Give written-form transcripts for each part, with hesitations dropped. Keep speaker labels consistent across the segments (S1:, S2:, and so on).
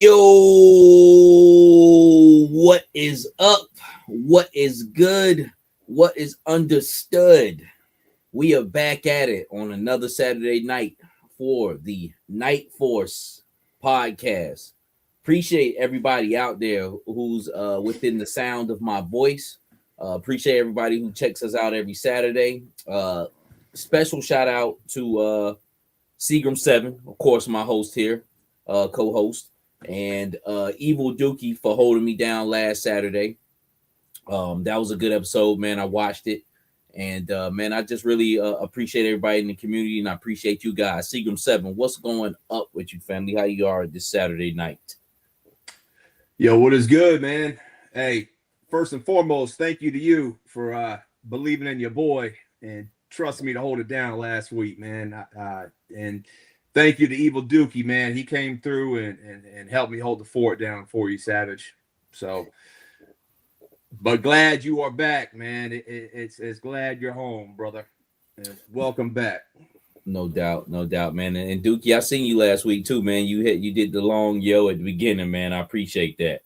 S1: Yo, what is up? What is good? What is understood? We are back at it on another Saturday night for the Night Force podcast. Appreciate everybody out there who's within the sound of my voice. Appreciate everybody who checks us out every Saturday. Special shout out to Seagram7, of course, my host here, co-host. And Evil Dookie for holding me down last Saturday. That was a good episode, man. I watched it, and man, I just really appreciate everybody in the community, and I appreciate you guys. Seagram7, what's going up with you, family? How you are this Saturday night?
S2: Yo, what is good, man? Hey, first and foremost, thank you to you for believing in your boy and trusting me to hold it down last week, man. And thank you to Evil Dookie, man. He came through and helped me hold the fort down for you, Savage. So, but glad you are back, man. It's glad you're home, brother. And welcome back.
S1: No doubt, man. And Dookie, I seen you last week too, man. You did the long yo at the beginning, man. I appreciate that.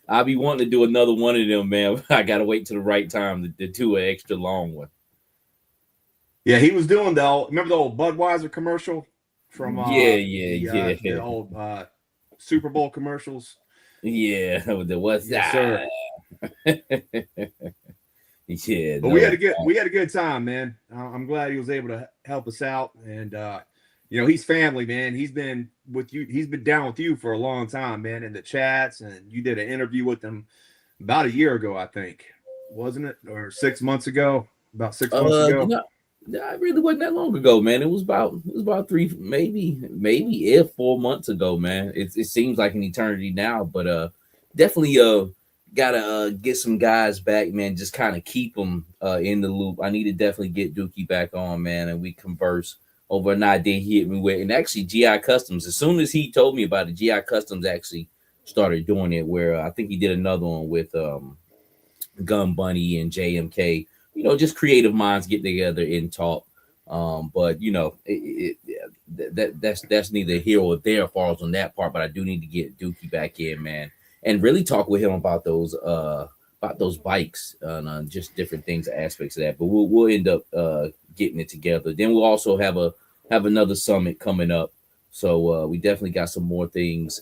S1: I'll be wanting to do another one of them, man. I gotta wait till the right time to do an extra long one.
S2: Yeah, he was doing remember the old Budweiser commercial? From the old Super Bowl commercials.
S1: Yeah, what's
S2: yes,
S1: that?
S2: Yeah, but we had a good time, man. I'm glad he was able to help us out, and he's family, man. He's been with you. He's been down with you for a long time, man. In the chats, and you did an interview with him about a year ago, I think, wasn't it, or 6 months ago? About 6 months ago.
S1: No, it really wasn't that long ago, man. It was about 3, maybe 4 months ago, man. It seems like an eternity now, but definitely gotta get some guys back, man. Just kind of keep them in the loop. I need to definitely get Dookie back on, man, and we converse over an idea he hit me with. And actually, GI Customs, as soon as he told me about it, GI Customs actually started doing it. Where I think he did another one with Gun Bunny and JMK. Just creative minds get together and talk. But that's neither here or there as far as on that part. But I do need to get Dookie back in, man, and really talk with him about those bikes and just different things, aspects of that. But we'll end up getting it together. Then we'll also have another summit coming up. So we definitely got some more things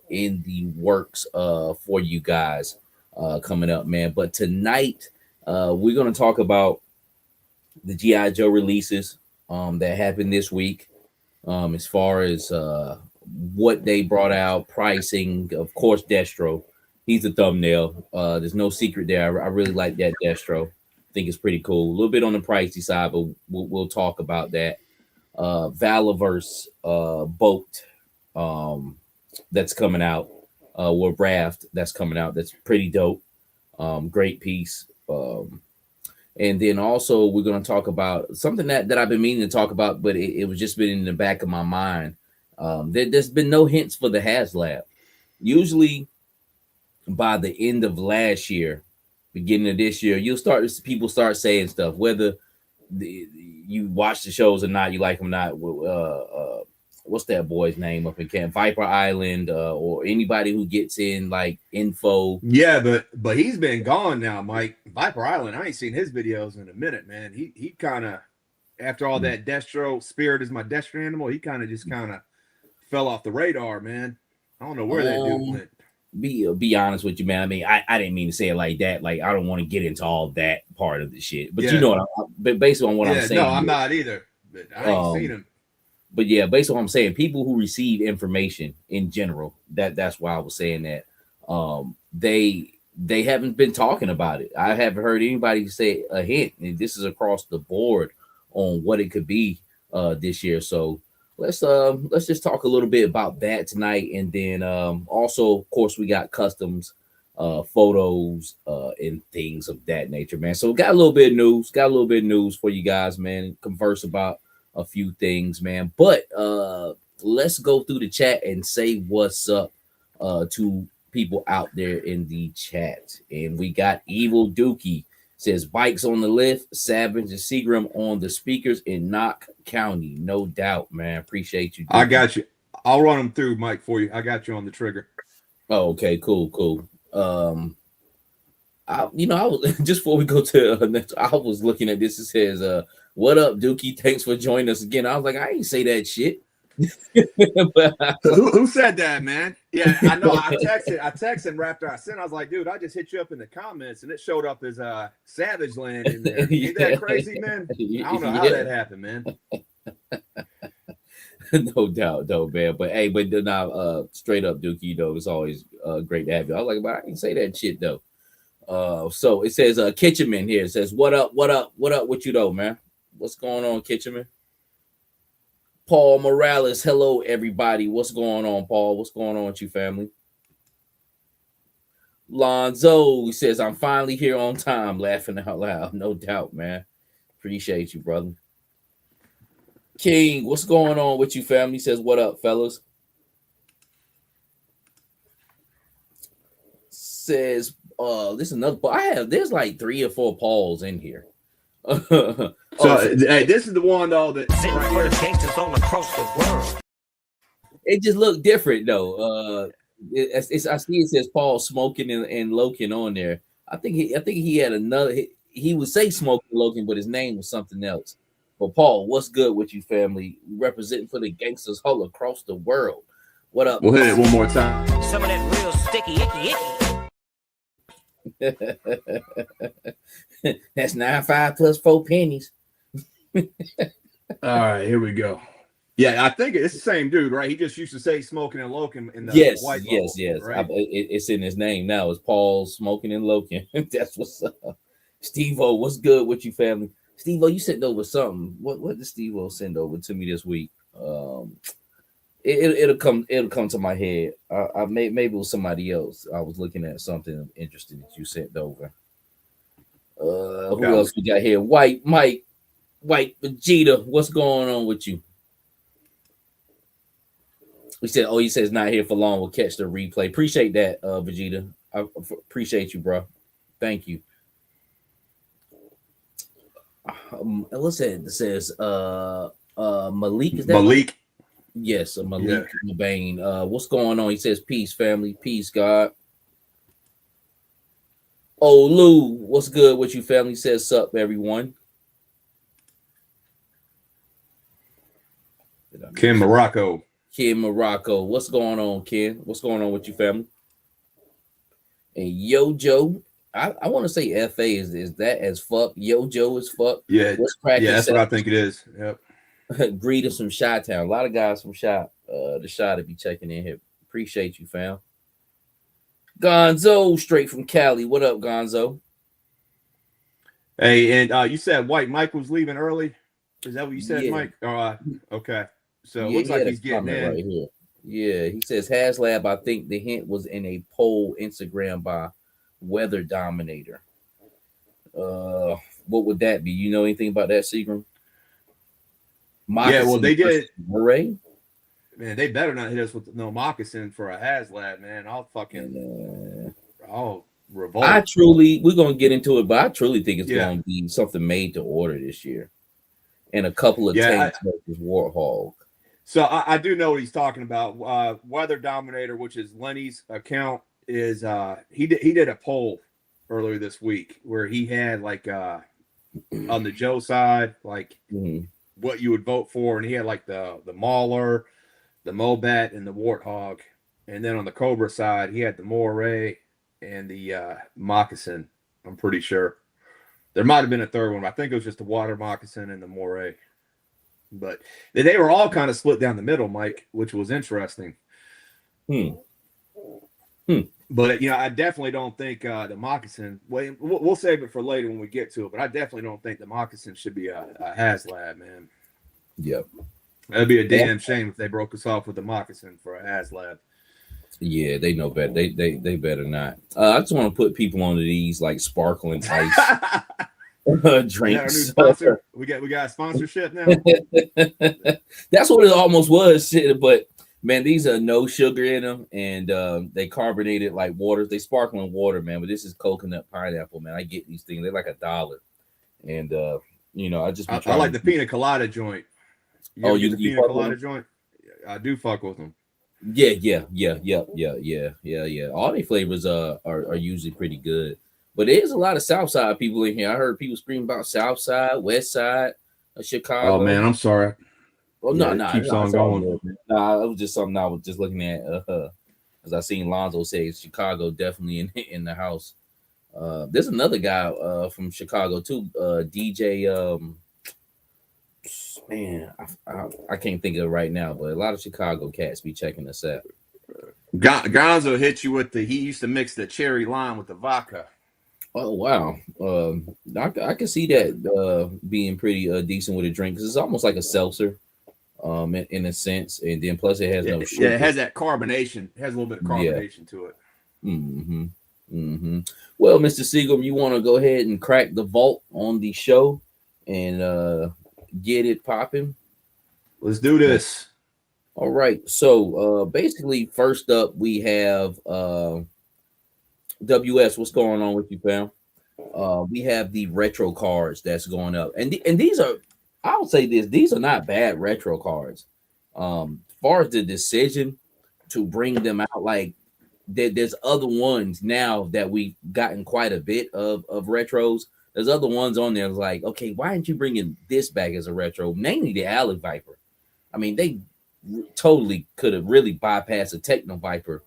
S1: in the works for you guys coming up, man. But tonight, we're going to talk about the G.I. Joe releases that happened this week, as far as what they brought out, pricing. Of course, Destro, he's a thumbnail. There's no secret there. I really like that Destro. I think it's pretty cool. A little bit on the pricey side, but we'll talk about that. Valverse boat that's coming out, or raft that's coming out. That's pretty dope. Great piece. And then also we're going to talk about something that I've been meaning to talk about, but it was just been in the back of my mind. There's been no hints for the Haslab. Usually by the end of last year, beginning of this year, people start saying stuff, whether you watch the shows or not, you like them or not. what's that boy's name up in Camp Viper Island, or anybody who gets in like info.
S2: Yeah, but he's been gone now, Mike. Viper Island, I ain't seen his videos in a minute, man. He kind of, after all that Destro, Spirit is my Destro animal, he kind of fell off the radar, man. I don't know where that dude went.
S1: Be honest with you, man. I mean, I didn't mean to say it like that. Like, I don't want to get into all that part of the shit. But you know, but based on what I'm saying,
S2: no, I'm not either. But I ain't seen him.
S1: But yeah, based on what I'm saying, people who receive information in general, that's why I was saying that. They haven't been talking about it. I haven't heard anybody say a hint, and this is across the board on what it could be this year. So let's just talk a little bit about that tonight, and then also, of course, we got customs, photos, and things of that nature, man. So got a little bit of news for you guys, man. Converse about a few things, man. But let's go through the chat and say what's up to people out there in the chat. And we got Evil Dookie says bikes on the lift, Savage and Seagram on the speakers in Knox County. No doubt, man. Appreciate you, Dookie.
S2: I got you. I'll run them through, Mike, for you. I got you on the trigger.
S1: Oh, okay, cool. I was just before we go to I was looking at this. It says, "What up, Dookie? Thanks for joining us again." I was like, I ain't say that shit.
S2: Who said that, man? Yeah, I know. I texted after I sent. I was like, dude, I just hit you up in the comments, and it showed up as Savage Land in there. Ain't that crazy, man? I don't know how that happened, man.
S1: No doubt, though, man. But hey, now, straight up, Dookie, though, it's always great to have you. I was like, but I didn't say that shit though. So it says Kitchenman here. It says, what up with you though, man? What's going on, Kitchenman? Paul Morales, hello everybody. What's going on, Paul? What's going on with you, family? Lonzo says, I'm finally here on time, laughing out loud. No doubt, man. Appreciate you, brother. King, what's going on with you, family? Says, what up, fellas? Says, this is another. There's like 3 or 4 Pauls in here.
S2: Hey, this is the one though that
S3: gangsters all across the world.
S1: It just looked different though. I see it says Paul Smoking and Loken on there. I think he had another. He would say Smoking Loken, but his name was something else. But Paul, what's good with you, family? Representing for the gangsters all across the world. What up?
S2: We'll hit it one more time.
S3: Some of that real sticky icky.
S1: That's 9.5 plus 4 pennies.
S2: All right, here we go. Yeah, I think it's the same dude, right? He just used to say Smoking and Loken in the white bubble,
S1: yes.
S2: Right?
S1: It's in his name now. It's Paul Smoking and Loken. That's what's up. Steve-O, what's good with you, family? Steve-O, you sent over something. What did Steve-O send over to me this week? It'll come to my head. I maybe it was somebody else. I was looking at something interesting that you sent over. Who else we got here? White Mike, White Vegeta. What's going on with you? He says not here for long. We'll catch the replay. Appreciate that, Vegeta. I appreciate you, bro. Thank you. What's that? It says Malik. Is that
S2: Malik?
S1: Yes, Malik Bain. What's going on? He says, peace, family. Peace, God. Oh, Lou, what's good with you, family? He says, sup, everyone.
S2: Ken Morocco.
S1: What's going on, Ken? What's going on with you, family? And Yo Joe, I want to say FA is that as fuck. Yo Joe is fuck.
S2: Yeah, that's what I think it is. Yep.
S1: Greetings from Chi-Town. A lot of guys from the Chi to be checking in here. Appreciate you, fam. Gonzo, straight from Cali. What up, Gonzo?
S2: Hey, and you said White Mike was leaving early. Is that what you said, Mike? Okay. So it looks like he's getting in.
S1: Right here. Yeah, he says Haslab. I think the hint was in a poll Instagram by Weather Dominator. What would that be? You know anything about that, Seagram?
S2: Yeah, well, they did.
S1: Hooray.
S2: Man, they better not hit us with no moccasin for a Haslab, man. I'll revolt.
S1: We're going to get into it, but I truly think it's going to be something made to order this year. And a couple of tanks versus Warthog.
S2: So I do know what he's talking about. Weather Dominator, which is Lenny's account, is he did a poll earlier this week where he had like on the Joe side, like what you would vote for, and he had like the Mauler, the Mobat, and the Warthog, and then on the Cobra side, he had the Moray and the Moccasin. I'm pretty sure there might have been a third one, but I think it was just the Water Moccasin and the Moray. But they were all kind of split down the middle, Mike, which was interesting. But, I definitely don't think the Moccasin, we'll save it for later when we get to it, but I definitely don't think the Moccasin should be a Haslab, man.
S1: Yep.
S2: That'd be a damn shame if they broke us off with the Moccasin for a Haslab.
S1: Yeah, they know better. They better not. I just want to put people onto these like sparkling ice. Drinks.
S2: We got a sponsorship now.
S1: That's what it almost was, but man, these are no sugar in them, and they carbonated like water. They sparkling water, man. But this is coconut pineapple, man. I get these things; they're like $1, and I just
S2: I like the pina colada joint. You the pina colada joint? I do fuck with them.
S1: Yeah. All the flavors are usually pretty good. But there's a lot of Southside people in here. I heard people scream about Southside, West Side, Chicago.
S2: Oh man, I'm sorry.
S1: Oh no,
S2: keeps on going.
S1: Nah, it was just something I was just looking at. As I seen Lonzo say, Chicago definitely in the house. There's another guy from Chicago too, DJ. Man, I can't think of it right now, but a lot of Chicago cats be checking us out.
S2: Gonzo hit you with he used to mix the cherry lime with the vodka.
S1: Oh wow, I can see that being pretty decent with a drink because it's almost like a seltzer, in a sense, and then plus it has no sugar.
S2: Yeah, it has that carbonation. It has a little bit of carbonation to it.
S1: Well, Mr. Siegel, you want to go ahead and crack the vault on the show and get it popping?
S2: Let's do this.
S1: All right. So basically, first up we have WS. What's going on with you, fam? We have the retro cards that's going up, and these are, I would say these are not bad retro cards. As far as the decision to bring them out, like there's other ones now that we've gotten quite a bit of retros. There's other ones on there like, okay, why aren't you bringing this back as a retro? Mainly the Alley Viper. I mean, they totally could have really bypassed the Techno Viper.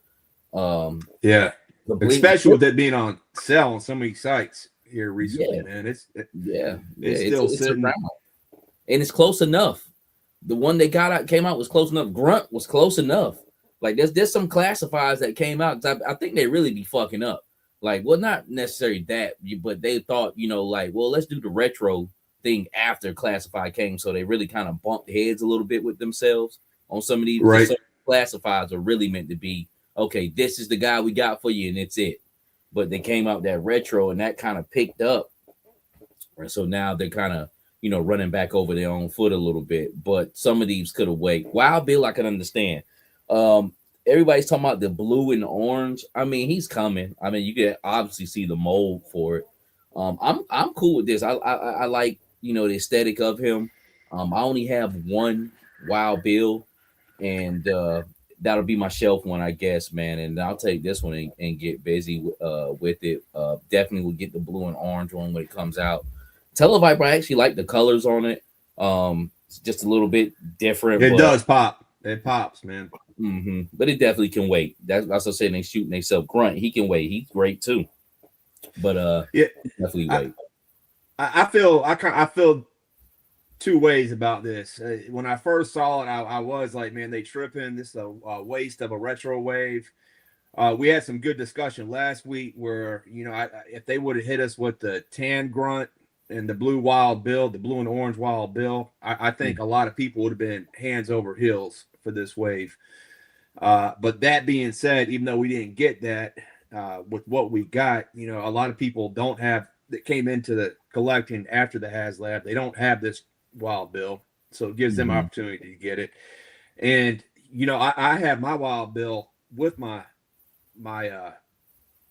S2: Yeah. Especially with it being on sale on so many sites here recently, man. It's still sitting around.
S1: And it's close enough. The one they came out was close enough. Grunt was close enough. Like there's some classifiers that came out. I think they really be fucking up. Like, well, not necessarily that, but they thought, like, well, let's do the retro thing after classified came. So they really kind of bumped heads a little bit with themselves on some of these.
S2: Right.
S1: Classifiers are really meant to be, okay, this is the guy we got for you, and it's it. But they came out that retro, and that kind of picked up. And so now they're kind of, running back over their own foot a little bit. But some of these could have waited. Wild Bill, I can understand. Everybody's talking about the blue and the orange. I mean, he's coming. I mean, you can obviously see the mold for it. I'm cool with this. I like, the aesthetic of him. I only have one Wild Bill, and that'll be my shelf one, I guess, man. And I'll take this one and get busy with it. Definitely will get the blue and orange one when it comes out. Televiper, I actually like the colors on it. It's just a little bit different.
S2: It does pop. It pops, man.
S1: But it definitely can wait. That's what I'm saying. They shooting themselves. Grunt, he can wait. He's great too. But definitely wait.
S2: I feel two ways about this. When I first saw it, I was like, man, they tripping. This is a waste of a retro wave. We had some good discussion last week where, if they would have hit us with the tan Grunt and the blue Wild Bill, the blue and orange Wild Bill, I think a lot of people would have been hands over heels for this wave. But that being said, even though we didn't get that with what we got, a lot of people that came into the collecting after the Haslab, they don't have this Wild Bill, so it gives them opportunity to get it. And I have my Wild Bill with my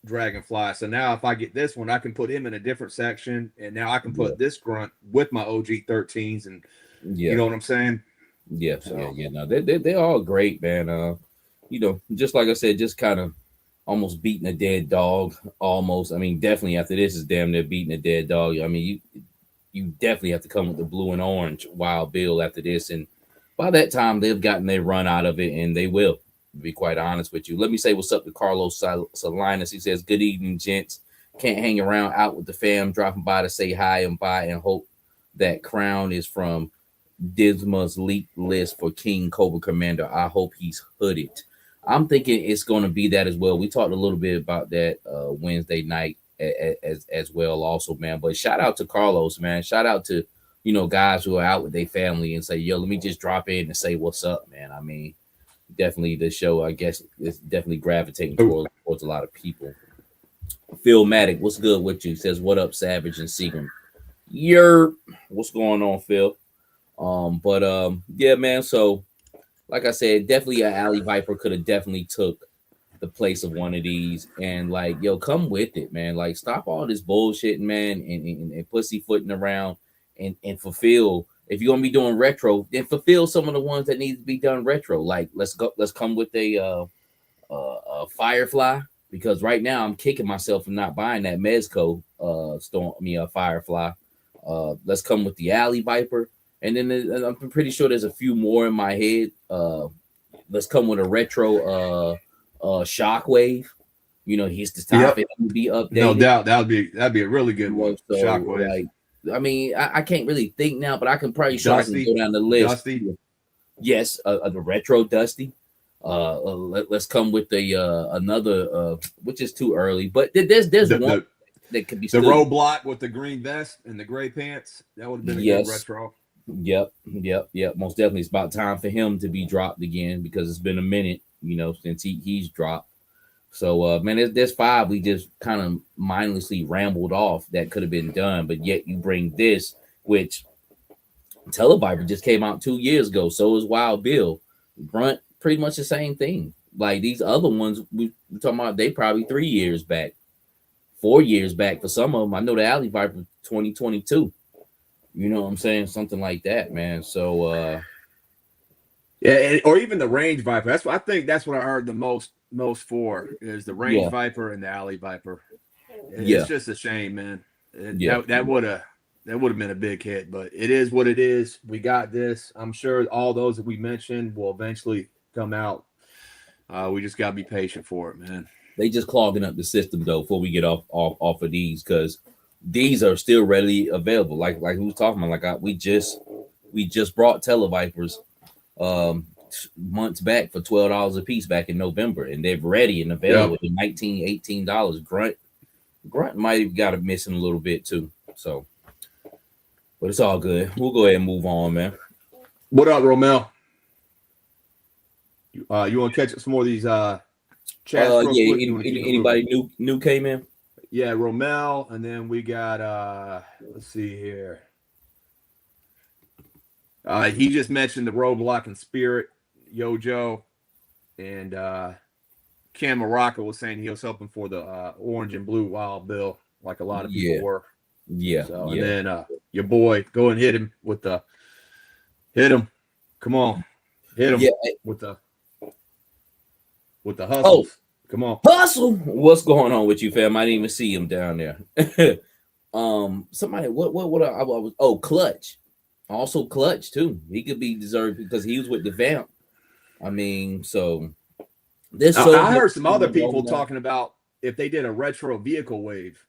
S2: Dragonfly, so now if I get this one, I can put him in a different section, and now I can put this Grunt with my OG 13s, and you know what I'm saying.
S1: Yes,
S2: So,
S1: yeah. No, they're all great, man. Just like I said, just kind of almost beating a dead dog. Almost. I mean, definitely after this is damn near beating a dead dog. I mean, you definitely have to come with the blue and orange Wild Bill after this, and by that time they've gotten their run out of it, and they will. To be quite honest with you, let me say what's up to Carlos Salinas. He says, "Good evening, gents. Can't hang around out with the fam. Dropping by to say hi and bye, and hope that crown is from Disma's leaked list for King Cobra Commander. I hope he's hooded." I'm thinking it's going to be that as well. We talked a little bit about that Wednesday night as well, also, man. But shout out to Carlos, man. Shout out to guys who are out with their family and say, "Yo, let me just drop in and say what's up, man." I mean, definitely the show, I guess, is definitely gravitating towards a lot of people. Phil Maddock, what's good with you? Says, "What up, Savage and Seagram?" What's going on, Phil? Yeah, man. So, like I said, definitely an Alley Viper could have definitely took the place of one of these, and like, yo, come with it, man. Like, stop all this bullshit, man, and pussyfooting around, and fulfill. If you're gonna be doing retro, then fulfill some of the ones that need to be done retro. Like, let's come with a Firefly, because right now I'm kicking myself for not buying that Mezco Firefly. Let's come with the Alley Viper, and then I'm pretty sure there's a few more in my head. Let's come with a retro Shockwave. He's the time for him to be updated.
S2: No doubt that'd be a really good one.
S1: So,
S2: Shockwave.
S1: like, I mean, I can't really think now, but I can probably I can go down the list.
S2: Dusty.
S1: Yes, the retro Dusty. Let's come with the another which is too early, but there's one that could be
S2: the roadblock with the green vest and the gray pants. That would have been a good retro.
S1: Yep. Most definitely, it's about time for him to be dropped again, because it's been a minute, since he's dropped. So, man, there's 5 we just kind of mindlessly rambled off that could have been done, but yet you bring this, which Televiper just came out 2 years ago. So is Wild Bill. Grunt, pretty much the same thing. Like, these other ones we're talking about, they probably 3 years back, 4 years back for some of them. I know the Alley Viper 2022. You know what I'm saying? Something like that, man. So,
S2: yeah, or even the Range Viper. I think that's what I heard the most for is the Range Viper and the Alley Viper. It's just a shame, man. That would have been a big hit, but it is what it is. We got this. I'm sure all those that we mentioned will eventually come out. We just gotta be patient for it, man.
S1: They just clogging up the system though before we get off of these, because these are still readily available. Like who was talking about? Like we just brought Televipers months back for $12 a piece back in November, and they're ready and available at $18 Grunt might have got it missing a little bit too. So, but it's all good. We'll go ahead and move on, man.
S2: What up, Romel? You want to catch some more of these chats?
S1: Anybody new came in?
S2: Yeah, Romel, and then we got let's see here. He just mentioned the Roadblock and Spirit, Yojo, and Cam Morocco was saying he was hoping for the orange and blue Wild Bill, like a lot of people were.
S1: Yeah.
S2: So, and then your boy, go and hit him. Come on, hit him with the hustles.
S1: Oh,
S2: come on,
S1: hustle. What's going on with you, fam? I didn't even see him down there. Somebody, what I was Clutch. Also Clutch too. He could be deserved because he was with the Vamp. I mean, so this.
S2: I heard some other people talking about if they did a retro vehicle wave,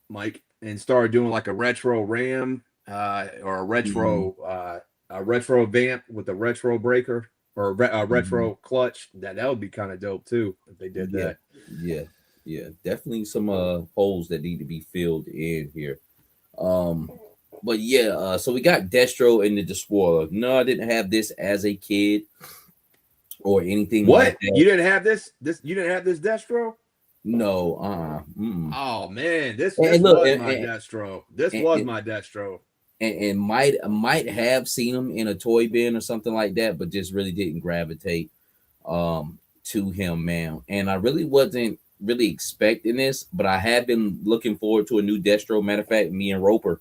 S2: Mike, and started doing like a retro Ram or a retro Vamp with a retro breaker or a retro clutch. That would be kind of dope too if they did that.
S1: Yeah. Definitely some holes that need to be filled in here. But yeah, so we got Destro and the Despoiler. No, I didn't have this as a kid or anything.
S2: What?
S1: Like that.
S2: You didn't have this? You didn't have this Destro?
S1: No.
S2: Oh man, this was my Destro. This was my Destro.
S1: And might have seen him in a toy bin or something like that, but just really didn't gravitate to him, man. And I really wasn't really expecting this, but I have been looking forward to a new Destro. Matter of fact, me and Roper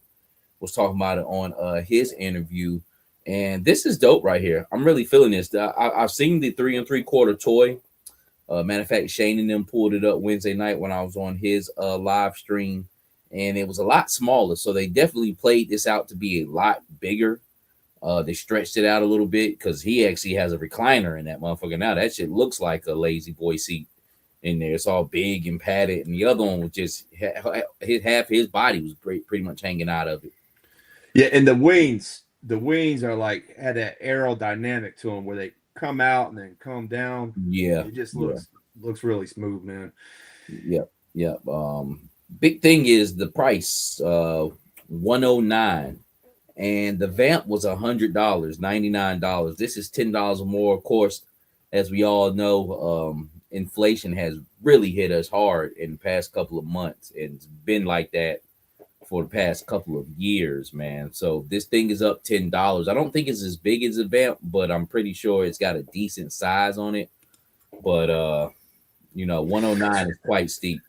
S1: was talking about it on his interview, And this is dope right here. I'm really feeling this. I've seen the 3 3/4 toy. Matter of fact, Shane and them pulled it up Wednesday night when I was on his live stream, and it was a lot smaller. So they definitely played this out to be a lot bigger. They stretched it out a little bit because he actually has a recliner in that motherfucker. Now that shit looks like a lazy boy seat in there. It's all big and padded, and the other one was just half his body was pretty much hanging out of it.
S2: Yeah, and the wings are like had that aerodynamic to them where they come out and then come down.
S1: Yeah,
S2: it just looks really smooth, man.
S1: Yep. Big thing is the price, $109, and the vamp was $100, $99. This is $10 or more. Of course, as we all know, inflation has really hit us hard in the past couple of months, and it's been like that for the past couple of years, man. So this thing is up $10. I don't think it's as big as a vamp, but I'm pretty sure it's got a decent size on it. But 109 is quite steep.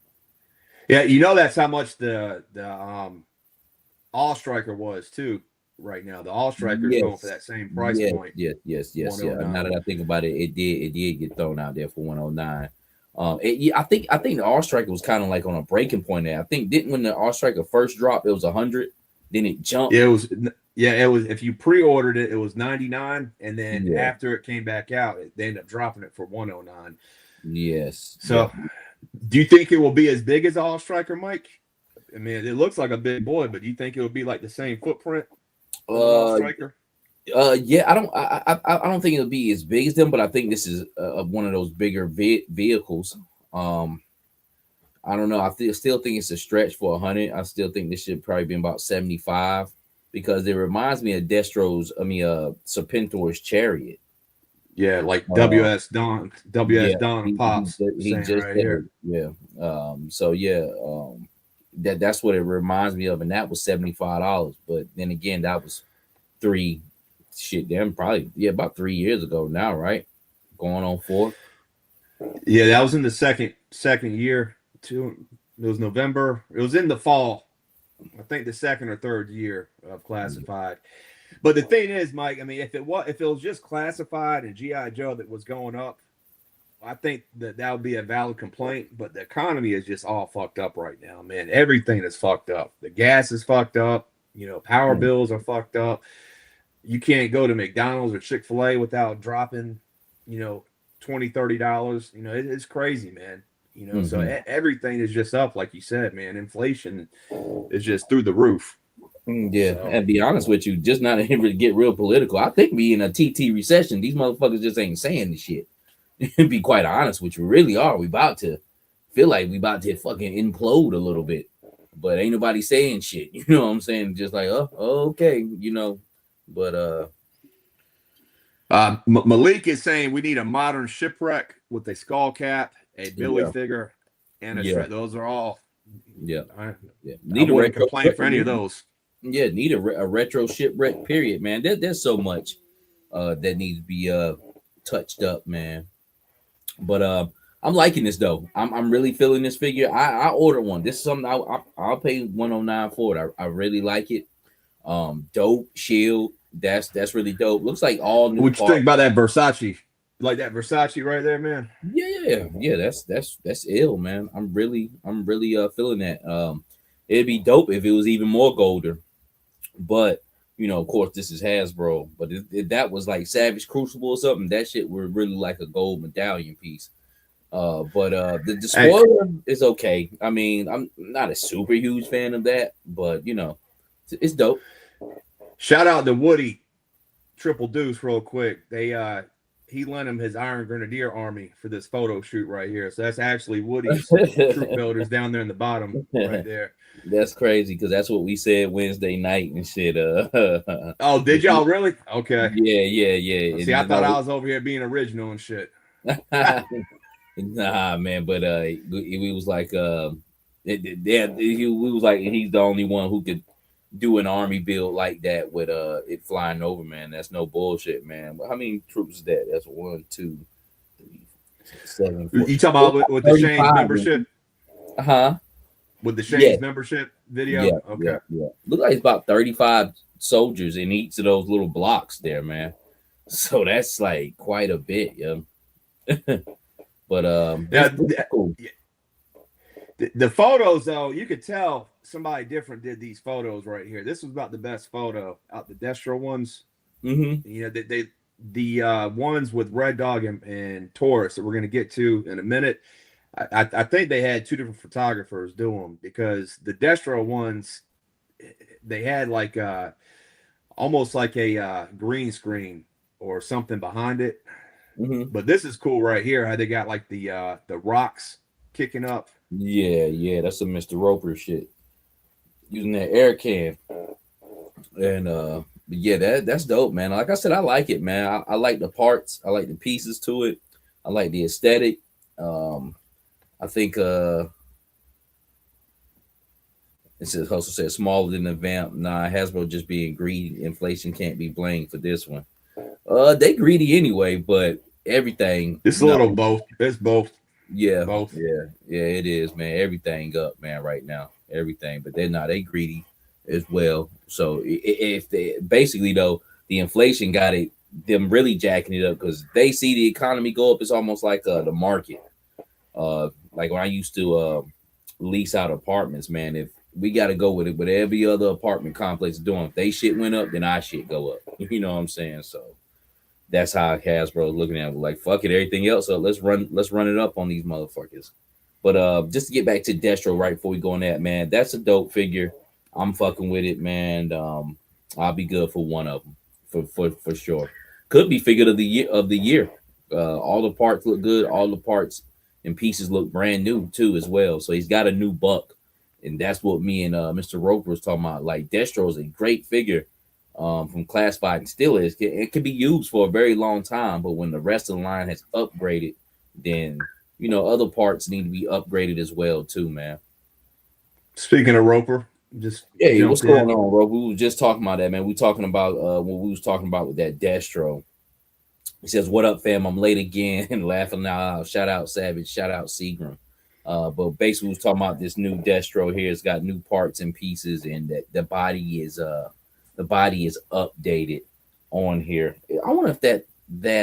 S2: Yeah, that's how much the All Striker was too. Right now, the All Striker is going for that same price point.
S1: Yes. Yeah. Now that I think about it, it did get thrown out there for 109. I think the All Striker was kind of like on a breaking point there. I think when the All Striker first dropped, it was 100. Then it jumped.
S2: It was. If you pre-ordered it, it was 99, and then after it came back out, they ended up dropping it for 109.
S1: Yes.
S2: So, do you think it will be as big as All Striker, Mike? I mean, it looks like a big boy, but do you think it will be like the same footprint? Striker?
S1: Yeah, I don't think it'll be as big as them, but I think this is one of those bigger vehicles. I don't know. I still think it's a stretch for 100. I still think this should probably be about 75 because it reminds me of Serpentor's Chariot.
S2: Yeah, like WS Don and Pops.
S1: He just right here. Yeah. That's what it reminds me of, and that was $75. But then again, that was about 3 years ago now, right? Going on 4.
S2: Yeah, that was in the second year. It was November. It was in the fall. I think the second or third year of Classified. But the thing is, Mike, I mean, if it was just Classified and G.I. Joe that was going up, I think that would be a valid complaint. But the economy is just all fucked up right now, man. Everything is fucked up. The gas is fucked up. Power bills are fucked up. You can't go to McDonald's or Chick-fil-A without dropping, $20, $30. It's crazy, man. So everything is just up, like you said, man. Inflation is just through the roof.
S1: Yeah, so, and be honest with you, just not even to get real political. I think we in a TT recession. These motherfuckers just ain't saying this shit. Be quite honest with you, really are. We about to feel like we about to fucking implode a little bit, but ain't nobody saying shit. You know what I'm saying? Just like, okay, But
S2: Malik is saying we need a modern shipwreck with a skull cap, a Billy figure, and a shred. Those are all.
S1: Yeah.
S2: Need a wouldn't complain for any of those.
S1: Yeah, need a retro shipwreck. Period, man. There's so much that needs to be touched up, man. But I'm liking this though. I'm really feeling this figure. I ordered one. This is something I'll pay $109 for it. I really like it. Dope shield. That's really dope. Looks like all new.
S2: What you think about that Versace? Like that Versace right there, man.
S1: Yeah. That's ill, man. I'm really feeling that. It'd be dope if it was even more golder. But of course, this is Hasbro. But if that was like Savage Crucible or something, that shit would really like a gold medallion piece. But the Despoiler is okay. I mean, I'm not a super huge fan of that, but it's dope.
S2: Shout out to Woody Triple Deuce real quick. He lent him his Iron Grenadier army for this photo shoot right here. So that's actually Woody's troop builders down there in the bottom right there.
S1: That's crazy because that's what we said Wednesday night and shit.
S2: Oh, did y'all really? Okay.
S1: Yeah.
S2: See, I thought I was over here being original and shit.
S1: Nah, man, but we was like, we was like, he's the only one who could do an army build like that with it flying over, man. That's no bullshit, man. But how many troops is that? That's 1, 2, 3, 7. 4,
S2: you talking about with the Shane membership? with the Shane's membership video.
S1: Yeah,
S2: Okay.
S1: yeah. Look like it's about 35 soldiers in each of those little blocks there, man. So that's like quite a bit, yeah. But
S2: Yeah,
S1: it's cool.
S2: The photos though, you could tell somebody different did these photos right here. This was about the best photo out the Destro ones.
S1: Mm-hmm.
S2: You know, the ones with Red Dog and Taurus that we're going to get to in a minute. I think they had two different photographers do them, because the Destro ones, they had like almost like a green screen or something behind it.
S1: Mm-hmm.
S2: But this is cool right here, how they got like the rocks kicking up.
S1: Yeah, that's some Mr. Roper shit. Using that air can. And yeah, that's dope, man. Like I said, I like it, man. I like the parts, I like the pieces to it, I like the aesthetic. I think it says Hustle said smaller than the vamp. Nah, Hasbro just being greedy. Inflation can't be blamed for this one. They greedy anyway, but everything.
S2: It's a little both. It's both.
S1: Yeah,
S2: both.
S1: Yeah, it is, man. Everything up, man, right now. Everything, but they greedy as well. So if they basically though, the inflation got it, them really jacking it up, because they see the economy go up. It's almost like the market. Like when I used to lease out apartments, man, if we got to go with it, but every other apartment complex is doing, if they shit went up, then our shit go up. You know what I'm saying? So that's how Hasbro is looking at it. Like, fuck it, everything else up. Let's run it up on these motherfuckers. But just to get back to Destro right before we go on that, man, that's a dope figure. I'm fucking with it, man. I'll be good for one of them for sure. Could be figure of the year. All the parts look good. All the parts and pieces look brand new too as well. So he's got a new buck, and that's what me and Mr. Roper was talking about. Like, Destro is a great figure from Classified, and still is. It can be used for a very long time, but when the rest of the line has upgraded, then other parts need to be upgraded as well too, man.
S2: Speaking of Roper, just
S1: what's going on, Roper? We were just talking about that, man. We talking about what we was talking about with that Destro. He says, "What up, fam? I'm late again and laughing now. Shout out Savage, shout out Seagram." But basically, we was talking about this new Destro here. It's got new parts and pieces, and that the body is updated on here. I wonder if that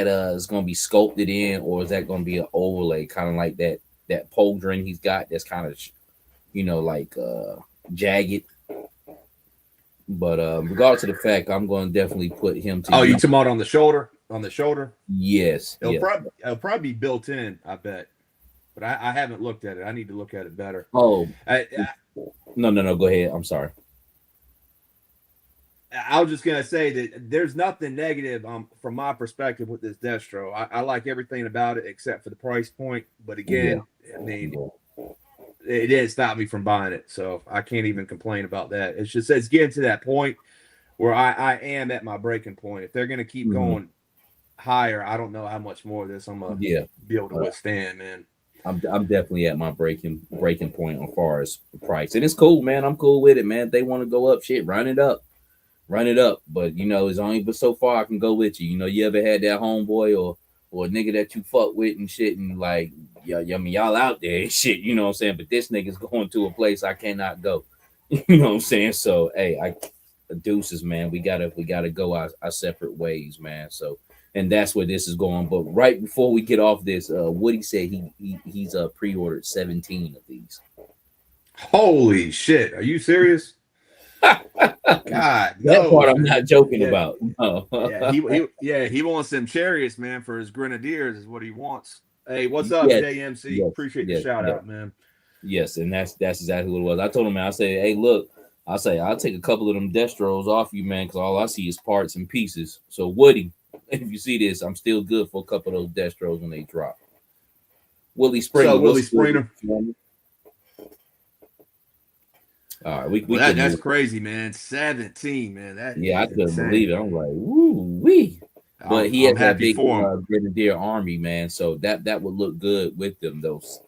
S1: is going to be sculpted in, or is that going to be an overlay, kind of like that pauldron he's got. That's kind of like jagged. But regardless of the fact, I'm going to definitely put him to.
S2: Oh, you talking about on the shoulder? On the shoulder?
S1: Yes.
S2: It'll probably be built in, I bet. But I haven't looked at it. I need to look at it better.
S1: Oh, no. Go ahead. I'm sorry.
S2: I was just gonna say that there's nothing negative from my perspective with this Destro. I like everything about it except for the price point. But again, I mean, it didn't stop me from buying it, so I can't even complain about that. It's just it's getting to that point where I am at my breaking point. If they're gonna keep going higher, I don't know how much more of this I'm gonna be able to withstand, man.
S1: I'm definitely at my breaking point as far as the price, and it's cool, man. I'm cool with it, man. If they want to go up, shit, run it up. But it's only but so far I can go with you. You ever had that homeboy or a nigga that you fuck with and shit, and like, I mean, y'all out there and shit, you know what I'm saying? But this nigga's going to a place I cannot go. You know what I'm saying? So hey, deuces, man. We gotta go our separate ways, man. So, and that's where this is going. But right before we get off this, Woody said he's pre-ordered 17 of these.
S2: Holy shit! Are you serious? God,
S1: that part I'm not joking about. No.
S2: He wants them chariots, man, for his grenadiers is what he wants. Hey, what's up, JMC? Appreciate the shout out, man.
S1: Yes, and that's exactly what it was. I told him, man, I said, hey, look, I'll take a couple of them Destros off you, man, because all I see is parts and pieces. So Woody, if you see this, I'm still good for a couple of those Destros when they drop. Willie Springer.
S2: Willie Springer.
S1: All right,
S2: that's crazy, man. 17, man.
S1: I couldn't believe it. I'm like, woo wee. But he has that big Grenadier army, man. So that would look good with them, those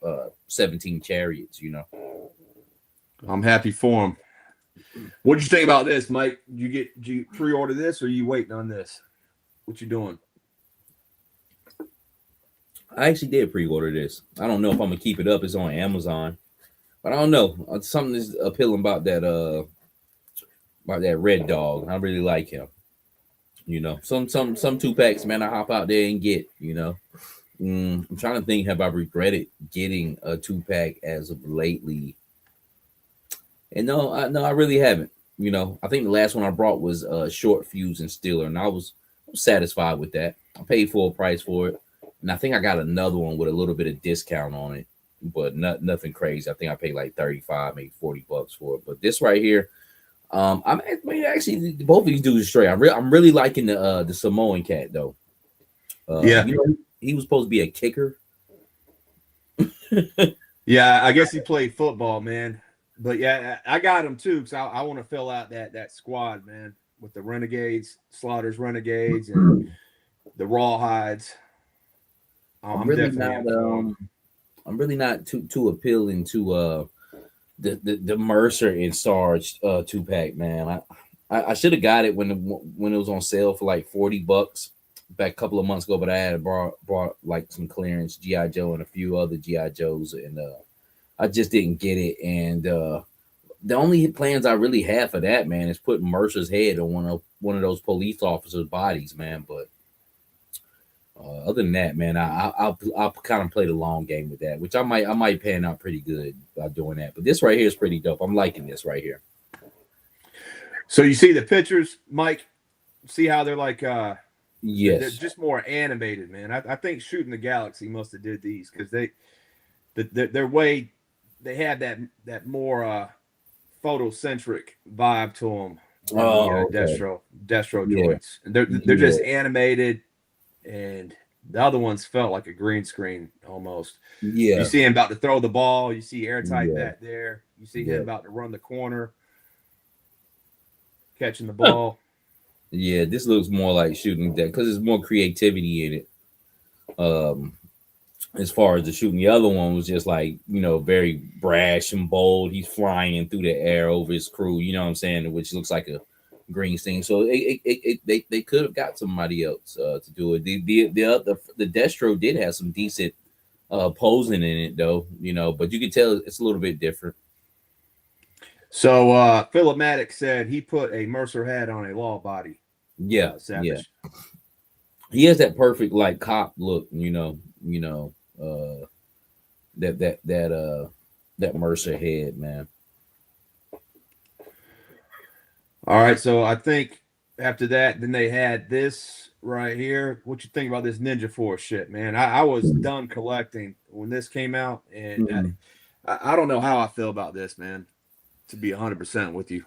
S1: 17 chariots,
S2: I'm happy for him. What did you think about this, Mike? Did you pre-order this, or are you waiting on this? What you doing?
S1: I actually did pre-order this. I don't know if I'm gonna keep it up. It's on Amazon. But I don't know. Something is appealing about that red dog. I really like him. You know, some 2-packs, man. I hop out there and get. You know, I'm trying to think. Have I regretted getting a 2-pack as of lately? And no, I really haven't. You know, I think the last one I brought was Short Fuse and Steeler, and I was satisfied with that. I paid full price for it, and I think I got another one with a little bit of discount on it, but nothing crazy. I think I paid like 35, maybe $40 for it. But this right here, actually both of these dudes are straight. I'm really liking the Samoan cat though.
S2: Yeah,
S1: you know, he was supposed to be a kicker.
S2: yeah. I guess he played football, man. But yeah, I got him too because I want to fill out that squad, man, with the Renegades, Slaughter's Renegades, and the Rawhides.
S1: I'm really not too appealing to the Mercer and Sarge 2-pack, man. I should have got it when it was on sale for like $40 back a couple of months ago, but I had brought like some clearance GI Joe and a few other GI Joes, and I just didn't get it. And the only plans I really have for that, man, is putting Mercer's head on one of those police officers' bodies, man. But other than that, man, I'll kind of play the long game with that, which I might pan out pretty good by doing that. But this right here is pretty dope. I'm liking this right here.
S2: So you see the pictures, Mike? See how they're like
S1: yes,
S2: they're just more animated, man. I think Shooting the Galaxy must have did these because their way they have that more photocentric vibe to them.
S1: Okay.
S2: Destro
S1: Yeah.
S2: joints. And they're just animated, and the other ones felt like a green screen almost.
S1: Yeah,
S2: You see him about to throw the ball. You see Airtight
S1: Yeah.
S2: back there. You see
S1: Yeah.
S2: him about to run the corner, catching the ball.
S1: yeah. This looks more like Shooting that because there's more creativity in it. As far as the shooting, the other one was just like, you know, very brash and bold. He's flying through the air over his crew, you know what I'm saying, which looks like a green thing. So they could have got somebody else to do it. The Destro did have some decent posing in it though, you know, but you can tell it's a little bit different.
S2: So Philomatic said he put a Mercer hat on a law body.
S1: Yeah,
S2: Savage.
S1: yeah. He has that perfect like cop look, that Mercer head, man.
S2: All right, so I think after that, then they had this right here. What you think about this Ninja Force shit, man? I was done collecting when this came out, and I don't know how I feel about this, man. To be 100% with you,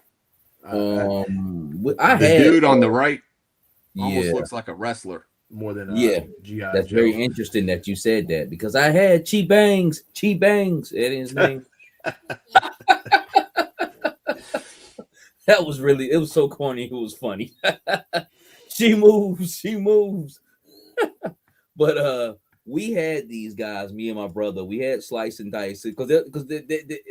S1: The
S2: dude on the right almost
S1: yeah,
S2: looks like a wrestler more than GI
S1: that's
S2: Joe.
S1: very interesting that you said that because I had Chi Bangs, that is his name. That was really, it was so corny, it was funny. she moves. But we had these guys, me and my brother, we had Slice and Dice because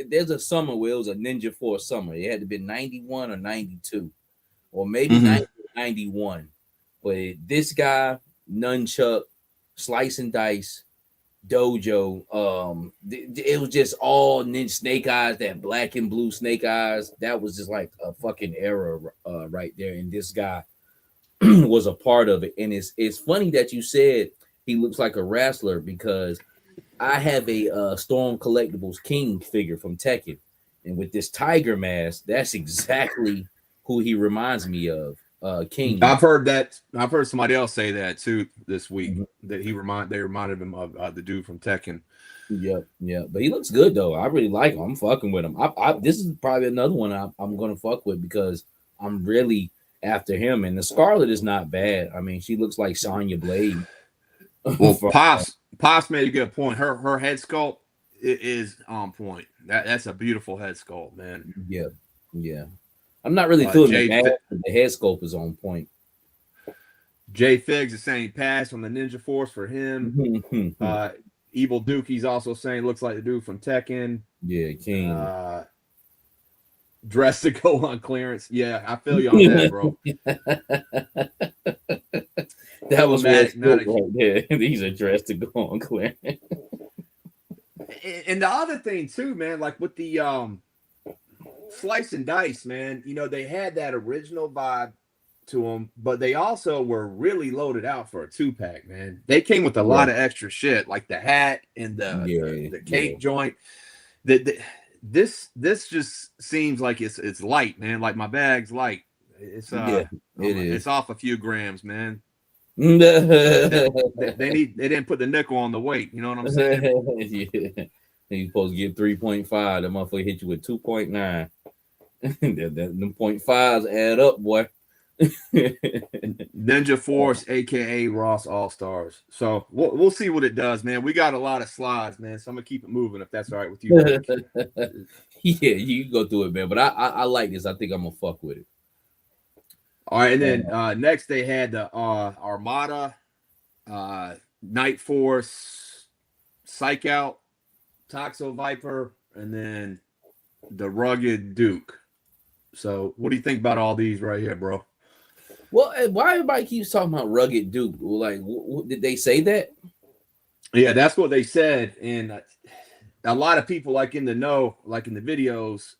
S1: there's a summer where it was a Ninja Force summer. It had to be 91 or 92 or maybe 90 or 91. But this guy, Nunchuck, Slice and Dice, Dojo, it was just all Ninja Snake Eyes, that black and blue Snake Eyes. That was just like a fucking era right there. And this guy was a part of it. And it's funny that you said he looks like a wrestler because I have a Storm Collectibles King figure from Tekken. And with this tiger mask, that's exactly who he reminds me of. King.
S2: I've heard that. I've heard somebody else say that too this week. That they reminded him of the dude from Tekken.
S1: Yeah. But he looks good though. I really like him. I'm fucking with him. This is probably another one I'm gonna fuck with because I'm really after him. And the Scarlet is not bad. I mean, she looks like Sonya Blade.
S2: Well, Pops made a good point. Her head sculpt is on point. That's a beautiful head sculpt, man.
S1: Yeah. I'm not really feeling the bad. The head sculpt is on point.
S2: Jay Figs is saying pass on the Ninja Force for him. Evil Dookie's also saying looks like the dude from Tekken.
S1: Yeah, King.
S2: Dressed to go on clearance. Yeah, I feel you on that, bro.
S1: That was right there. These are dressed to go on clearance.
S2: And the other thing too, man, like with the Slice and Dice, man, you know, they had that original vibe to them, but they also were really loaded out for a 2-pack, man. They came with a lot of extra shit, like the hat and the cake joint. This just seems like it's light, man. Like my bag's light. It's it's off a few grams, man. they didn't put the nickel on the weight. You know what I'm saying?
S1: Yeah. You supposed to get 3.5. The motherfucker hit you with 2.9. Them 0.5s add up, boy.
S2: Ninja Force, aka Ross All Stars. So we'll see what it does, man. We got a lot of slides, man. So I'm gonna keep it moving if that's all right with you.
S1: Yeah, you can go through it, man. But I like this. I think I'm gonna fuck with it.
S2: All right, and then next they had the Armada, Night Force, Psych Out, Toxo-Viper, and then the Rugged Duke. So what do you think about all these right here, bro?
S1: Well, why everybody keeps talking about Rugged Duke? Like, did they say that?
S2: Yeah, that's what they said. And a lot of people, like in the know, like in the videos,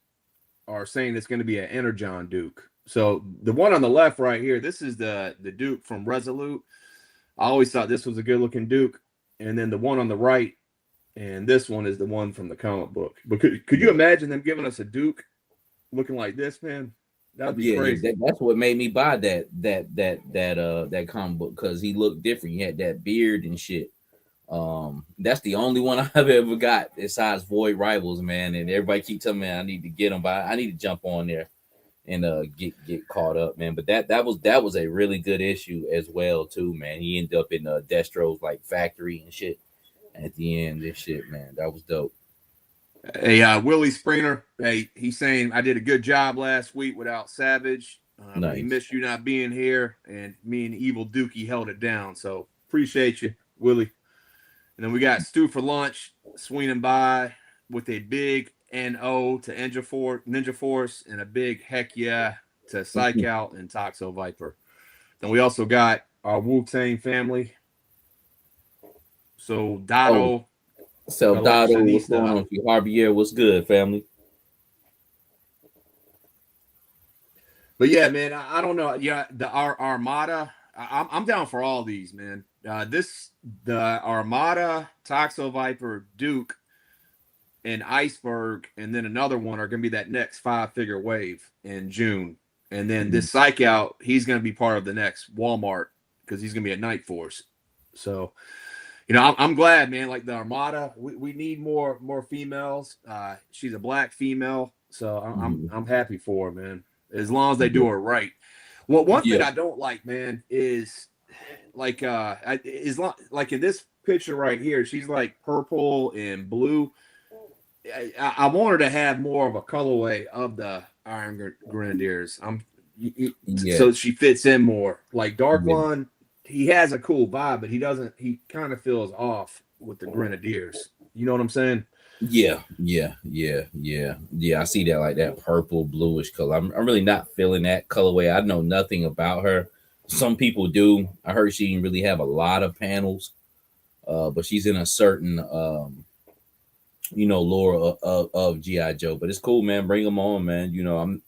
S2: are saying it's going to be an Energon Duke. So the one on the left right here, this is the Duke from Resolute. I always thought this was a good looking Duke. And then the one on the right, and this one is the one from the comic book. But could you imagine them giving us a Duke looking like this, man? That'd be crazy.
S1: That's what made me buy that comic book, because he looked different. He had that beard and shit. That's the only one I've ever got besides Void Rivals, man. And everybody keep telling me I need to get them, but I need to jump on there and get caught up, man. But that was a really good issue as well too, man. He ended up in Destro's like factory and shit at the end. This shit, man, that was dope.
S2: Hey, Willie Springer, hey, he's saying I did a good job last week without Savage. Nice. He missed you not being here, and me and Evil Dookie held it down. So appreciate you, Willie. And then we got Stu for lunch, swinging by with a big NO to Ninja Force and a big heck yeah to Psych Out and Toxo-Viper. Then we also got our Wu-Tang family. So Dotto.
S1: So Dotto, what's going on? Javier, what's good, family?
S2: But yeah, man, I don't know. Yeah, our Armada, I'm down for all these, man. The Armada, Toxo-Viper, Duke, and Iceberg, and then another one are going to be that next 5-figure wave in June. And then this Psych Out, he's going to be part of the next Walmart because he's going to be a Night Force. So, you know, I'm glad, man. Like the Armada, we need more females. She's a black female, so I'm happy for her, man. As long as they do her right. Well, one thing I don't like, man, is like like in this picture right here, she's like purple and blue. I want her to have more of a colorway of the Iron Grenadiers. So she fits in more. Like Dark One, he has a cool vibe, but he kind of feels off with the Grenadiers. You know what I'm saying?
S1: Yeah. I see that, like that purple bluish color. I'm really not feeling that colorway. I know nothing about her. Some people do. I heard she didn't really have a lot of panels, but she's in a certain lore of G.I. Joe. But it's cool, man. Bring them on, man. You know, I'm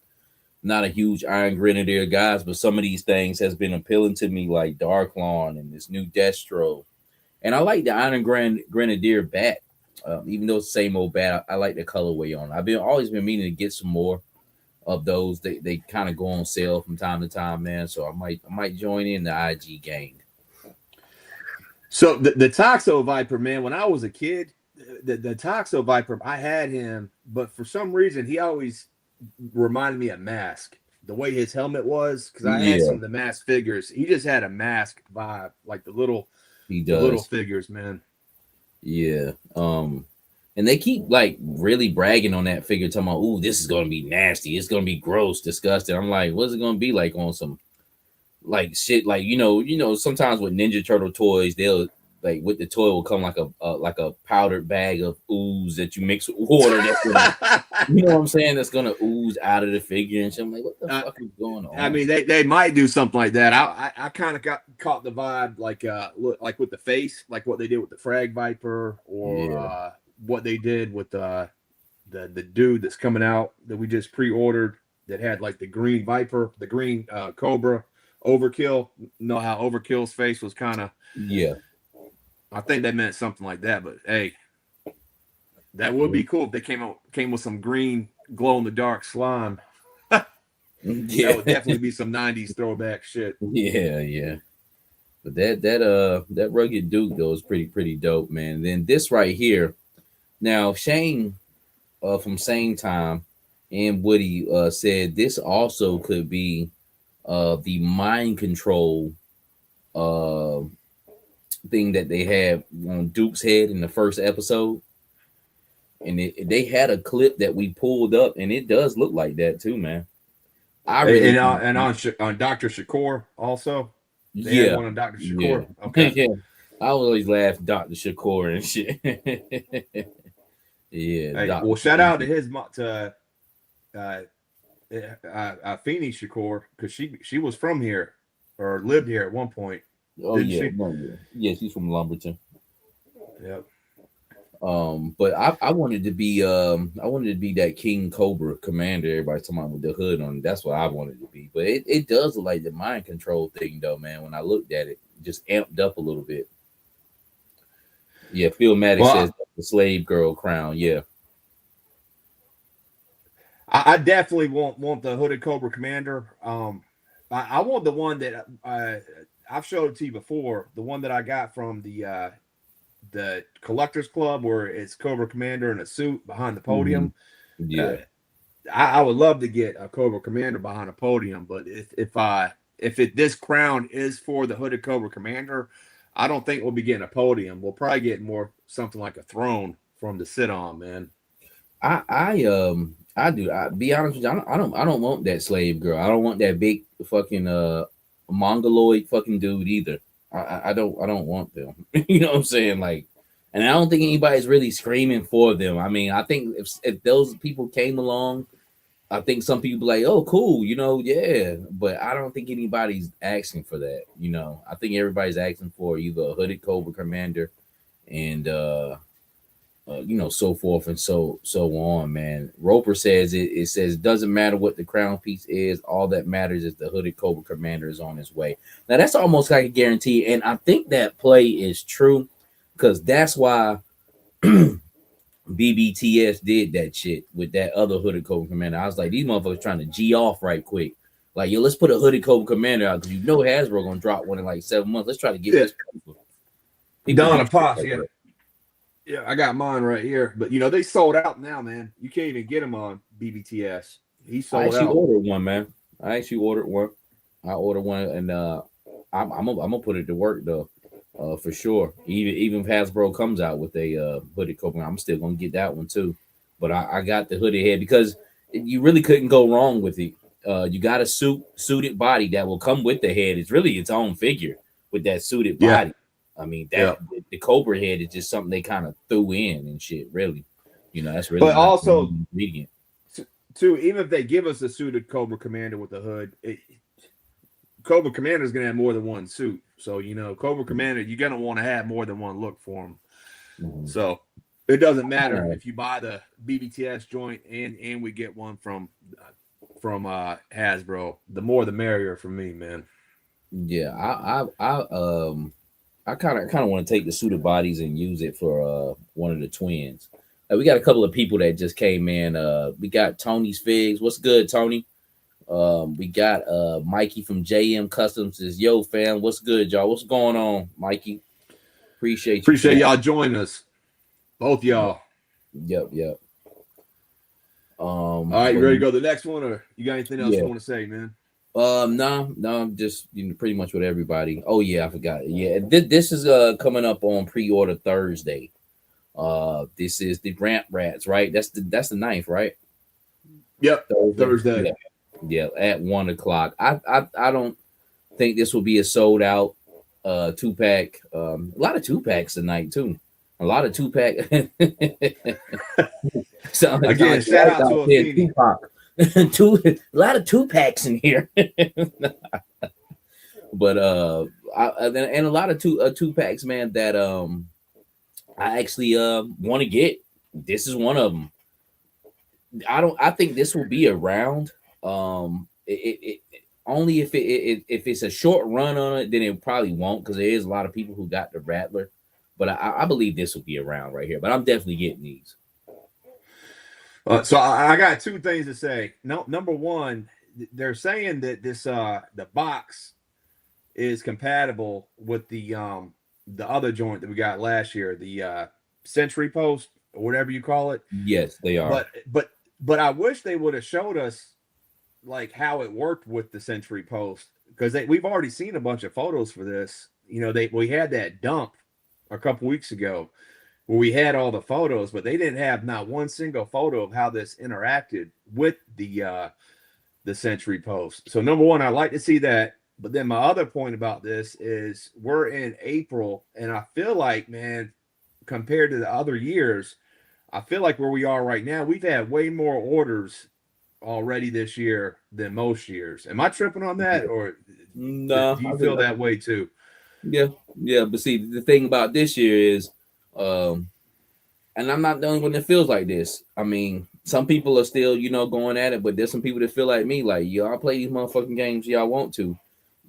S1: not a huge Iron Grenadier guys, but some of these things has been appealing to me, like Dark Lawn and this new Destro. And I like the Iron Grenadier bat. Even though it's the same old bat, I like the colorway on it. I've always been meaning to get some more of those. They kind of go on sale from time to time, man. So I might join in the IG gang.
S2: So the Toxo-Viper, man, when I was a kid, the Toxo-Viper, I had him, but for some reason he always reminded me of Mask. The way his helmet was, because I had some of the Mask figures. He just had a Mask vibe, like the little figures, man.
S1: Yeah. And they keep like really bragging on that figure, talking about, ooh, this is gonna be nasty, it's gonna be gross, disgusting. I'm like, what's it gonna be like on some like shit? Like, you know, sometimes with Ninja Turtle toys, they'll like with the toy will come like a powdered bag of ooze that you mix with water. That's gonna, you know what I'm saying? That's gonna ooze out of the figure and shit. I'm like, what the fuck is going on?
S2: I mean, they might do something like that. I kind of caught the vibe like with the face, like what they did with the Frag Viper or what they did with the dude that's coming out that we just pre-ordered that had like the green Viper, the green Cobra Overkill. Know how Overkill's face was kind of.
S1: Yeah.
S2: I think that meant something like that. But hey, that would be cool if they came with some green glow in the dark slime.
S1: Yeah.
S2: That would definitely be some 90s throwback shit.
S1: Yeah. But that rugged Duke though is pretty dope, man. And then this right here. Now Shane from Same Time and Woody said this also could be the mind control thing that they had on Duke's head in the first episode. And they had a clip that we pulled up, and it does look like that too, man. I really
S2: and on Dr. Shakur also. They had one on Dr. Shakur.
S1: Yeah.
S2: Okay.
S1: Yeah. I always laugh Dr. Shakur and shit. Yeah.
S2: Hey, well, shout out to his Feeny Shakur, because she was from here or lived here at one point.
S1: Oh yeah. Yeah, she's from Lumberton.
S2: Yep.
S1: But I wanted to be that King Cobra commander. Everybody's talking about with the hood on. That's what I wanted to be. But it does look like the mind control thing though, man. When I looked at it, just amped up a little bit. Yeah, Phil Maddox says the slave girl crown. Yeah.
S2: I definitely want the hooded Cobra Commander. I want the one that I've showed it to you before. The one that I got from the Collectors Club, where it's Cobra Commander in a suit behind the podium.
S1: Mm-hmm. Yeah,
S2: I would love to get a Cobra Commander behind a podium, but if this crown is for the hooded Cobra Commander, I don't think we'll be getting a podium. We'll probably get more something like a throne for him to sit on, man.
S1: I do. I be honest with you, I don't want that slave girl. I don't want that big fucking mongoloid fucking dude either. I don't want them. You know what I'm saying? Like, and I don't think anybody's really screaming for them. I mean, I think if those people came along, I think some people be like, oh, cool, you know, yeah. But I don't think anybody's asking for that. You know, I think everybody's asking for either a hooded Cobra Commander and you know, so forth and so on, man. Roper says it says doesn't matter what the crown piece is, all that matters is the hooded Cobra Commander is on his way. Now that's almost like a guarantee, and I think that play is true because that's why BBTS did that shit with that other hooded Cobra Commander. I was like, these motherfuckers trying to G off right quick. Like, yo, let's put a hooded Cobra Commander out because you know Hasbro gonna drop one in like 7 months. Let's try to get this people.
S2: Donna Pops, yeah. Yeah, I got mine right here, but you know they sold out now, man. You can't even get them on BBTS. He sold out. I actually
S1: ordered one, man. I ordered one, and I'm gonna put it to work though, for sure. Even if Hasbro comes out with a hooded Cobra, I'm still gonna get that one too. But I got the hooded head because you really couldn't go wrong with it. You got a suited body that will come with the head. It's really its own figure with that suited body. I mean, the Cobra head is just something they kind of threw in and shit, really. You know, that's really.
S2: But also,
S1: ingredient.
S2: Too, even if they give us a suited Cobra Commander with the hood, Cobra Commander is going to have more than one suit. So, you know, Cobra Commander, you're going to want to have more than one look for him. Mm-hmm. So, it doesn't matter if you buy the BBTS joint and we get one from Hasbro. The more the merrier for me, man.
S1: Yeah, I kind of want to take the suited bodies and use it for one of the twins. We got a couple of people that just came in. We got Tony's Figs. What's good, Tony? We got Mikey from JM Customs. Says, yo, fam, what's good, y'all? What's going on, Mikey? Appreciate
S2: y'all joining us. Both y'all.
S1: Yep.
S2: All right, you ready to go to the next one, or you got anything else you want to say, man?
S1: No, I'm just pretty much with everybody. Oh yeah, I forgot. Yeah, this is coming up on pre-order Thursday. This is the Ramp Rats, right? That's the 9th, right?
S2: Yep, Thursday.
S1: Yeah, at 1:00. I don't think this will be a sold out 2-pack. A lot of 2-packs tonight too. A lot of 2-pack. So
S2: again, shout out to
S1: Tupac. A lot of 2-packs in here. But and a lot of 2-packs, man, that I actually want to get. this is one of them. I think this will be around. Only if if it's a short run on it, then it probably won't, because there is a lot of people who got the Rattler. But I believe this will be around right here. But I'm definitely getting these.
S2: So I got two things to say. No, number one, they're saying that this the box is compatible with the other joint that we got last year, the Century Post or whatever you call it.
S1: Yes, they are.
S2: But I wish they would have showed us like how it worked with the Century Post, because we've already seen a bunch of photos for this. You know, we had that dump a couple weeks ago where we had all the photos, but they didn't have not one single photo of how this interacted with the Century Post. So number one, I like to see that. But then my other point about this is we're in April, and I feel like, man, compared to the other years, I feel like where we are right now, we've had way more orders already this year than most years. Am I tripping on that, or
S1: no?
S2: Do you feel that way too?
S1: Yeah. But see, the thing about this year is, and I'm not the only one that feels like this. I mean, some people are still, going at it, but there's some people that feel like me, like, y'all play these motherfucking games y'all want to.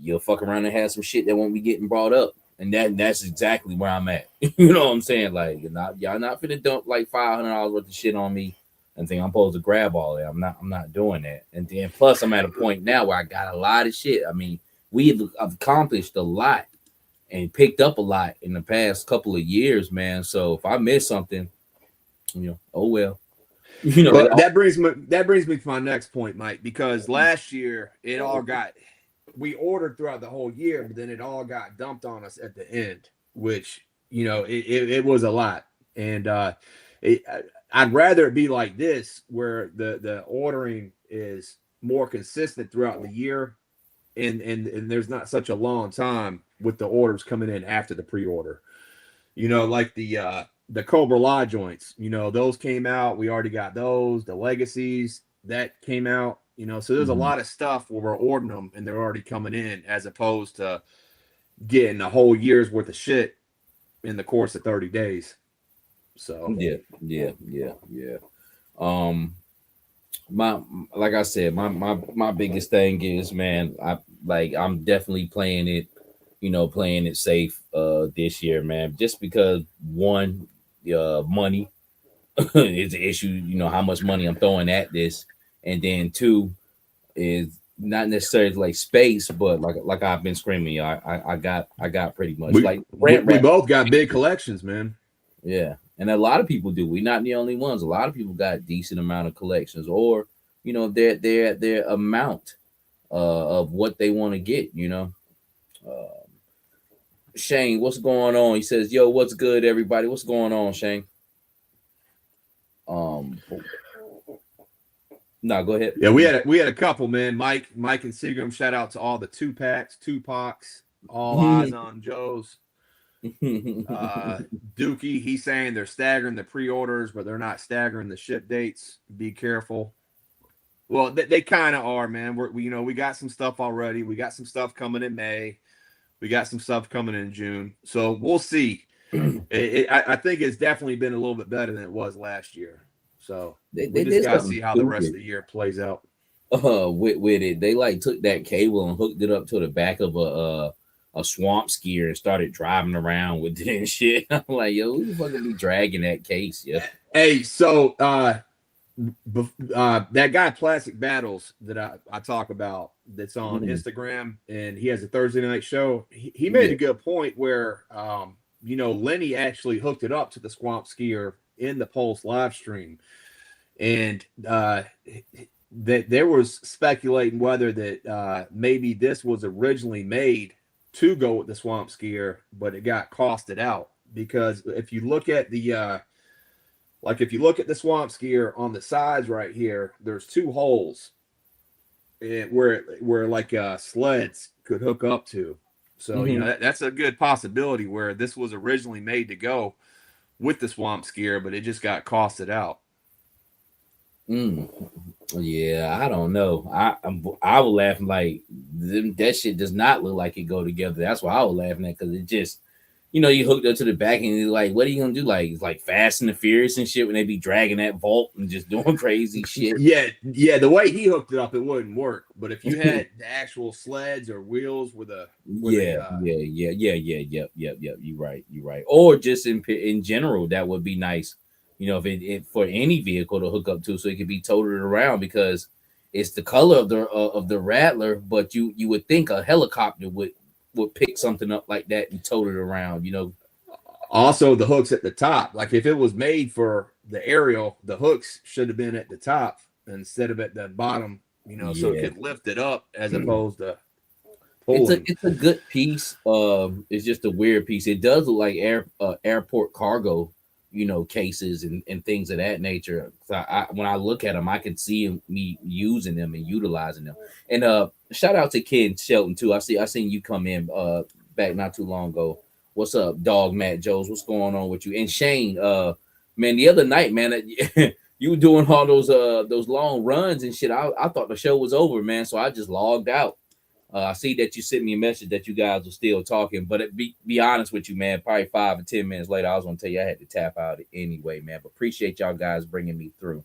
S1: You'll fuck around and have some shit that won't be getting brought up. And that's exactly where I'm at. You know what I'm saying? Like, y'all not finna dump like $500 worth of shit on me and think I'm supposed to grab all that. I'm not doing that. And then plus I'm at a point now where I got a lot of shit. I mean, we've accomplished a lot and picked up a lot in the past couple of years, man. So if I miss something, oh well.
S2: But that brings me to my next point, Mike, because last year we ordered throughout the whole year, but then it all got dumped on us at the end, which, it was a lot. And I'd rather it be like this, where the ordering is more consistent throughout the year, and there's not such a long time with the orders coming in after the pre-order. Like the Cobra Law joints, those came out. We already got those. The Legacies that came out. So there's a lot of stuff where we're ordering them and they're already coming in, as opposed to getting a whole year's worth of shit in the course of 30 days. So
S1: yeah. Like I said, my biggest thing is, man, I'm definitely playing it safe this year, man, just because one, money is an issue, how much money I'm throwing at this. And then two is not necessarily like space, but like I've been screaming, I got pretty much
S2: we both got big collections, man.
S1: Yeah, and a lot of people do. We're not the only ones. A lot of people got decent amount of collections, or their amount of what they want to get. Shane, what's going on? He says, "Yo, what's good, everybody? What's going on, Shane?" No, go ahead.
S2: Yeah, we had a couple, man. Mike and Seagram, shout out to all the Tupacs, all eyes on Joe's. Dookie, he's saying they're staggering the pre-orders, but they're not staggering the ship dates. Be careful. Well, they kind of are, man. We got some stuff already. We got some stuff coming in May. We got some stuff coming in June. So we'll see. I think it's definitely been a little bit better than it was last year. So we just got to see how the rest of the year plays out.
S1: With it, they took that cable and hooked it up to the back of a swamp skier and started driving around with it and shit. I'm like, yo, who the fuck be dragging that case? Yeah.
S2: Hey, so that guy Plastic Battles that I talk about, that's on Instagram, and he has a Thursday night show. He made a good point where Lenny actually hooked it up to the swamp skier in the Pulse live stream, and that there was speculating whether that maybe this was originally made to go with the swamp skier, but it got costed out, because if you look at the swamp skier on the sides right here, there's two holes where sleds could hook up to. So that's a good possibility where this was originally made to go with the swamp skier, but it just got costed out.
S1: Yeah, I don't know. I was laughing like that shit does not look like it go together. That's why I was laughing at, because it just, you know, you hooked up to the back and you're like, what are you gonna do? Like, it's like Fast and the Furious and shit when they be dragging that vault and just doing crazy shit.
S2: Yeah. The way he hooked it up, it wouldn't work. But if you had the actual sleds or wheels with a
S1: Yep. You're right. Or just in general, that would be nice. You know, if it for any vehicle to hook up to, so it could be toted around because it's the color of the Rattler, but you would think a helicopter would pick something up like that and tote it around. You know.
S2: Also, the hooks at the top. Like if it was made for the aerial, the hooks should have been at the top instead of at the bottom. You know, so it could lift it up as opposed to pulling.
S1: It's a good piece. It's just a weird piece. It does look like airport cargo, you know, cases and things of that nature. So when I look at them, I can see me using them and utilizing them. And shout out to Ken Shelton too. I seen you come in back not too long ago. What's up, dog Matt Jones? What's going on with you? And Shane, man, the other night, man, you were doing all those long runs and shit. I thought the show was over, man. So I just logged out. I see that you sent me a message that you guys are still talking, but be honest with you, man, probably 5 or 10 minutes later, I was going to tell you I had to tap out anyway, man, but appreciate y'all guys bringing me through.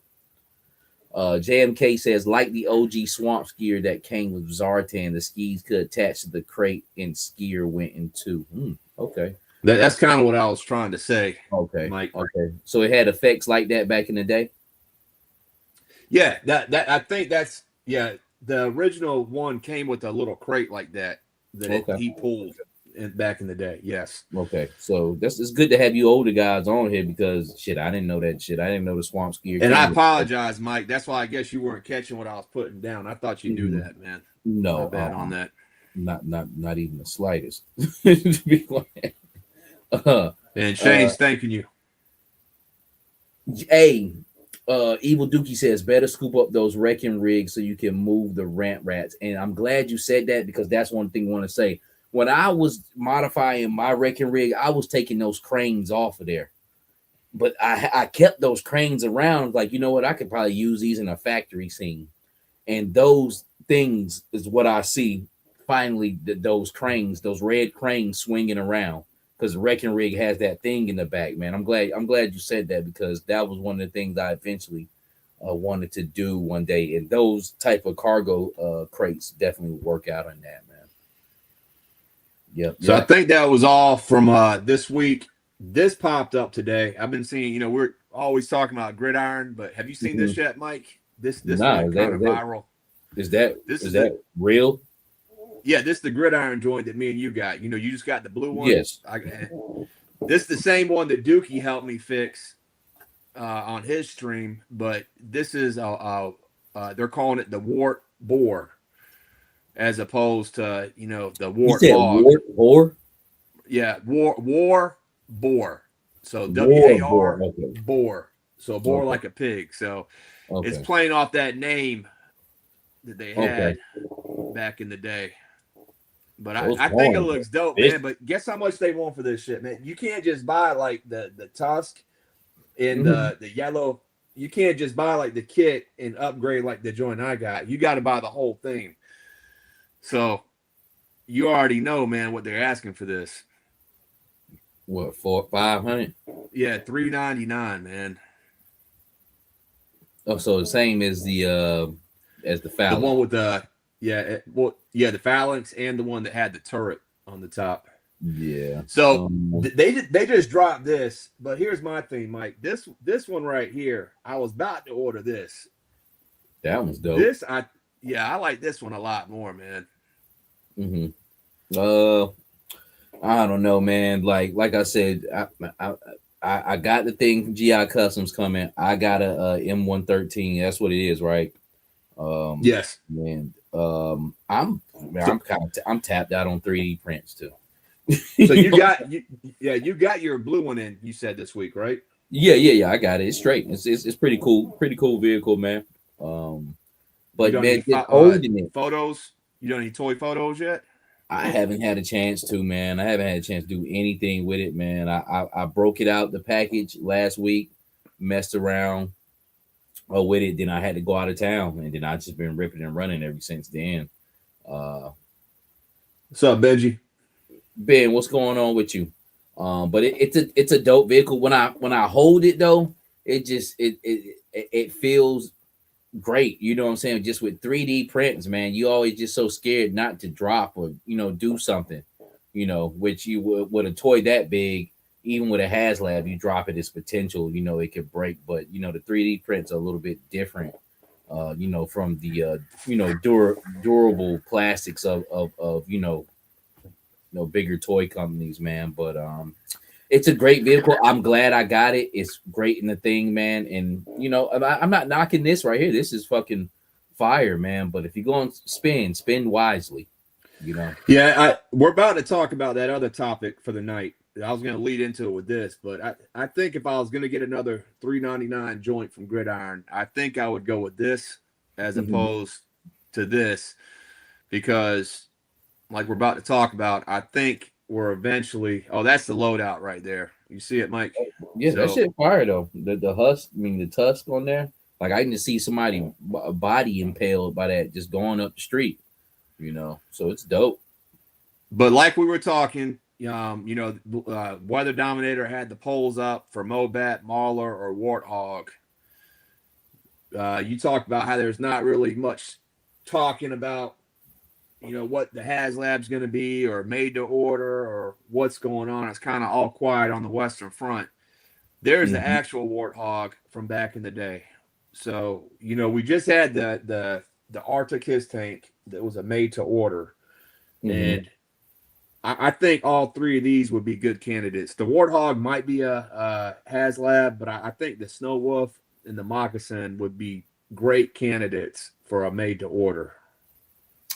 S1: JMK says, like the OG swamp skier that came with Zartan, the skis could attach to the crate and skier went into. Okay.
S2: That's kind of what I was trying to say.
S1: Okay.
S2: Mike.
S1: Okay. So it had effects like that back in the day?
S2: Yeah, that I think that's the original one came with a little crate like that he pulled back in the day. Yes.
S1: Okay. So it's good to have you older guys on here because shit, I didn't know that shit. I didn't know the swamp skier.
S2: And I apologize, Mike. That's why I guess you weren't catching what I was putting down. I thought you knew that, man.
S1: No,
S2: my bad on that.
S1: Not even the slightest. To be quiet.
S2: And Shane's thanking you.
S1: Hey, Evil Dookie says better scoop up those wrecking rigs so you can move the ramp rats. And I'm glad you said that because that's one thing I want to say. When I was modifying my wrecking rig, I was taking those cranes off of there. But I kept those cranes around. Like, you know what? I could probably use these in a factory scene. And those things is what I see finally, those cranes, those red cranes swinging around. Because the wrecking rig has that thing in the back, man. I'm glad you said that because that was one of the things I eventually wanted to do one day. And those type of cargo crates definitely work out on that, man. Yep.
S2: So I think that was all from this week. This popped up today. I've been seeing, you know, we're always talking about Gridiron, but have you seen this yet, Mike? This went kind of viral. Is that
S1: real?
S2: Yeah, this is the Gridiron joint that me and you got. You know, you just got the blue one.
S1: Yes.
S2: This is the same one that Dookie helped me fix on his stream, but this is they're calling it the wart bore, as opposed to the wart log.
S1: Wart bore?
S2: Yeah, war bore. So WAR bore. So bore like a pig. So it's playing off that name that they had back in the day. But I think it looks dope, man. But guess how much they want for this shit, man? You can't just buy like the tusk and the yellow. You can't just buy like the kit and upgrade like the joint I got. You got to buy the whole thing. So you already know, man, what they're asking for this.
S1: What, $500?
S2: Yeah, $399, man.
S1: Oh, so the same as the phalanx.
S2: The one with the the phalanx and the one that had the turret on the top.
S1: Yeah.
S2: So they just dropped this, but here's my thing, Mike. This one right here, I was about to order this.
S1: That one's dope.
S2: I like this one a lot more, man.
S1: I don't know, man. Like I said, I got the thing from GI Customs coming. I got a M113. That's what it is, right?
S2: Yes,
S1: man. I'm tapped out on 3D prints too.
S2: So you got your blue one in. You said this week, right?
S1: Yeah. I got it. It's straight. It's pretty cool. Pretty cool vehicle, man. But man, holding it.
S2: Photos. You done any toy photos yet?
S1: I haven't had a chance to, man. I haven't had a chance to do anything with it, man. I broke it out the package last week, messed around with it. Then I had to go out of town, and then I just been ripping and running ever since then.
S2: What's up, Benji?
S1: Ben, what's going on with you? But it's a dope vehicle. When I hold it though, it feels great. You know what I'm saying? Just with 3D prints, man, you always just so scared not to drop or do something. Which you with a toy that big, even with a Haslab, you drop it, its potential, it could break. But the 3D prints are a little bit different. From the durable plastics of bigger toy companies, man. But it's a great vehicle. I'm glad I got it. It's great in the thing, man. And I'm not knocking this right here. This is fucking fire, man. But if you're going to spend wisely.
S2: Yeah, we're about to talk about that other topic for the night. I was going to lead into it with this, but I think if I was going to get another $3.99 joint from Gridiron, I think I would go with this as opposed to this, because like we're about to talk about, I think we're eventually. Oh, that's the loadout right there. You see it, Mike?
S1: Yeah, that shit fire though. The husk, the tusk on there. Like I can just see somebody body impaled by that just going up the street. So it's dope.
S2: But like we were talking, Weather Dominator had the polls up for Mobat, Mauler, or Warthog. You talked about how there's not really much talking about, what the Haslab's going to be or made to order or what's going on. It's kind of all quiet on the Western Front. There's the actual Warthog from back in the day. So, we just had the Arcticus tank that was a made to order. And I think all three of these would be good candidates. The Warthog might be a Haslab, but I think the Snow Wolf and the Moccasin would be great candidates for a made to order.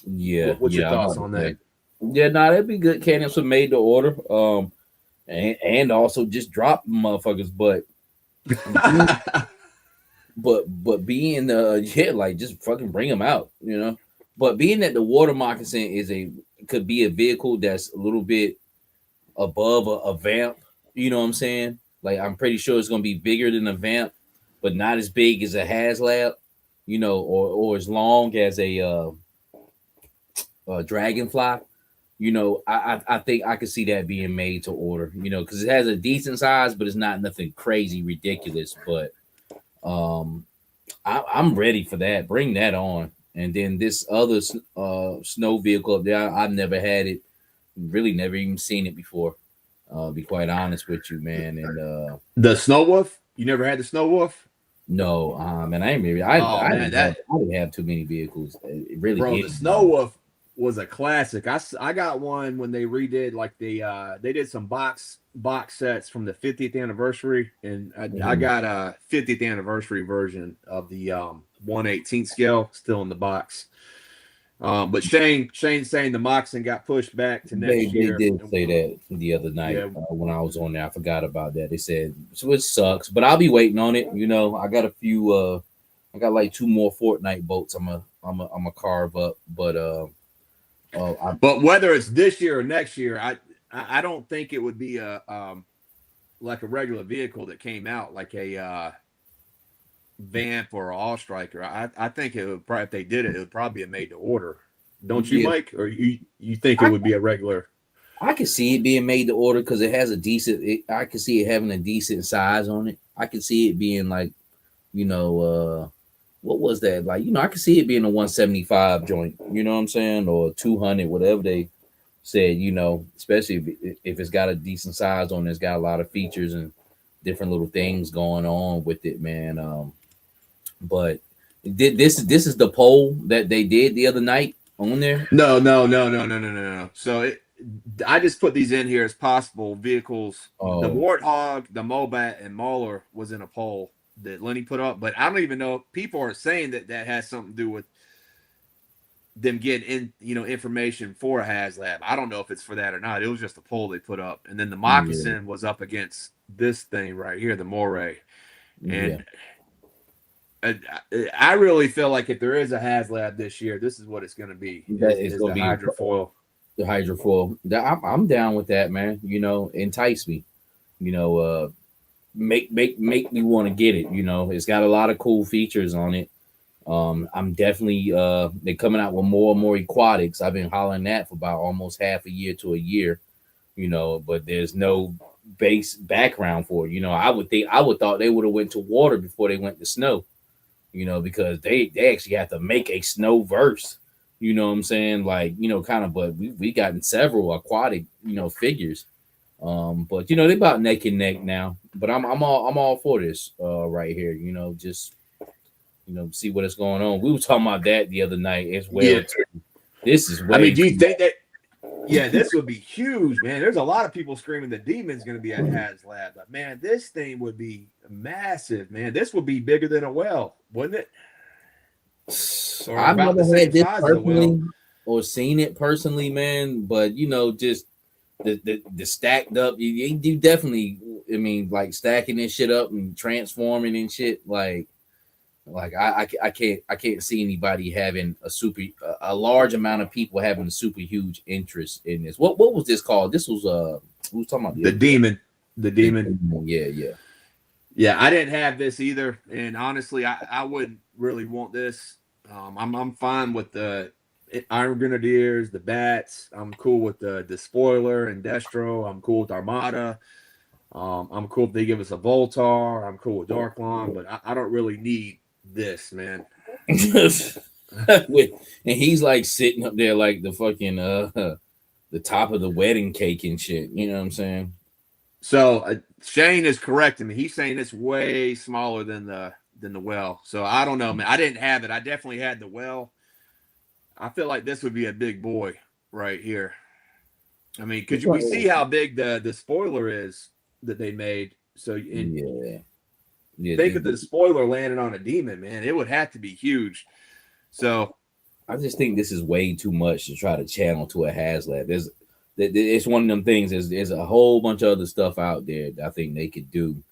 S1: Yeah.
S2: What's your thoughts on that?
S1: Yeah, that'd be good candidates for made to order. And also just drop motherfuckers, but but being just fucking bring them out, But being that the water moccasin could be a vehicle that's a little bit above a vamp, you know what I'm saying? Like I'm pretty sure it's gonna be bigger than a vamp, but not as big as a Haslab, or as long as a Dragonfly. I think I could see that being made to order, because it has a decent size, but it's not nothing crazy ridiculous. But I'm ready for that. Bring that on. And then this other snow vehicle up there, I've never had it. Really never even seen it before. Be quite honest with you, man. And
S2: the Snow Wolf? You never had the Snow Wolf?
S1: No, man. I ain't really. I didn't have too many vehicles. It really,
S2: bro. The Snow Wolf was a classic. I got one when they redid, like they did some box sets from the 50th anniversary, and I got a 50th anniversary version of the 1/18 scale still in the box. But Shane saying the Moccasin got pushed back to next year.
S1: They did say that the other night when I was on there. I forgot about that. They said so, it sucks, but I'll be waiting on it. I got a few. I got like 2 more Fortnite boats. I'm a carve up, but
S2: but whether it's this year or next year, I don't think it would be a like a regular vehicle that came out like a Vamp or an All Striker. I think it would probably, if they did it, it would probably be a made to order. Don't you, Mike? Or you think it would be a regular?
S1: I can see it being made to order because it has a decent. I can see it having a decent size on it. I can see it being like, what was that? Like, I can see it being a 175 joint. You know what I'm saying? Or 200, whatever they said. Especially if it's got a decent size on it, it's got a lot of features and different little things going on with it, man. But this is the poll that they did the other night on there.
S2: No. So I just put these in here as possible vehicles. The Warthog, the Mobat, and Mauler was in a poll that Lenny put up, but I don't even know. People are saying that has something to do with them getting information for a Haslab. I don't know if it's for that or not. It was just a poll they put up, and then the Moccasin was up against this thing right here, the Moray, and I really feel like if there is a Haslab this year, this is what it's going to be. It's going to be hydrofoil.
S1: The hydrofoil. I'm down with that, man. Entice me. Make me want to get it. It's got a lot of cool features on it. I'm definitely they're coming out with more and more aquatics. I've been hollering that for about almost half a year to a year, but there's no base background for it. You know, I would thought they would have went to water before they went to snow. You know, because they actually have to make a snow verse. You know what I'm saying? Like, you know, kind of, but we gotten several aquatic, you know, figures. But you know, they about neck and neck now. But I'm all for this right here. You know, just see what is going on. We were talking about that the other night as well.
S2: Yeah.
S1: Too. This is way.
S2: I mean, do you think that? Yeah, this would be huge, man. There's a lot of people screaming the Demon's going to be at Haslab, but man, this thing would be massive, man. This would be bigger than a well, wouldn't it? Or
S1: I've
S2: about
S1: never
S2: the same
S1: had this
S2: size as a
S1: personally
S2: well.
S1: or seen it personally, man. But you know, just the stacked up, you definitely. I mean, like stacking this shit up and transforming and shit, like I can't see anybody having a large amount of people having a super huge interest in this. What was this called? This was we was talking about
S2: The Demon. The Demon.
S1: Yeah.
S2: I didn't have this either, and honestly, I wouldn't really want this. I'm fine with the Iron Grenadiers, the Bats. I'm cool with the Despoiler and Destro. I'm cool with Armada. I'm cool if they give us a Voltar. I'm cool with Darklon, but I don't really need this, man.
S1: And he's like sitting up there like the fucking the top of the wedding cake and shit. You know what I'm saying?
S2: So Shane is correcting me. He's saying it's way smaller than the well. So I don't know, man. I didn't have it. I definitely had the well. I feel like this would be a big boy right here. I mean, could we see how big the spoiler is that they made? So think of the spoiler landing on a Demon, man. It would have to be huge. So
S1: I just think this is way too much to try to channel to a Haslab. It's one of them things. There's a whole bunch of other stuff out there that I think they could do.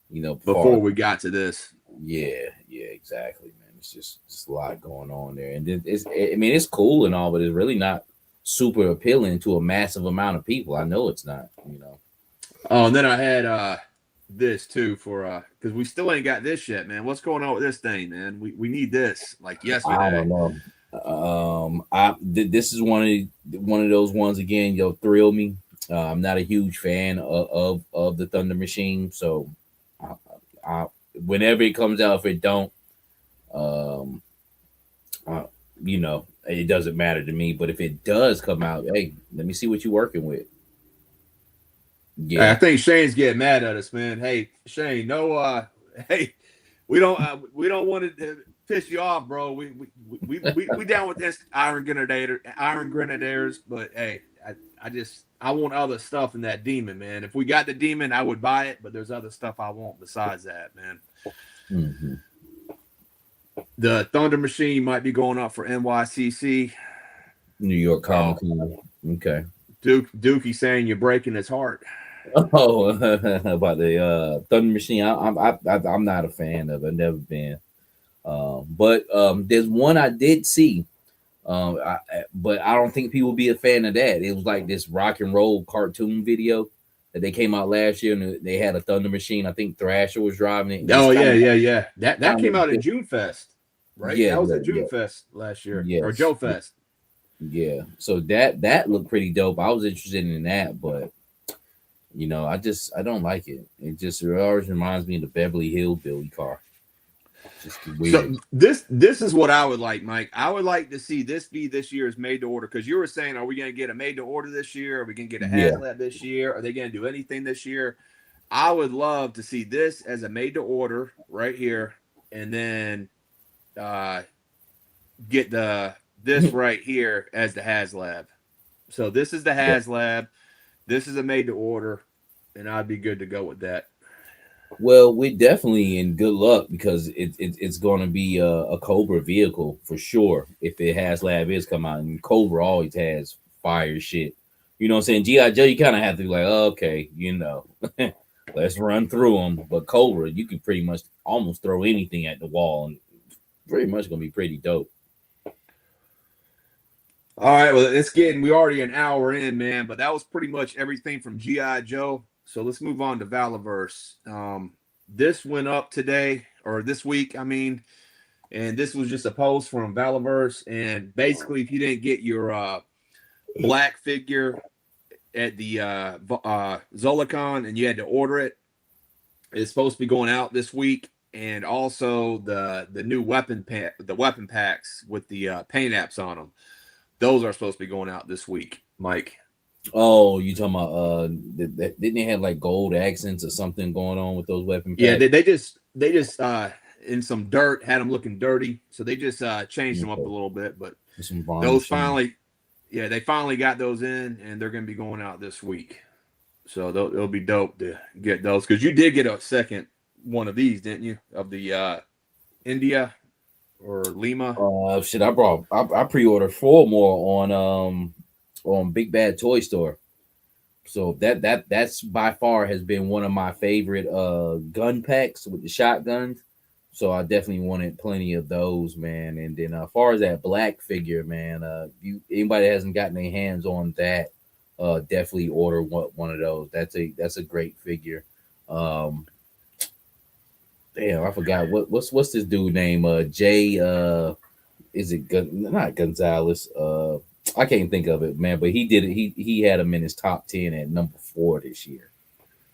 S1: You know,
S2: before we got to this.
S1: Yeah, exactly, man. It's just a lot going on there, and it's cool and all, but it's really not super appealing to a massive amount of people. I know it's not. You know.
S2: Oh, and then I had this too for because we still ain't got this yet, man. What's going on with this thing, man? We need this like yesterday.
S1: I don't know. This is one of those ones again. Thrill me. I'm not a huge fan of the Thunder Machine, so whenever it comes out, if it don't, it doesn't matter to me. But if it does come out, hey, let me see what you're working with.
S2: Yeah, I think Shane's getting mad at us, man. Hey, Shane, no, hey, we don't want to piss you off, bro. We down with this Iron Grenadiers, but hey, I want other stuff in that Demon, man. If we got the Demon, I would buy it, but there's other stuff I want besides that, man.
S1: Mm-hmm.
S2: The Thunder Machine might be going up for NYCC,
S1: New York Comic Con. Okay.
S2: Dookie saying you're breaking his heart.
S1: Oh, about the Thunder Machine. I'm not a fan of it. I've never been. But there's one I did see. But I don't think people will be a fan of that. It was like this rock and roll cartoon video that they came out last year, and they had a Thunder Machine. I think Thrasher was driving it.
S2: Oh yeah. That came out at June Fest, right?
S1: Yeah,
S2: that was at June Fest last year,
S1: yes.
S2: or Joe Fest.
S1: Yeah, so that looked pretty dope. I was interested in that, but I don't like it. It always reminds me of the Beverly Hillbilly car. Just weird.
S2: So this is what I would like, Mike. I would like to see this be this year's made to order, because you were saying, are we going to get a made to order this year? Are we going to get a Haslab this year? Are they going to do anything this year? I would love to see this as a made to order right here, and then get this right here as the Haslab. So this is the Haslab. This is a made to order, and I'd be good to go with that.
S1: Well, we're definitely in good luck, because it's going to be a Cobra vehicle for sure if the Haslab is come out, and Cobra always has fire shit. You know what I'm saying? G.I. Joe, you kind of have to be like, oh, okay, let's run through them. But Cobra, you can pretty much almost throw anything at the wall, and pretty much going to be pretty dope.
S2: All right, well, we're already an hour in, man, but that was pretty much everything from G.I. Joe. So let's move on to Valverse. This went up today, or this week, I mean, and this was just a post from Valverse. And basically, if you didn't get your black figure at the Zolicon, and you had to order it. It's supposed to be going out this week, and also the new weapon packs with the paint apps on them. Those are supposed to be going out this week, Mike.
S1: Oh, you talking about didn't they have like gold accents or something going on with those weapon packs?
S2: Yeah, they just in some dirt had them looking dirty, so they just changed them up a little bit. But those finally, yeah, they finally got those in, and they're going to be going out this week. So it'll be dope to get those, because you did get a second one of these, didn't you? Of the India or Lima.
S1: Shit, I pre-ordered 4 more on Big Bad Toy Store. So that's by far has been one of my favorite gun packs with the shotguns. So I definitely wanted plenty of those, man. And then as far as that black figure, man, anybody that hasn't gotten their hands on that, definitely order one of those. That's a great figure. Damn, I forgot what's this dude name? Jay is it not Gonzalez? I can't think of it, man, but he did it. He had him in his top 10 at number 4 this year.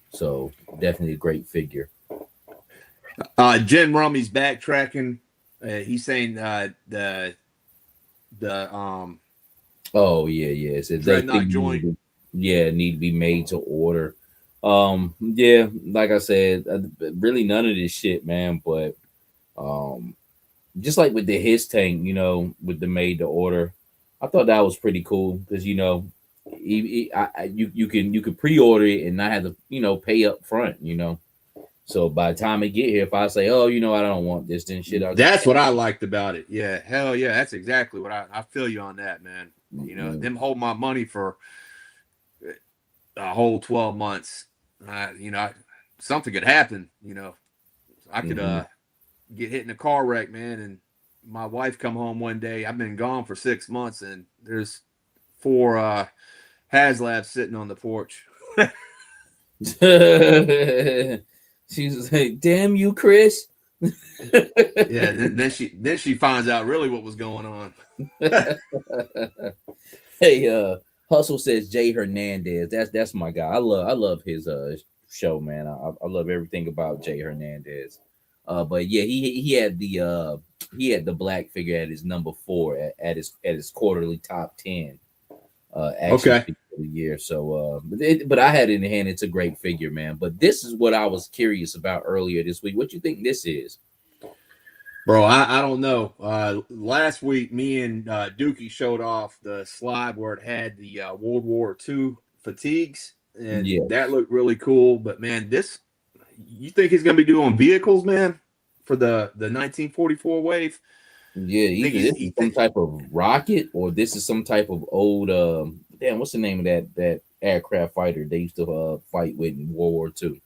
S1: So definitely a great figure.
S2: Jen Rummy's backtracking. He's saying the
S1: oh yeah, so
S2: Dreadnought joint.
S1: Need to be made to order. Yeah, like I said, really none of this shit, man. But just like with the his tank, with the made to order, I thought that was pretty cool because you can pre-order it and not have to pay up front, So by the time it get here, if I say, oh, I don't want this, then shit.
S2: That's what I liked about it. Yeah, hell yeah, that's exactly what I feel you on that, man. Them hold my money for a whole 12 months. Something could happen. I could get hit in a car wreck, man, and my wife come home one day. I've been gone for 6 months, and there's 4 Haslabs sitting on the porch.
S1: She's like, "Damn you, Chris."
S2: Yeah, then she finds out really what was going on.
S1: Hey, Hustle says Jay Hernandez. That's my guy. I love his show, man. I love everything about Jay Hernandez. But yeah, he had the black figure at his number 4 at his quarterly top 10. Okay. For the year. So, but I had it in the hand. It's a great figure, man. But this is what I was curious about earlier this week. What you think this is?
S2: Bro, I don't know. Last week, me and Dookie showed off the slide where it had the World War II fatigues, and that looked really cool. But man, you think he's gonna be doing vehicles, man, for the 1944 wave?
S1: Yeah, either this is some type of rocket or this is some type of old what's the name of that aircraft fighter they used to fight with in World War II?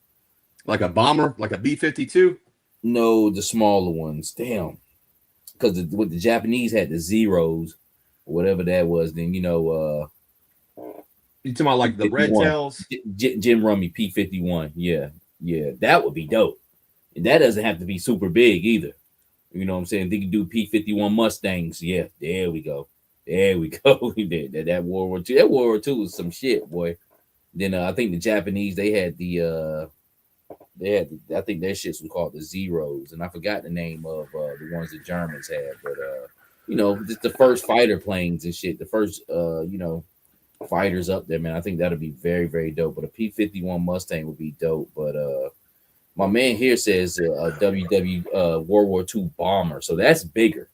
S2: Like a bomber, like a B-52?
S1: No, the smaller ones. Damn, because what the Japanese had the Zeros, whatever that was. Then
S2: you talking about like the Red Tails?
S1: Jim Rummy P-51. Yeah, that would be dope. And that doesn't have to be super big either. You know what I'm saying? They can do P-51 Mustangs. Yeah, there we go. That World War II. That World War II was some shit, boy. Then I think the Japanese they had I think their shits was called the Zeros, and I forgot the name of the ones the Germans had. But just the first fighter planes and shit. The first fighters up there, man. I think that'll be very, very dope. But a P-51 Mustang would be dope. But my man here says a WW World War II bomber, so that's bigger.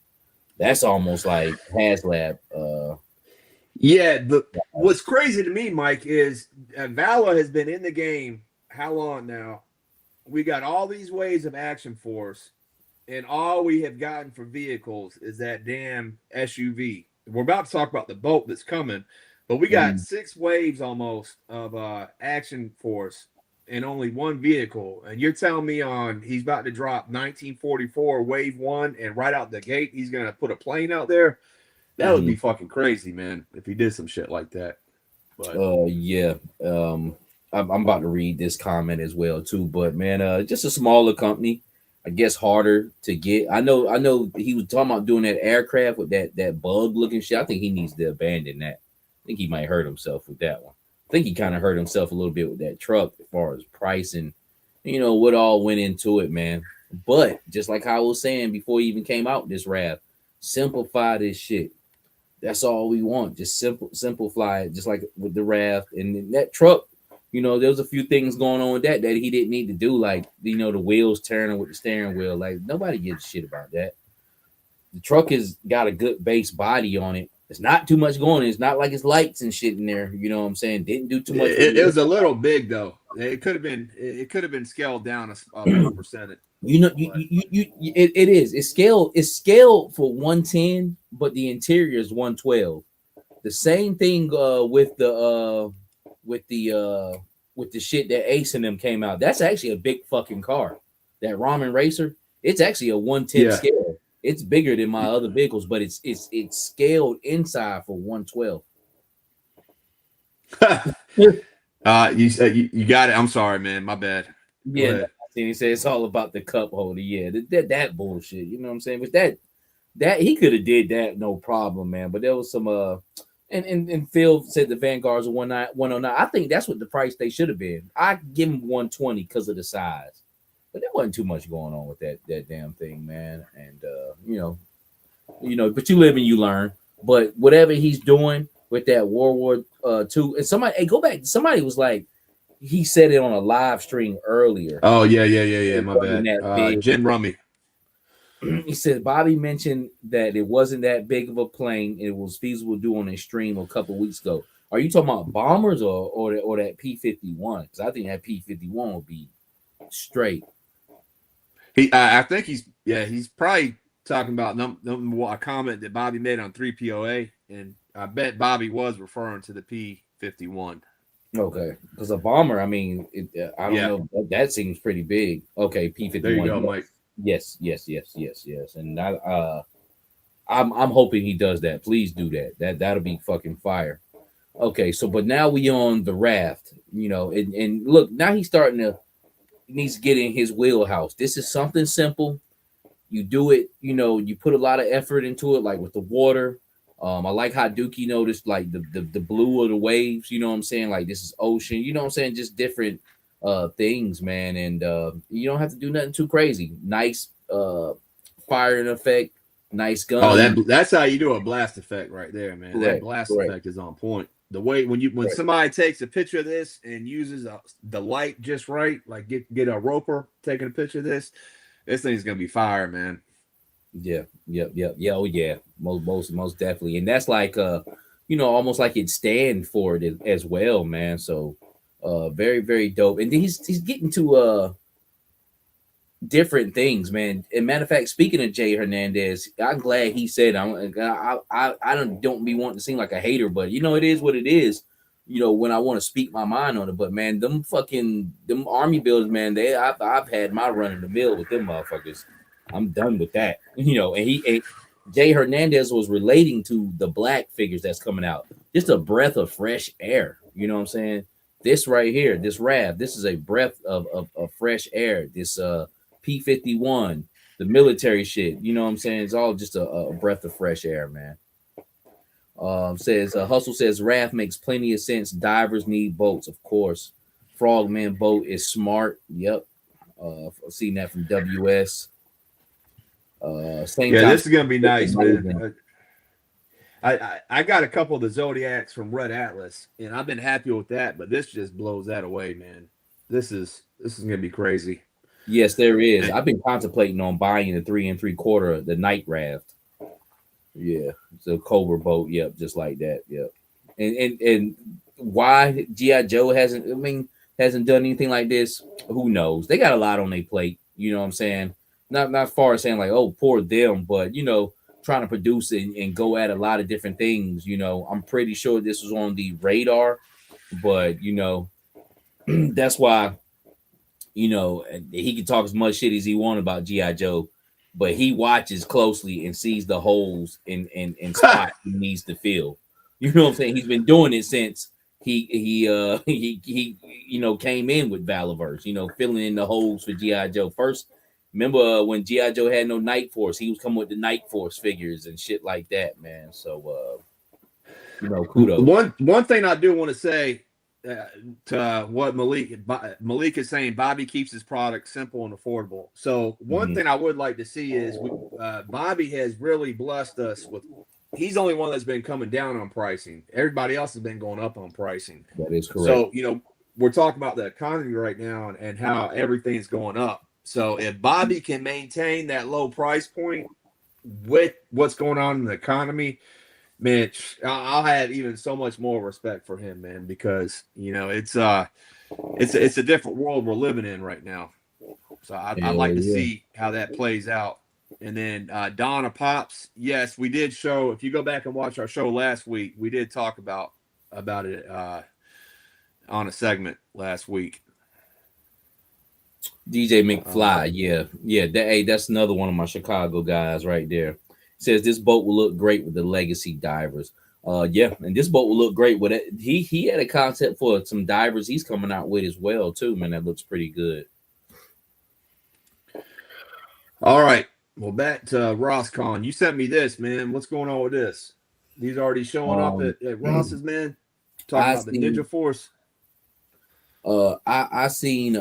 S1: That's almost like Haslab.
S2: Yeah, but what's crazy to me, Mike, is Vala has been in the game how long now? We got all these waves of Action Force, and all we have gotten for vehicles is that damn SUV. We're about to talk about the boat that's coming, but we got 6 waves almost of Action Force and only 1 vehicle. And you're telling me he's about to drop 1944 wave 1, and right out the gate he's gonna put a plane out there? That would be fucking crazy, man, if he did some shit like that. But
S1: yeah. I'm about to read this comment as well too, but man, just a smaller company, I guess harder to get. I know he was talking about doing that aircraft with that bug looking shit. I think he needs to abandon that. I think he might hurt himself with that one. think he kind of hurt himself a little bit with that truck as far as price and what all went into it, man. But just like I was saying before he even came out, this rap, simplify this shit. That's all we want. Just simplify it, just like with the raft and that truck. There was a few things going on with that he didn't need to do, like the wheels tearing with the steering wheel. Like nobody gives a shit about that. The truck has got a good base body on it. It's not too much going on. It's not like it's lights and shit in there. You know what I'm saying? Didn't do too much.
S2: It was a little big though. It could have been scaled down a percentage.
S1: It is. It's scaled for 110, but the interior is 112. The same thing with the shit that Ace and them came out. That's actually a big fucking car. That Ramen Racer. It's actually a 110 scale. It's bigger than my other vehicles, but it's scaled inside for 112.
S2: You got it. I'm sorry, man. My bad.
S1: Yeah, he said it's all about the cup holder. Yeah, that bullshit. You know what I'm saying? But that he could have did that no problem, man. But there was some and Phil said the Vanguards are 109. I think that's what the price they should have been. I give him 120 because of the size. But there wasn't too much going on with that damn thing, man. And but you live and you learn. But whatever he's doing with that World War II, and somebody go back. Somebody was like, he said it on a live stream earlier.
S2: Oh yeah. My bad. Jim Rummy.
S1: He said Bobby mentioned that it wasn't that big of a plane. It was feasible to do on a stream a couple of weeks ago. Are you talking about bombers or that P-51? Because I think that P-51 would be straight.
S2: I think he's probably talking about a comment that Bobby made on 3POA, and I bet Bobby was referring to the P-51.
S1: Okay, because a bomber, I mean, I don't know. That seems pretty big. Okay, P-51.
S2: There you go, Mike.
S1: Yes. And I'm hoping he does that. Please do that. That'll be fucking fire. Okay, so but now we on the raft, and look, now he's starting to. He needs to get in his wheelhouse. This is something simple. You do it, you put a lot of effort into it, like with the water. I like how Dookie noticed like the blue of the waves, you know what I'm saying? Like this is ocean, you know what I'm saying? Just different things, man. And you don't have to do nothing too crazy. Nice firing effect, nice gun.
S2: Oh, that's how you do a blast effect right there, man. Correct, that blast effect is on point. The way when somebody takes a picture of this and uses the light just right, like get a roper taking a picture of this thing's gonna be fire, man.
S1: Yeah. Oh yeah, most definitely. And that's like almost like it stand for it as well, man. So very, very dope. And he's getting to different things, man. And matter of fact, speaking of Jay Hernandez, I'm glad he said I don't be wanting to seem like a hater, but it is what it is. When I want to speak my mind on it. But man, them army builds, man, I've had my run in the mill with them motherfuckers. I'm done with that. And Jay Hernandez was relating to the black figures that's coming out. Just a breath of fresh air. You know what I'm saying? This right here, this RAV, this is a breath of fresh air. This P-51, the military shit. You know what I'm saying? It's all just a breath of fresh air, man. Hustle says RAF makes plenty of sense. Divers need boats, of course. Frogman boat is smart. Yep. I've seen that from WS.
S2: This is gonna be nice, man. I got a couple of the Zodiacs from Red Atlas, and I've been happy with that, but this just blows that away, man. This is gonna be crazy.
S1: Yes, there is. I've been contemplating on buying the 3 3/4, the Night Raft. Yeah, it's a Cobra boat. Yep, just like that. Yep. And why G.I. Joe hasn't done anything like this? Who knows? They got a lot on their plate. You know what I'm saying? Not far as saying like, oh, poor them, but trying to produce and go at a lot of different things. I'm pretty sure this was on the radar, but that's why he can talk as much shit as he wants about G.I. Joe, but he watches closely and sees the holes in spots he needs to fill. You know what I'm saying? He's been doing it since he came in with Valverse, filling in the holes for G.I. Joe. First, remember when G.I. Joe had no Night Force, he was coming with the Night Force figures and shit like that, man. So kudos.
S2: One thing I do want to say, to what Malik is saying, Bobby keeps his product simple and affordable. So one thing I would like to see is Bobby has really blessed us with. He's the only one that's been coming down on pricing. Everybody else has been going up on pricing.
S1: That is correct.
S2: So we're talking about the economy right now and how everything's going up. So if Bobby can maintain that low price point with what's going on in the economy, man, I'll have even so much more respect for him, man, because it's a different world we're living in right now. So I'd like to see how that plays out. And then Donna Pops, yes, we did show. If you go back and watch our show last week, we did talk about it on a segment last week.
S1: DJ McFly, yeah. That's another one of my Chicago guys right there. Says this boat will look great with the legacy divers. And this boat will look great with it. He had a concept for some divers he's coming out with as well too, man. That looks pretty good.
S2: All right, well, back to RossCon. You sent me this, man. What's going on with this? These already showing up at Ross's, man. Talking about the Ninja Force.
S1: I seen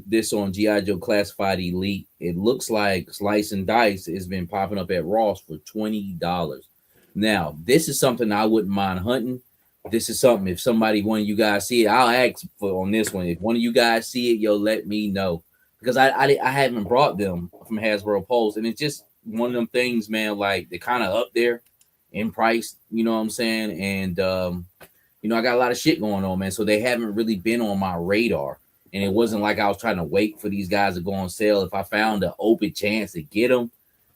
S1: this on Gijoe Classified Elite. It looks like Slice and Dice has been popping up at Ross for $20. Now, this is something I wouldn't mind hunting. This is something, if one of you guys see it, I'll ask for on this one. If one of you guys see it, let me know. Because I haven't brought them from Hasbro Pulse. And it's just one of them things, man, like they're kind of up there in price, you know what I'm saying? And I got a lot of shit going on, man. So they haven't really been on my radar. And it wasn't like I was trying to wait for these guys to go on sale. If I found an open chance to get them,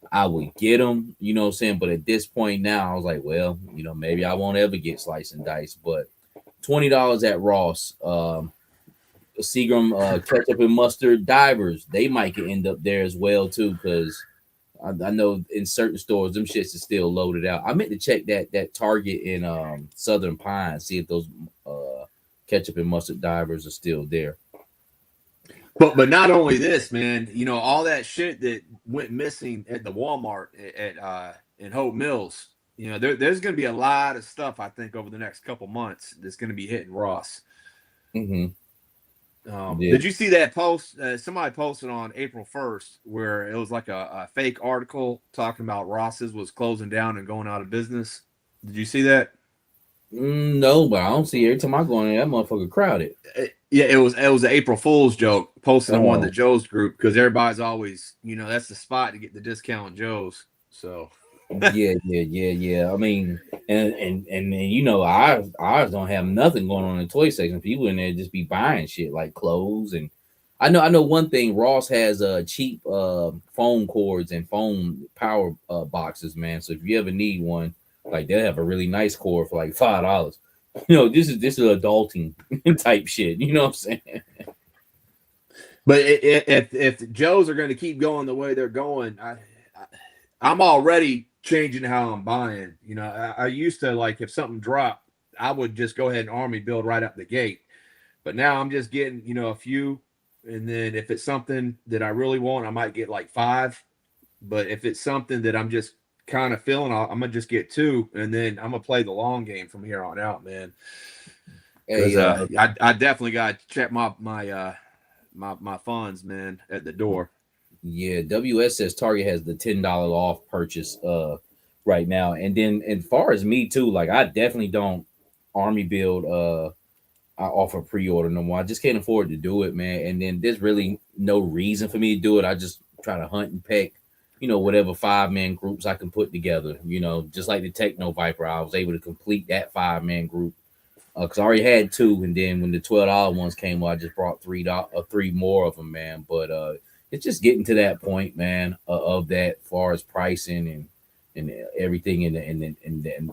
S1: I would get them, you know what I'm saying? But at this point now, I was like, well, maybe I won't ever get Slice and Dice. But $20 at Ross. Seagram ketchup and mustard divers, they might end up there as well, too, because I know in certain stores, them shits is still loaded out. I meant to check that Target in Southern Pine, see if those ketchup and mustard divers are still there.
S2: But not only this, man, all that shit that went missing at the Walmart in Hope Mills, there's going to be a lot of stuff, I think, over the next couple months that's going to be hitting Ross.
S1: Mm-hmm.
S2: Did you see that post? Somebody posted on April 1st where it was like a fake article talking about Ross's was closing down and going out of business. Did you see that?
S1: No, but I don't see every time I go in there, that motherfucker crowded.
S2: It was an April Fool's joke posted on one of the Joe's group because everybody's always, that's the spot to get the discount Joe's. So
S1: yeah. I mean, and ours don't have nothing going on in the toy section. People in there just be buying shit like clothes, and I know one thing. Ross has cheap phone cords and phone power boxes, man. So if you ever need one, like they have a really nice cord for like $5. This is adulting type shit. You know what I'm saying?
S2: But if Joe's are going to keep going the way they're going, I'm already changing how I'm buying. I used to, like, if something dropped, I would just go ahead and army build right up the gate. But now I'm just getting, a few. And then if it's something that I really want, I might get like 5. But if it's something that I'm just kind of feeling, I'm going to just get 2. And then I'm going to play the long game from here on out, man. Hey, I definitely got to check my funds, man, at the door.
S1: Yeah, WS says Target has the $10 off purchase right now. And then as far as me too, like I definitely don't army build I offer pre-order no more. I just can't afford to do it, man. And then there's really no reason for me to do it. I just try to hunt and peck, whatever 5-man groups I can put together. Just like the Toxo-Viper, I was able to complete that 5-man group. Because I already had 2, and then when the $12 ones came, I just brought 3 more of them, man. But it's just getting to that point, man, of that far as pricing and everything, and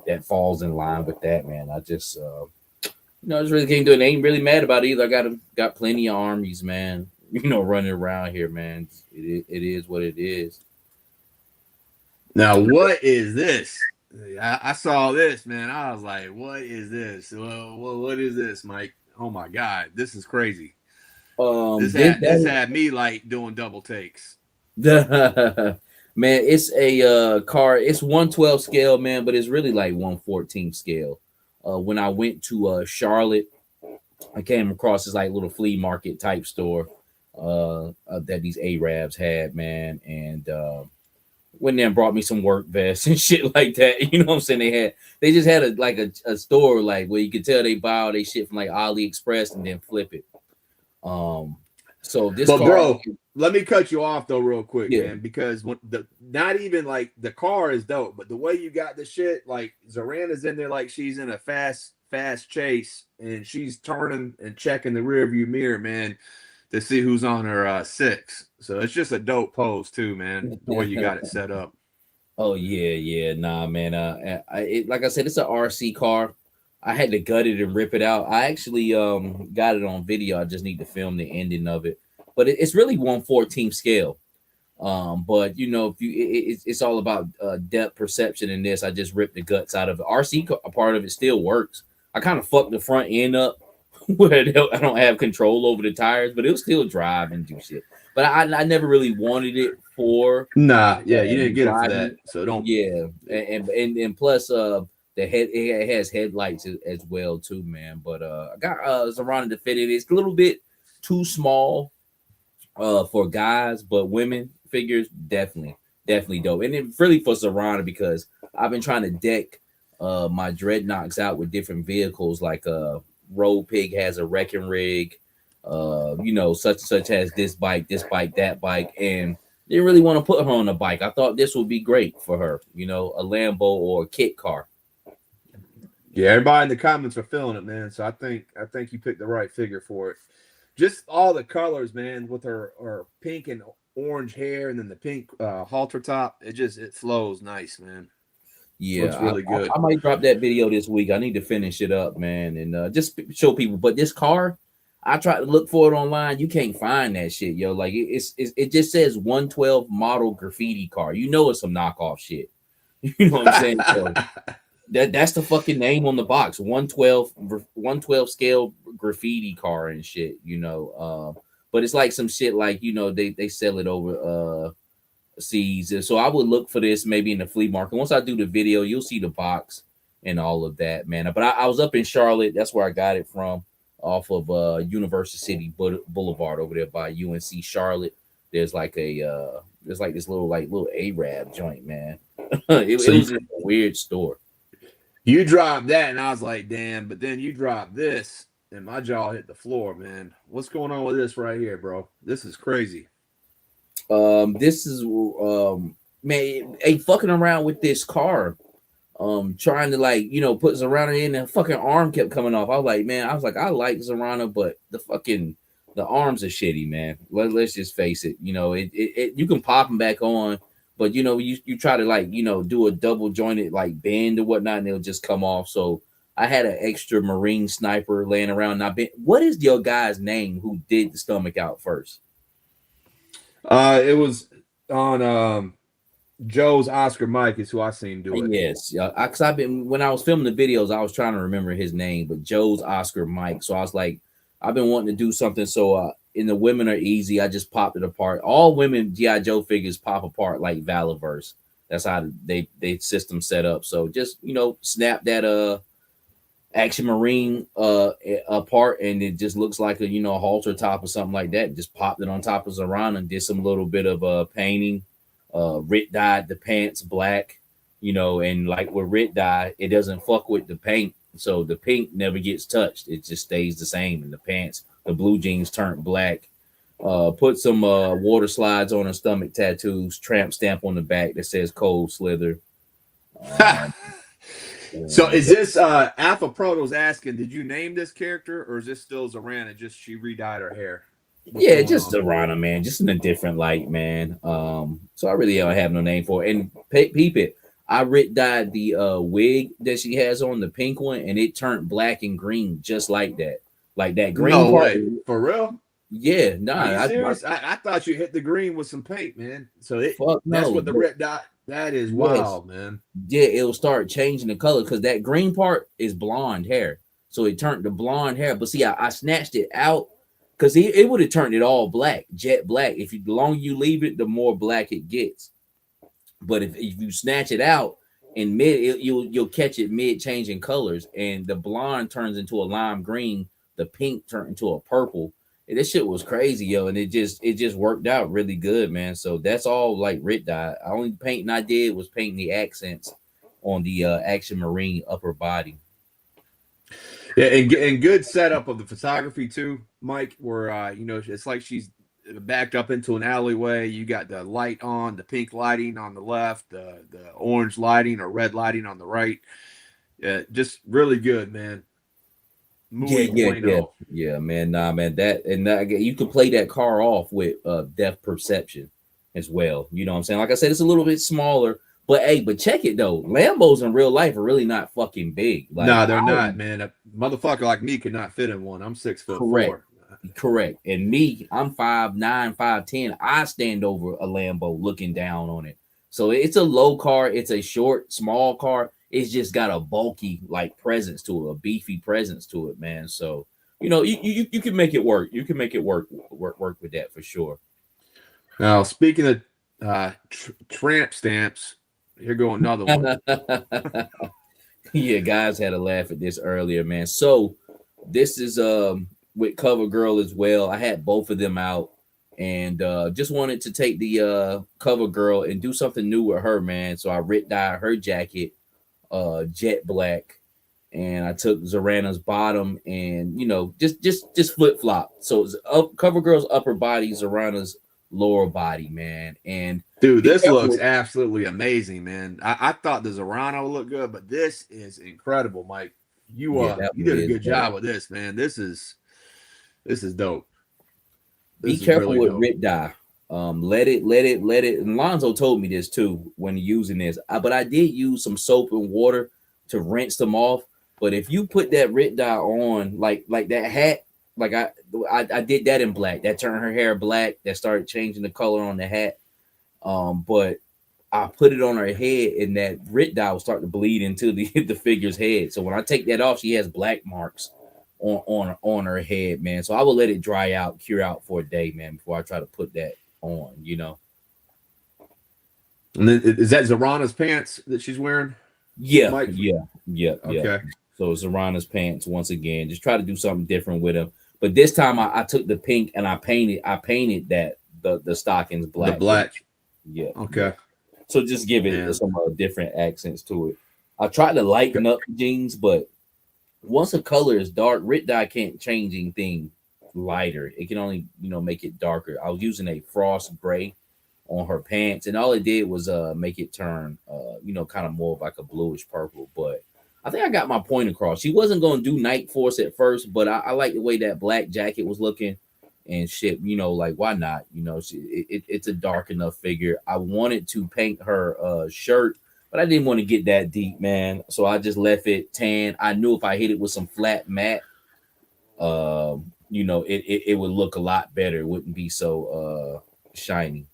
S1: that falls in line with that, man. I just, I just really can't do it. I ain't really mad about it either. I got plenty of armies, man. Running around here, man. It is what it is.
S2: Now, what is this? I saw this, man. I was like, what is this? Well, what is this, Mike? Oh my God, this is crazy. This had me like doing double takes.
S1: Man, it's a car. It's 112 scale, man, but it's really like 114 scale. When I went to Charlotte I came across this like little flea market type store that these Arabs had, man, and went there and brought me some work vests and shit like that. You know what I'm saying? They just had a store like where you could tell they buy all they shit from like AliExpress and then flip it. So this
S2: But
S1: car,
S2: bro, let me cut you off though real quick,
S1: Yeah.
S2: man, because when not even like the car is dope, but the way you got the shit, like Zorana's in there like she's in a fast chase and she's turning and checking the rearview mirror, man, to see who's on her six. So it's just a dope pose too, man. The way you got it set up.
S1: Oh yeah, nah, man. Like I said, it's an RC car. I had to gut it and rip it out. I actually got it on video. I just need to film the ending of it. But it's really 1/14 scale. But you know, if it's all about depth perception in this. I just ripped the guts out of it. Part of it still works. I kind of fucked the front end up where I don't have control over the tires, but it'll still drive and do shit. But I never really wanted it for
S2: Nah, yeah, you didn't get it for
S1: driving.
S2: that. So don't.
S1: Yeah, and plus the head it has headlights as well too, man. But I got Zorana to fit it. It's a little bit too small for guys, but women figures definitely dope. And it really for Zorana because I've been trying to deck my dreadnoughts out with different vehicles like Road Pig has a wrecking rig, you know, such as this bike, that bike, and didn't really want to put her on a bike. I thought this would be great for her, you know, a Lambo or a kit car.
S2: Yeah, everybody in the comments are feeling it, man. So I think you picked the right figure for it. Just all the colors, man, with her pink and orange hair, and then the pink halter top. It flows nice, man.
S1: Yeah,
S2: looks really good.
S1: I might drop that video this week. I need to finish it up, man, and just show people. But this car, I tried to look for it online. You can't find that shit, yo. Like it just says 112 model graffiti car. You know it's some knockoff shit. You know what I'm saying? So that's the fucking name on the box. 112 scale graffiti car and shit. You know, but it's like some shit like you know they sell it over seas. So I would look for this maybe in the flea market. Once I do the video, you'll see the box and all of that, man. But I was up in Charlotte. That's where I got it from, off of University City Boulevard over there by UNC Charlotte. There's like there's like this little Arab joint, man. it was just a weird store.
S2: You dropped that, and I was like, damn. But then you dropped this, and my jaw hit the floor, man. What's going on with this right here, bro? This is crazy.
S1: This is man, fucking around with this car, trying to like put Zorana in, and fucking arm kept coming off. I was like, I like Zorana, but the arms are shitty, man. Let's just face it. You can pop them back on, but you try to like do a double jointed like bend or whatnot, and they'll just come off. So I had an extra Marine sniper laying around. What is your guy's name who did the stomach out first?
S2: It was on Joe's Oscar Mike is who I seen do it.
S1: Yes, because when I was filming the videos, I was trying to remember his name, but Joe's Oscar Mike. So I was like, I've been wanting to do something. So and the women are easy. I just popped it apart. All women G.I. Joe figures pop apart like Valverse. That's how they system set up. So just snap that Action Marine apart, and it just looks like a halter top or something like that. Just popped it on top of Zorana and did some little bit of painting. Rit dyed the pants black, and like with Rit dye, it doesn't fuck with the paint, so the pink never gets touched. It just stays the same. And the pants, the blue jeans turned black. Put some water slides on her stomach tattoos, tramp stamp on the back that says Cold Slither.
S2: So is this Alpha Proto's asking, did you name this character, or is this still Zorana, just she re-dyed her hair?
S1: Yeah, just Zorana, man, just in a different light, man. So I really don't have no name for it. And peep it, I dyed the wig that she has on, the pink one, and it turned black and green just like that. Like that green
S2: no
S1: part.
S2: Way. For real?
S1: Yeah, nah.
S2: I thought you hit the green with some paint, man. So that's what the red dot. That is wild, man.
S1: Yeah, it'll start changing the color because that green part is blonde hair. So it turned to blonde hair. But see, I snatched it out because it would have turned it all black, jet black. The longer you leave it, the more black it gets. But if you snatch it out in mid, you'll catch it mid changing colors, and the blonde turns into a lime green the pink turned into a purple. And this shit was crazy, yo, and it just worked out really good, man. So that's all like Rit dye. Only painting I did was painting the accents on the Action Marine upper body.
S2: Yeah, and good setup of the photography too, Mike. Where it's like she's backed up into an alleyway. You got the light on, the pink lighting on the left, the orange lighting or red lighting on the right. Yeah, just really good, man.
S1: Yeah, man. Nah, man. You can play that car off with depth perception as well. You know what I'm saying? Like I said, it's a little bit smaller, but check it though. Lambos in real life are really not fucking big. Like,
S2: nah, they're not, man. A motherfucker like me could not fit in one. I'm 6'4".
S1: Correct. And me, I'm 5'9", 5'10". I stand over a Lambo looking down on it. So it's a low car. It's a short, small car. It's just got a bulky like presence to it, a beefy presence to it, man. So you can make it work. You can make it work with that for sure.
S2: Now speaking of tramp stamps, here go another one.
S1: Yeah, guys had a laugh at this earlier, man. So this is with Cover Girl as well. I had both of them out and just wanted to take the Cover Girl and do something new with her, man. So I Rit dyed her jacket jet black, and I took Zorana's bottom and just flip flop. So it's Cover Girl's upper body, Zorana's lower body, man. And
S2: dude, this looks absolutely amazing, man. I thought the Zorana would look good, but this is incredible, Mike. You did a good job with this, man. This is dope.
S1: Be careful really with Rit dye. Let it. And Lonzo told me this too when using this. But I did use some soap and water to rinse them off. But if you put that Rit dye on, like that hat, like I did that in black. That turned her hair black. That started changing the color on the hat. But I put it on her head, and that Rit dye will start to bleed into the figure's head. So when I take that off, she has black marks on her head, man. So I will let it dry out, cure out for a day, man, before I try to put that on,
S2: And then, is that Zorana's pants that she's wearing?
S1: Yeah,
S2: Mike?
S1: yeah.
S2: Okay.
S1: So Zorana's pants once again. Just try to do something different with them. But this time I took the pink and I painted that the stockings black.
S2: The black.
S1: Yeah.
S2: Okay.
S1: So just give it some different accents to it. I tried to lighten up jeans, but once a color is dark, Rit dye can't change anything lighter. It can only make it darker. I was using a frost gray on her pants, and all it did was make it turn kind of more of like a bluish purple. But I think I got my point across. She wasn't going to do Night Force at first, but I like the way that black jacket was looking and shit. Like why not? It's a dark enough figure. I wanted to paint her shirt, but I didn't want to get that deep, man. So I just left it tan. I knew if I hit it with some flat matte, it would look a lot better. It wouldn't be so shiny.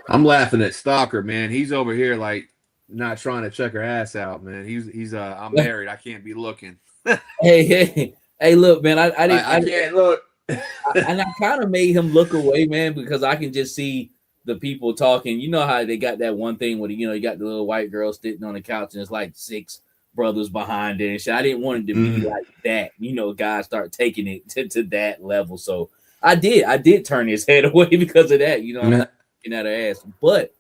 S2: I'm laughing at Stalker, man. He's over here like not trying to check her ass out, man. He's I'm married. I can't be looking.
S1: hey, look, man. I
S2: can't look.
S1: And I kind of made him look away, man, because I can just see the people talking. You know how they got that one thing where you got the little white girl sitting on the couch and it's like 6 brothers behind it and shit. I didn't want it to be like that. Guys start taking it to that level. So I did turn his head away because of that. Looking at her ass. But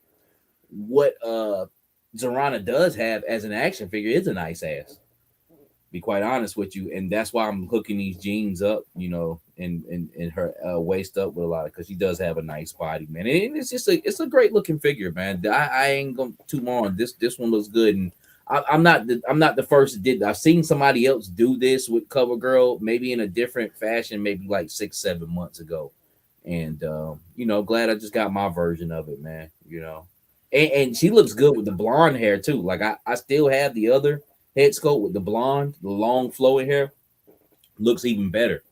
S1: what Zorana does have as an action figure is a nice ass. Be quite honest with you, and that's why I'm hooking these jeans up, and her waist up with a lot of, because she does have a nice body, man. And it's just it's a great looking figure, man. I ain't gonna toot more on this. This one looks good, and I'm not the first that did. I've seen somebody else do this with Cover Girl, maybe in a different fashion, maybe like 6-7 months ago, and glad I just got my version of it, man. And she looks good with the blonde hair too. Like I still have the other head sculpt with the blonde, the long flowing hair, looks even better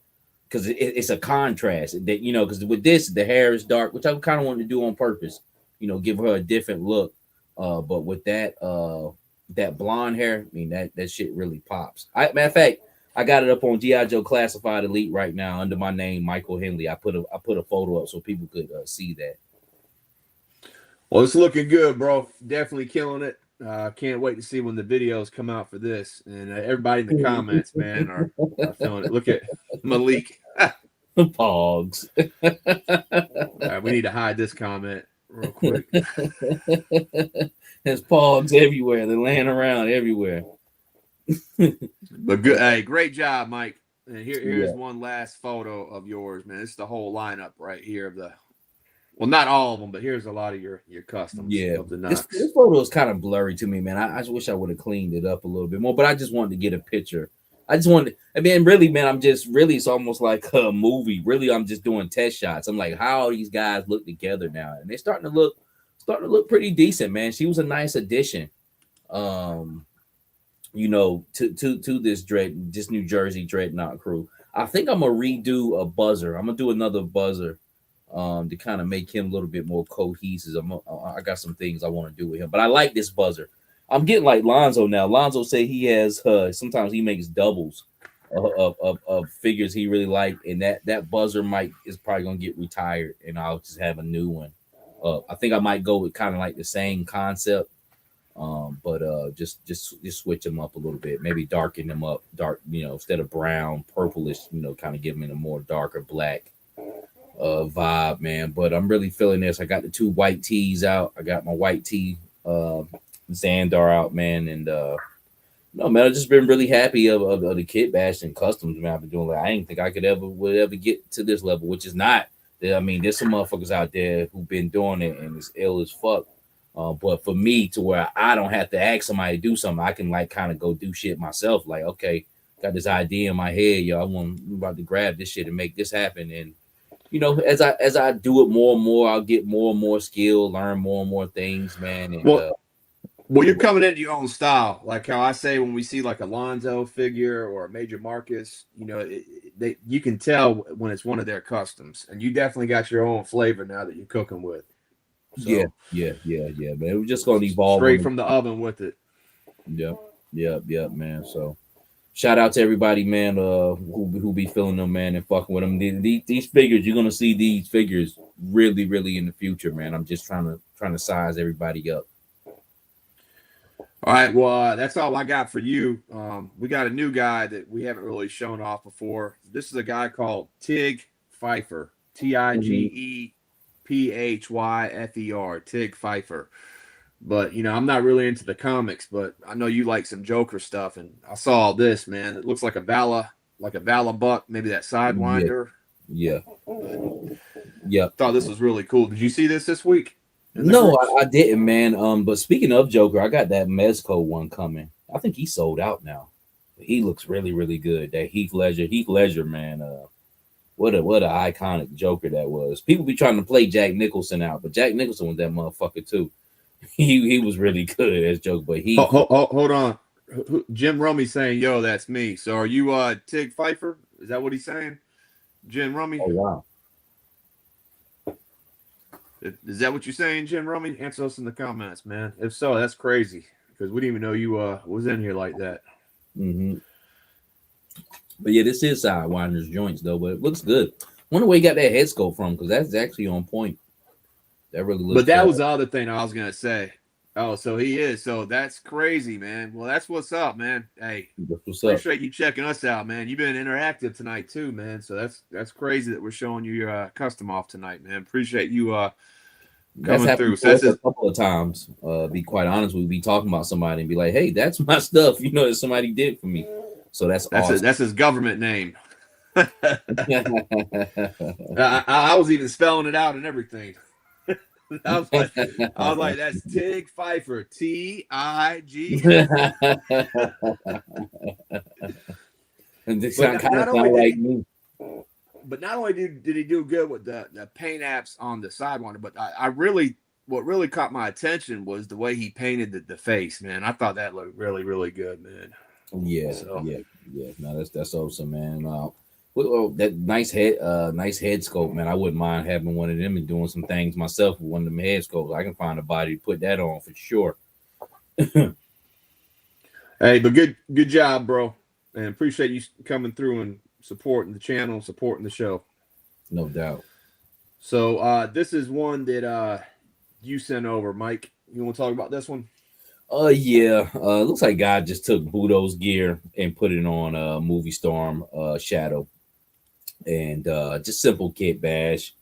S1: because it's a contrast that because with this the hair is dark, which I kind of wanted to do on purpose, give her a different look. But with that blonde hair, I mean that shit really pops. Matter of fact, I got it up on Gijoe Classified Elite right now under my name, Michael Henley. I put a photo up so people could see that.
S2: Well, it's looking good, bro. Definitely killing it. Can't wait to see when the videos come out for this. And everybody in the comments, man, are feeling it. Look at Malik.
S1: Pogs.
S2: All right, we need to hide this comment real quick.
S1: There's pogs everywhere. They're laying around everywhere.
S2: But good, hey, great job, Mike. And here's one last photo of yours, man. This is the whole lineup right here of the. Well, not all of them, but here's a lot of your customs.
S1: Yeah,
S2: of the Knox.
S1: This photo is kind of blurry to me, man. I just wish I would have cleaned it up a little bit more, but I just wanted to get a picture. I just wanted. I mean, really, man. I'm just really. It's almost like a movie. Really, I'm just doing test shots. I'm like, how these guys look together now, and they're starting to look pretty decent, man. She was a nice addition. You know, to this New Jersey Dreadnought crew. I think I'm gonna redo a buzzer. I'm gonna do another buzzer. To kind of make him a little bit more cohesive. I got some things I want to do with him, but I like this buzzer. I'm getting like Lonzo now. Lonzo said he has sometimes he makes doubles of figures he really like, and that buzzer is probably gonna get retired, and I'll just have a new one. I think I might go with kind of like the same concept, but just switch them up a little bit, maybe darken them up, instead of brown, purplish, kind of give them a more darker black vibe, man. But I'm really feeling this. I got the 2 white tees out. I got my white tee Xandar out, man. And no, man, I've just been really happy of the Kitbash and customs, man. I've been doing I didn't think I would ever get to this level, which is not. I mean, there's some motherfuckers out there who've been doing it and it's ill as fuck. But for me, to where I don't have to ask somebody to do something, I can like kind of go do shit myself. Like, okay, got this idea in my head, yo. I'm about to grab this shit and make this happen. And as I do it more and more, I'll get more and more skill, learn more and more things, man. And,
S2: well, you're coming into your own style, like how I say when we see like a Lonzo figure or a Major Marcus, you can tell when it's one of their customs, and you definitely got your own flavor now that you're cooking with. So,
S1: yeah, man. We're just gonna evolve
S2: straight from the oven with it.
S1: Yep, man. So. Shout out to everybody, man, who be feeling them, man, and fucking with them. These figures, you're gonna see these figures really, really in the future, man. I'm just trying to size everybody up.
S2: All right, well, that's all I got for you. We got a new guy that we haven't really shown off before. This is a guy called Tig-Phyfer, Tigephyfer, Tig-Phyfer. But I'm not really into the comics, but I know you like some Joker stuff, and I saw all this, man. It looks like a Vala buck, maybe that Sidewinder.
S1: Yeah.
S2: Thought this was really cool. Did you see this week?
S1: No, I didn't, man. But speaking of Joker, I got that Mezco one coming. I think he sold out now. He looks really, really good. That Heath Ledger, man. What a iconic Joker that was. People be trying to play Jack Nicholson out, but Jack Nicholson was that motherfucker too. He was really good as Joker, but he
S2: hold on. Jim Rummy saying, "Yo, that's me." So are you Tig-Phyfer? Is that what he's saying? Jim Rummy?
S1: Oh wow.
S2: Is that what you're saying, Jim Rummy? Answer us in the comments, man. If so, that's crazy because we didn't even know you was in here like that.
S1: Mm-hmm. But yeah, this is Sidewinder's joints though, but it looks good. Wonder where he got that head sculpt from, because that's actually on point. That really looks.
S2: But that was the other thing I was gonna say. Oh, so he is. So that's crazy, man. Well, that's what's up, man. Hey, appreciate you checking us out, man. You've been interactive tonight too, man. So that's crazy that we're showing you your custom off tonight, man. Appreciate you coming through. So that's
S1: a couple of times. Be quite honest, we'd be talking about somebody and be like, "Hey, that's my stuff," that somebody did for me. So that's awesome.
S2: That's his government name. I was even spelling it out and everything. I was like, that's Tig-Phyfer, T-I-G.
S1: And this kind of sound like me.
S2: But not only did he do good with the paint apps on the Sidewinder, but what really caught my attention was the way he painted the face, man. I thought that looked really, really good, man.
S1: Yeah. No, that's awesome, man. Well, that nice head sculpt, man. I wouldn't mind having one of them and doing some things myself with one of them head sculpts. I can find a body to put that on for sure.
S2: Hey, but good job, bro, and appreciate you coming through and supporting the channel, supporting the show.
S1: No doubt.
S2: So this is one that you sent over, Mike. You want to talk about this one?
S1: Yeah. Looks like God just took Budo's gear and put it on Movie Storm Shadow, and just simple kit bash.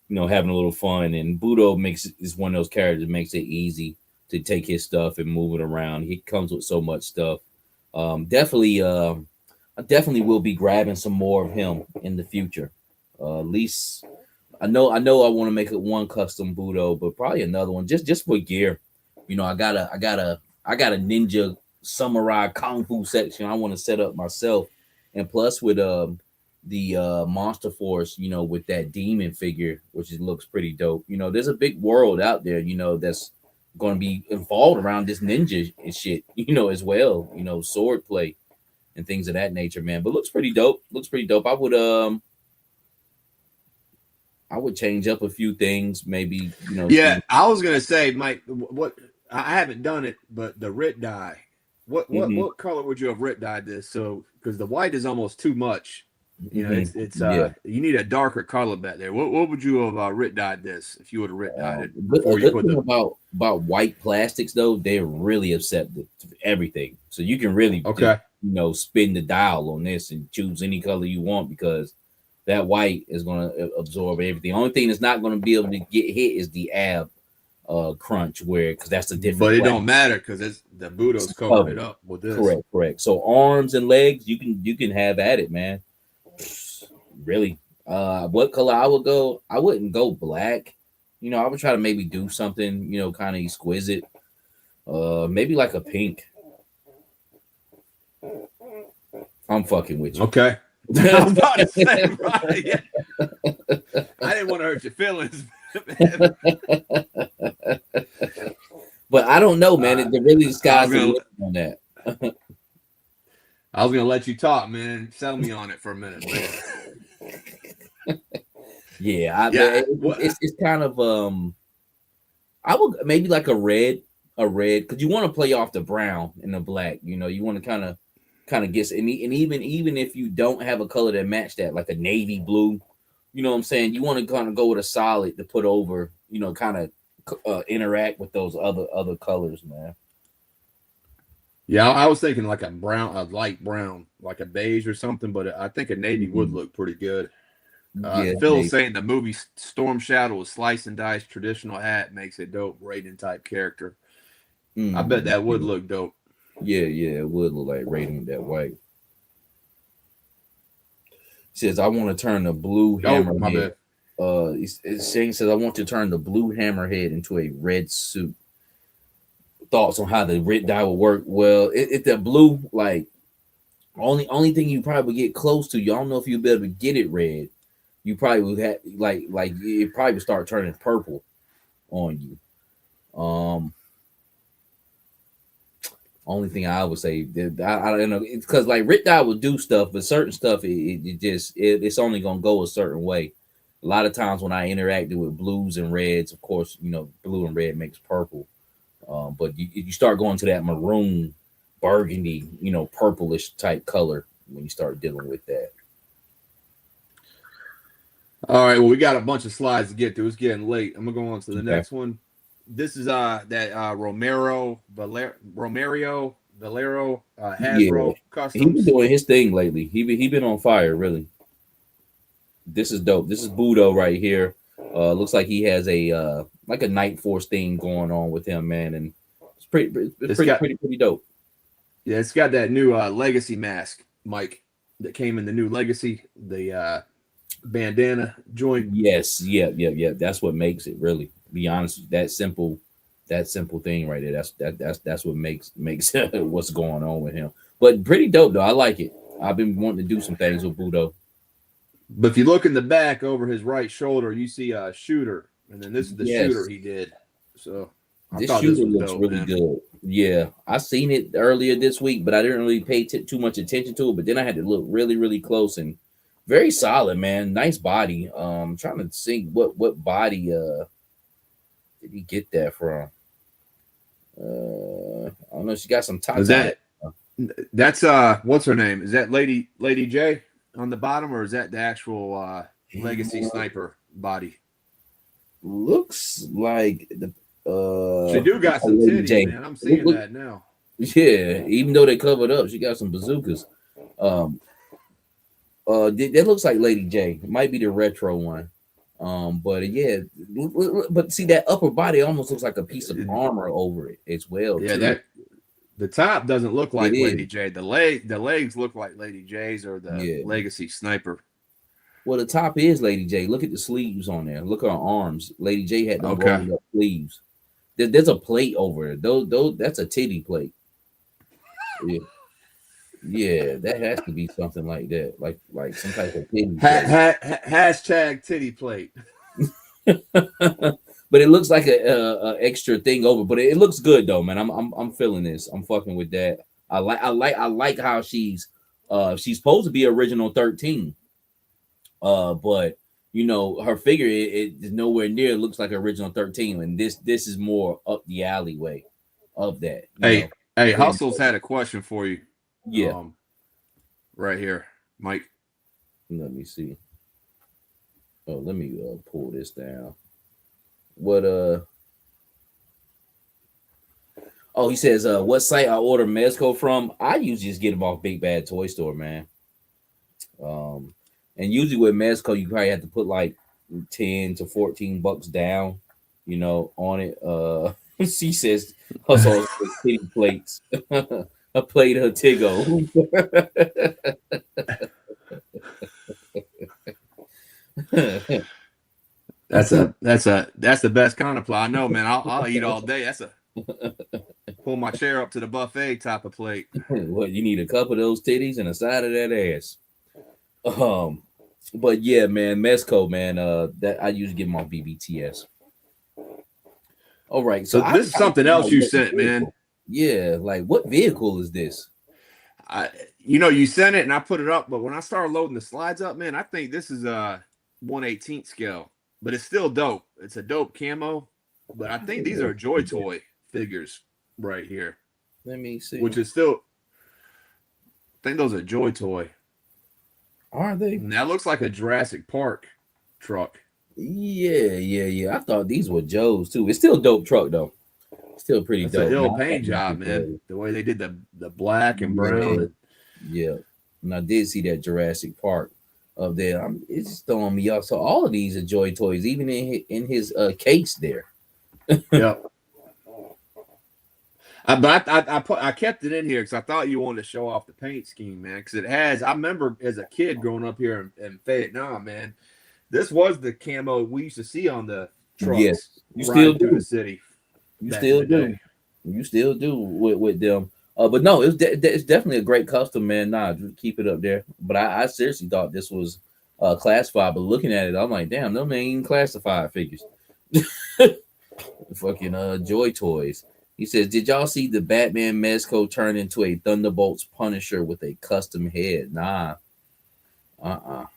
S1: Having a little fun. And Budo makes is one of those characters that makes it easy to take his stuff and move it around. He comes with so much stuff. Definitely, I definitely will be grabbing some more of him in the future. At least I want to make it one custom Budo, but probably another one just for gear. I got a ninja samurai kung fu section I want to set up myself, and plus with the monster force, with that demon figure, which looks pretty dope. There's a big world out there, that's going to be involved around this ninja and shit, as well. Sword play and things of that nature, man. But looks pretty dope. Looks pretty dope. I would change up a few things, maybe.
S2: Yeah, I was gonna say, Mike. What I haven't done it, but the Rit dye.
S1: Mhm,
S2: What color would you have Rit dyed this? So because the white is almost too much. It's
S1: yeah.
S2: you need a darker color back there. What would you have Rit dyed this if you would have Rit dyed it
S1: A
S2: before you
S1: good
S2: put
S1: thing
S2: the?
S1: about white plastics though, they're really accepted to everything. So you can really just
S2: Okay,
S1: spin the dial on this and choose any color you want, because that white is going to absorb everything. Only thing that's not going to be able to get hit is the ab crunch, where because that's a different
S2: but it
S1: plastic.
S2: don't matter because it's the Budo's
S1: It's
S2: covering it
S1: covered.
S2: up with this.
S1: Correct. So arms and legs, you can have at it, man. Really. What color I would go? I wouldn't go black. I would try to maybe do something, kind of exquisite. Maybe like a pink. I'm fucking with you.
S2: Okay. I'm about to say, right? Yeah. I didn't want to hurt your feelings.
S1: But I don't know, man. It really the
S2: I
S1: sky's
S2: was
S1: the
S2: gonna
S1: limit on that.
S2: I was gonna let you talk, man. Sell me on it for a minute, man.
S1: Yeah,
S2: Yeah. What?
S1: it's kind of I would maybe like a red, because you want to play off the brown and the black. You want to kind of get, and even if you don't have a color that match that, like a navy blue, what I'm saying. You want to kind of go with a solid to put over, kind of interact with those other colors, man.
S2: Yeah, I was thinking like a light brown, like a beige or something, but I think a navy would
S1: Mhm.
S2: look pretty good.
S1: Yeah,
S2: Phil's saying the movie Storm Shadow with slice and dice traditional hat makes a dope Raiden type character. I bet that would look dope.
S1: yeah, it would look like Raiden with that white. Says I want to turn the blue
S2: Oh, my
S1: hammerhead.
S2: bad.
S1: Shane says I want to turn the blue hammerhead into a red suit. Thoughts on how the red dye will work? Well, if the blue, like only thing you probably would get close to, you don't know if you'll be able to get it red. You probably would have like it probably would start turning purple on you. Only thing I would say that I don't know, because like Rit Dye will do stuff, but certain stuff it's only gonna go a certain way. A lot of times when I interacted with blues and reds, of course, blue and red makes purple. But you start going to that maroon, burgundy, purplish type color when you start dealing with that.
S2: All right, well, we got a bunch of slides to get through. It's getting late. I'm gonna go on to the
S1: Okay.
S2: next one. This is that Romario Valero
S1: Yeah,
S2: Hasbro
S1: he been
S2: Customs.
S1: doing his thing lately. He been on fire, really. This is dope. This is Budo right here. Looks like he has a like a Night Force thing going on with him, man, and
S2: It's got
S1: pretty dope.
S2: Yeah, it's got that new Legacy mask, Mike, that came in the new Legacy, the bandana joint.
S1: Yes, yeah. That's what makes it, really. Be honest, that simple thing right there. That's what makes what's going on with him. But pretty dope though. I like it. I've been wanting to do some things with Budo.
S2: But if you look in the back over his right shoulder, you see a shooter, and then this is the shooter
S1: Yes,
S2: he did. So I
S1: this
S2: thought this
S1: shooter
S2: was
S1: looks
S2: dope,
S1: really
S2: man.
S1: good. Yeah, I seen it earlier this week, but I didn't really pay too much attention to it. But then I had to look really close, and very solid, man. Nice body. Trying to think what body did he get that from? I don't know. She got some
S2: Is
S1: Tata.
S2: that's what's her name? Is that Lady J on the bottom, or is that the actual Legacy sniper body?
S1: Looks like
S2: She do got some
S1: Lady
S2: titties,
S1: J.
S2: man. I'm seeing
S1: Look,
S2: that now.
S1: yeah, even though they covered up, she got some bazookas. That looks like Lady J. It might be the retro one. But yeah, but see that upper body almost looks like a piece of armor over it as well.
S2: Yeah,
S1: too.
S2: that the top doesn't look like
S1: It
S2: Lady
S1: is.
S2: J. The legs look like Lady J's or the
S1: Yeah.
S2: Legacy Sniper.
S1: Well, the top is Lady J. Look at the sleeves on there. Look at her arms. Lady J had them
S2: Okay.
S1: rolling up sleeves. There's a plate over it. Those that's a titty plate. Yeah. Yeah, that has to be something like that, like some type of titty plate.
S2: Hashtag titty plate.
S1: But it looks like a extra thing over. But it looks good though, man. I'm feeling this. I'm fucking with that. I like how she's supposed to be original 13. But you know her figure it is nowhere near looks like original 13, and this is more up the alleyway of that.
S2: Hey, Hustle's had a question for you.
S1: Yeah.
S2: Right here, Mike.
S1: Let me see. Oh, let me pull this down. What Oh, he says what site I order Mezco from? I usually just get them off Big Bad Toy Store, man. And usually with Mezco, you probably have to put like 10 to 14 bucks down, you know, on it. She says Hustle titty plates. I played her Tigo.
S2: That's the best kind of play. I know, man. I'll eat all day. That's a pull my chair up to the buffet type of plate.
S1: What, you need a couple of those titties and a side of that ass. But yeah, man, Mezco, man, that I usually get them on BBTS. All right,
S2: So this is something else you sent, man.
S1: Yeah, like what vehicle is this?
S2: You sent it and I put it up, but when I started loading the slides up, man, I think this is a 1/18 scale, but it's still dope. It's a dope camo, but I think these are Joy Toy figures right here.
S1: Let me see.
S2: Which is still, I think those are Joy Toy.
S1: Are they?
S2: And that looks like a Jurassic Park truck.
S1: Yeah. I thought these were Joe's too. It's still a dope truck though. Still pretty
S2: It's
S1: dope.
S2: a ill paint job, man. The way they did the black and brown.
S1: Yeah. And I did see that Jurassic Park up there. It's just throwing me off. So all of these are Joy Toys, even in his case there.
S2: Yeah. But I kept it in here because I thought you wanted to show off the paint scheme, man. Because it has. I remember as a kid growing up here in Vietnam, man. This was the camo we used to see on the trucks.
S1: Yes, you still do
S2: the city.
S1: You still do. You still do with them. But no, it's definitely a great custom, man. Nah, just keep it up there. But I seriously thought this was classified. But looking at it, I'm like, damn, them ain't even classified figures. Fucking Joy Toys. He says, did y'all see the Batman Mezco turn into a Thunderbolts Punisher with a custom head? Nah. All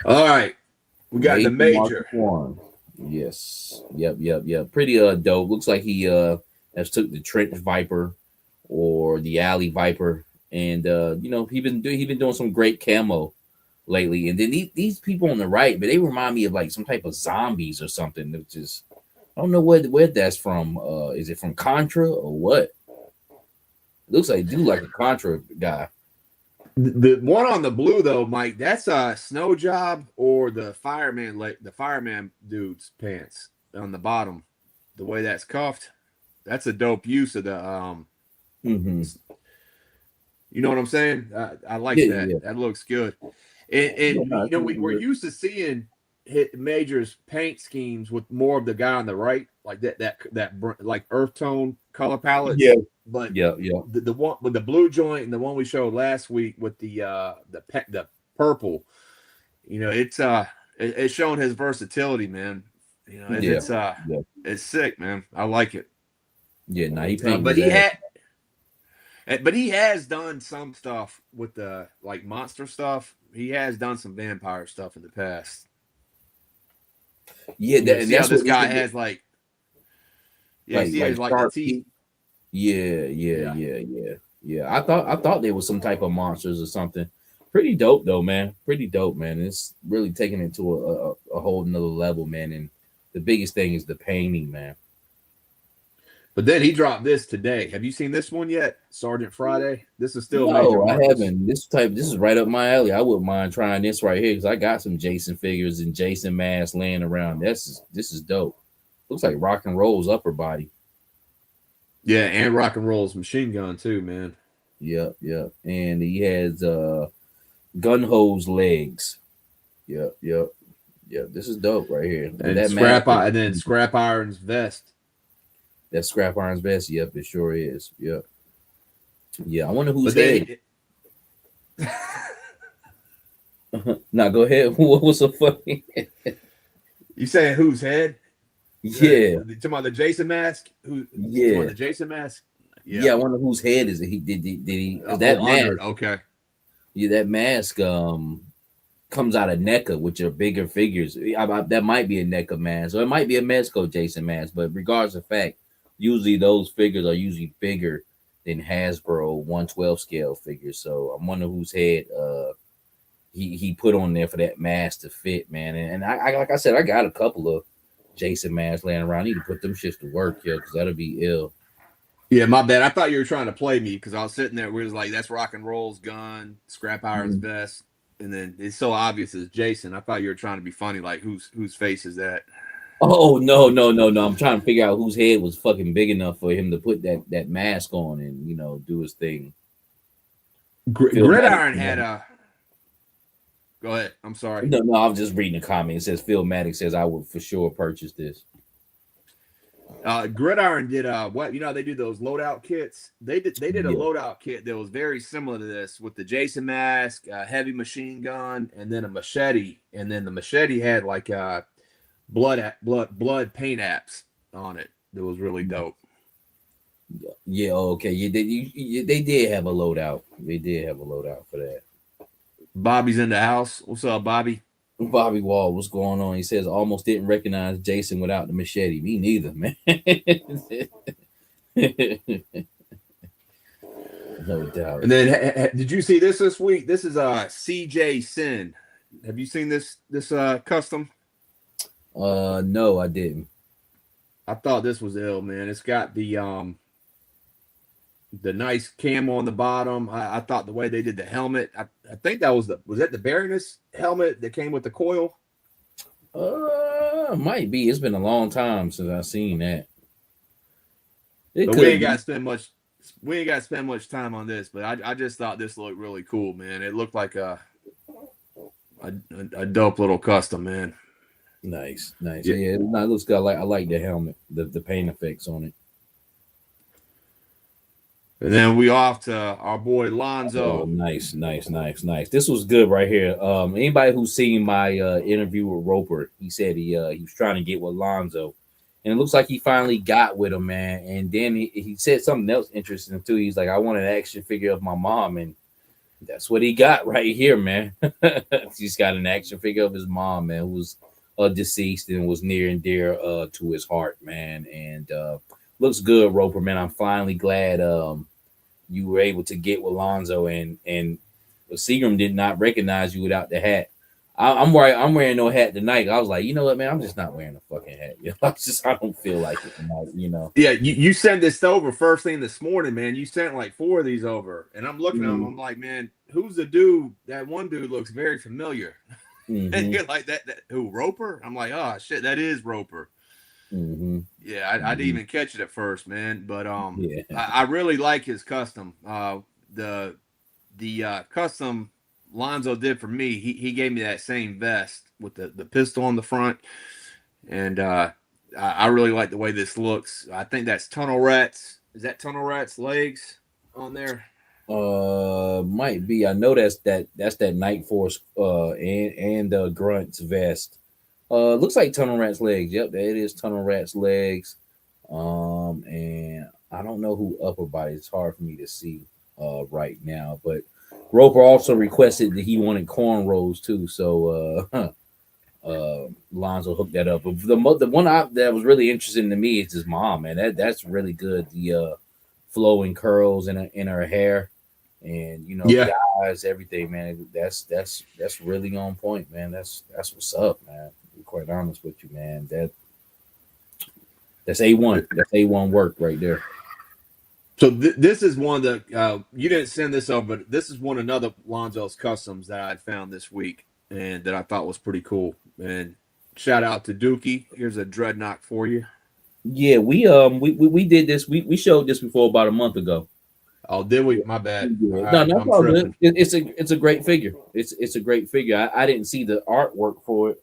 S2: right. We got the Major.
S1: Yes. Yep. Pretty dope. Looks like he has took the Trench Viper or the Alley Viper, and he been doing some great camo lately. And then these people on the right, but they remind me of like some type of zombies or something. That just I don't know where that's from. Is it from Contra or what? It looks like do like a Contra guy.
S2: The one on the blue though, Mike, that's a Snow Job or the fireman dude's pants on the bottom. The way that's cuffed, that's a dope use of the You know what I'm saying? I like that. Yeah. That looks good. And we're used to seeing Major's paint schemes with more of the guy on the right, like that like earth tone color palette.
S1: Yeah.
S2: But
S1: the
S2: one with the blue joint and the one we showed last week with the purple, it's showing his versatility, man. It's sick, man. I like it.
S1: Yeah, now
S2: but he has done some stuff with the like monster stuff. He has done some vampire stuff in the past.
S1: Yeah,
S2: that's what this guy has like. Yeah, he has like the teeth.
S1: Yeah. I thought they were some type of monsters or something. Pretty dope though, man. Pretty dope, man. It's really taking it to a whole nother level, man. And the biggest thing is the painting, man.
S2: But then he dropped this today. Have you seen this one yet? Sergeant Friday. This is still Major
S1: No, I
S2: Marcus.
S1: haven't. This is right up my alley. I wouldn't mind trying this right here because I got some Jason figures and Jason masks laying around. This is dope. Looks like rock and roll's upper body.
S2: Yeah, and rock and roll's machine gun too, man.
S1: Yep. And he has gun hose legs. Yep. This is dope right here.
S2: And
S1: that
S2: Scrap Iron's vest.
S1: That Scrap Iron's vest. Yep, it sure is. Yep. Yeah, I wonder who's head. Now go ahead. What was so funny?
S2: You saying whose head?
S1: Yeah.
S2: You talking about the Jason mask?
S1: Yeah.
S2: The Jason mask?
S1: Yeah, I wonder whose head is it. He did he that mask.
S2: Okay.
S1: Yeah, that mask comes out of NECA, which are bigger figures. That might be a NECA mask, or it might be a Mezco Jason mask, but regardless of fact, usually those figures are usually bigger than Hasbro 1/12 scale figures. So I'm wondering whose head he put on there for that mask to fit, man. And I like I said, I got a couple of Jason masks laying around. I need to put them shits to work, yo, because that'll be ill.
S2: Yeah, my bad. I thought you were trying to play me because I was sitting there where it was like, that's rock and roll's gun, Scrap Iron's vest, and then it's so obvious it's Jason. I thought you were trying to be funny, like whose face is that?
S1: Oh no! I'm trying to figure out whose head was fucking big enough for him to put that mask on and do his thing.
S2: Gridiron had a. Go ahead. I'm sorry.
S1: No, I was just reading the comment. It says Phil Maddox says I would for sure purchase this.
S2: Gridiron did what they do those loadout kits. They did a loadout kit that was very similar to this with the Jason mask, heavy machine gun, and then a machete. And then the machete had like blood paint apps on it. That was really dope.
S1: Yeah, okay. They did have a loadout. They did have a loadout for that.
S2: Bobby's in the house. What's up, Bobby?
S1: Bobby Wall, what's going on? He says almost didn't recognize Jason without the machete. Me neither, man. No doubt.
S2: And then did you see this week? This is CJ Sin. Have you seen this custom?
S1: No, I didn't.
S2: I thought this was ill, man. It's got the nice camo on the bottom. I thought the way they did the helmet, I think that was that the Baroness helmet that came with the coil?
S1: Might be. It's been a long time since I've seen that.
S2: But we ain't got to spend much time on this, but I just thought this looked really cool, man. It looked like a dope little custom, man.
S1: Nice. Yeah, it looks good. I like the helmet, the paint effects on it.
S2: And then we off to our boy Lonzo.
S1: Oh, nice. This was good right here. Anybody who's seen my interview with Roper, he said he was trying to get with Lonzo, and it looks like he finally got with him, man. And then he said something else interesting too. He's like, I want an action figure of my mom, and that's what he got right here, man. He's got an action figure of his mom, man, who was deceased and was near and dear to his heart, man. And looks good, Roper, man. I'm finally glad you were able to get with Lonzo, and Seagram did not recognize you without the hat. I'm wearing no hat tonight. I was like, you know what, man, I'm just not wearing a fucking hat. I don't feel like it tonight,
S2: Yeah, you sent this over first thing this morning, man. You sent like 4 of these over, and I'm looking at them. I'm like, man, who's the dude? That one dude looks very familiar. Mm-hmm. And you're like, that who, Roper? I'm like, oh shit, that is Roper.
S1: Mm-hmm.
S2: Yeah, I didn't even catch it at first, man. But I really like his custom. The custom Lonzo did for me. He gave me that same vest with the pistol on the front, and I really like the way this looks. I think that's Tunnel Rat's. Is that Tunnel Rat's legs on there?
S1: Might be. I know that's that Night Force and Grunt's vest. Looks like Tunnel Rat's legs. Yep, it is Tunnel Rat's legs. And I don't know who upper body. It's hard for me to see right now. But Roper also requested that he wanted cornrows too. So Lonzo hooked that up. But the one that was really interesting to me is his mom, man. That's really good. The flowing curls in her hair, and the eyes, everything, man. That's really on point, man. That's what's up, man. be quite honest with you, man. That's A1. That's A1 work right there.
S2: So this is one of the you didn't send this over, but this is one another Lonzo's customs that I found this week and that I thought was pretty cool. And shout out to Dookie. Here's a dreadnought for you.
S1: Yeah, we did this. We showed this before about a month ago.
S2: Oh, did we? My bad.
S1: Yeah.
S2: Right,
S1: No, that's
S2: I'm
S1: all
S2: tripping.
S1: good. It's a great figure. It's a great figure. I didn't see the artwork for it.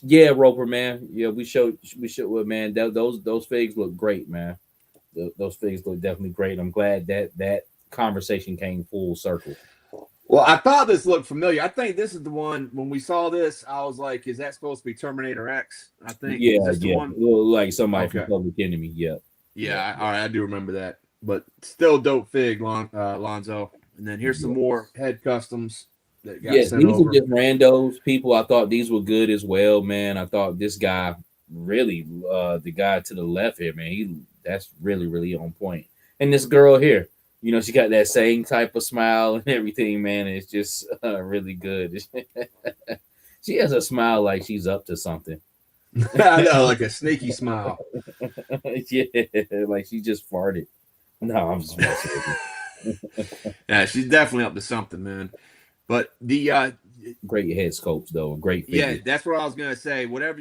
S1: Yeah, Roper, man. Yeah, we showed well, man. Those figs look great, man. Those figs look definitely great. I'm glad that conversation came full circle.
S2: Well, I thought this looked familiar. I think this is the one. When we saw this, I was like, "Is that supposed to be Terminator X?" I think.
S1: Yeah,
S2: Is this the
S1: yeah.
S2: one?
S1: Like somebody
S2: Okay.
S1: from Public Enemy. Yeah.
S2: Yeah, all right, I do remember that. But still dope fig, Lonzo. And then here's some more head customs that got
S1: Yes,
S2: sent
S1: these
S2: over.
S1: are just randos people. I thought these were good as well, man. I thought this guy really, the guy to the left here, man, that's really on point. And this girl here, she got that same type of smile and everything, man. It's just really good. She has a smile like she's up to something.
S2: I know, like a sneaky smile.
S1: Yeah, like she just farted. No, I'm just messing with you.
S2: Yeah, she's definitely up to something, man. But the
S1: Great head sculpts though, great figure.
S2: yeah, that's what I was gonna say. Whatever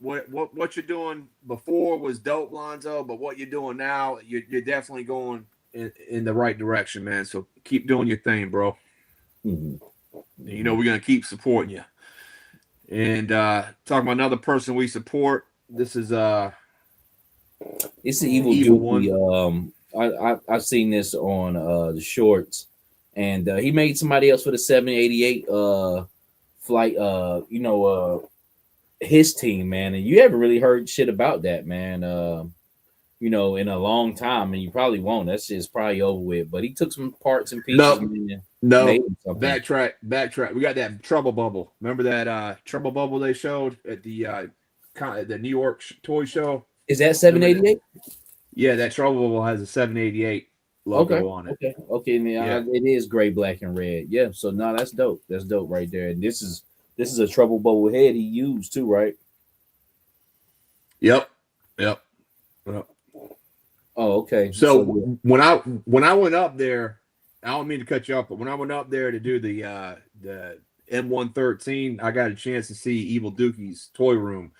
S2: what you're doing before was dope, Lonzo. But what you're doing now, you're definitely going in the right direction, man. So keep doing your thing, bro.
S1: Mm-hmm.
S2: We're gonna keep supporting you. And talking about another person we support. This is
S1: It's the evil Dookie. I've seen this on the shorts, and he made somebody else for the 788 flight. His team, man, and you haven't really heard shit about that, man. In a long time, and you probably won't. That's just probably over with. But he took some parts and pieces.
S2: No,
S1: made him something.
S2: backtrack. We got that trouble bubble. Remember that trouble bubble they showed at the New York toy show?
S1: Is that 788?
S2: Yeah, that trouble bubble has a 788 logo on it.
S1: Okay. Yeah. It is gray, black, and red. Yeah. So no, that's dope. That's dope right there. And this is a trouble bubble head he used too, right?
S2: Yep.
S1: Oh, okay.
S2: So when I went up there, I don't mean to cut you off, but when I went up there to do the M113, I got a chance to see Evil Dookie's toy room.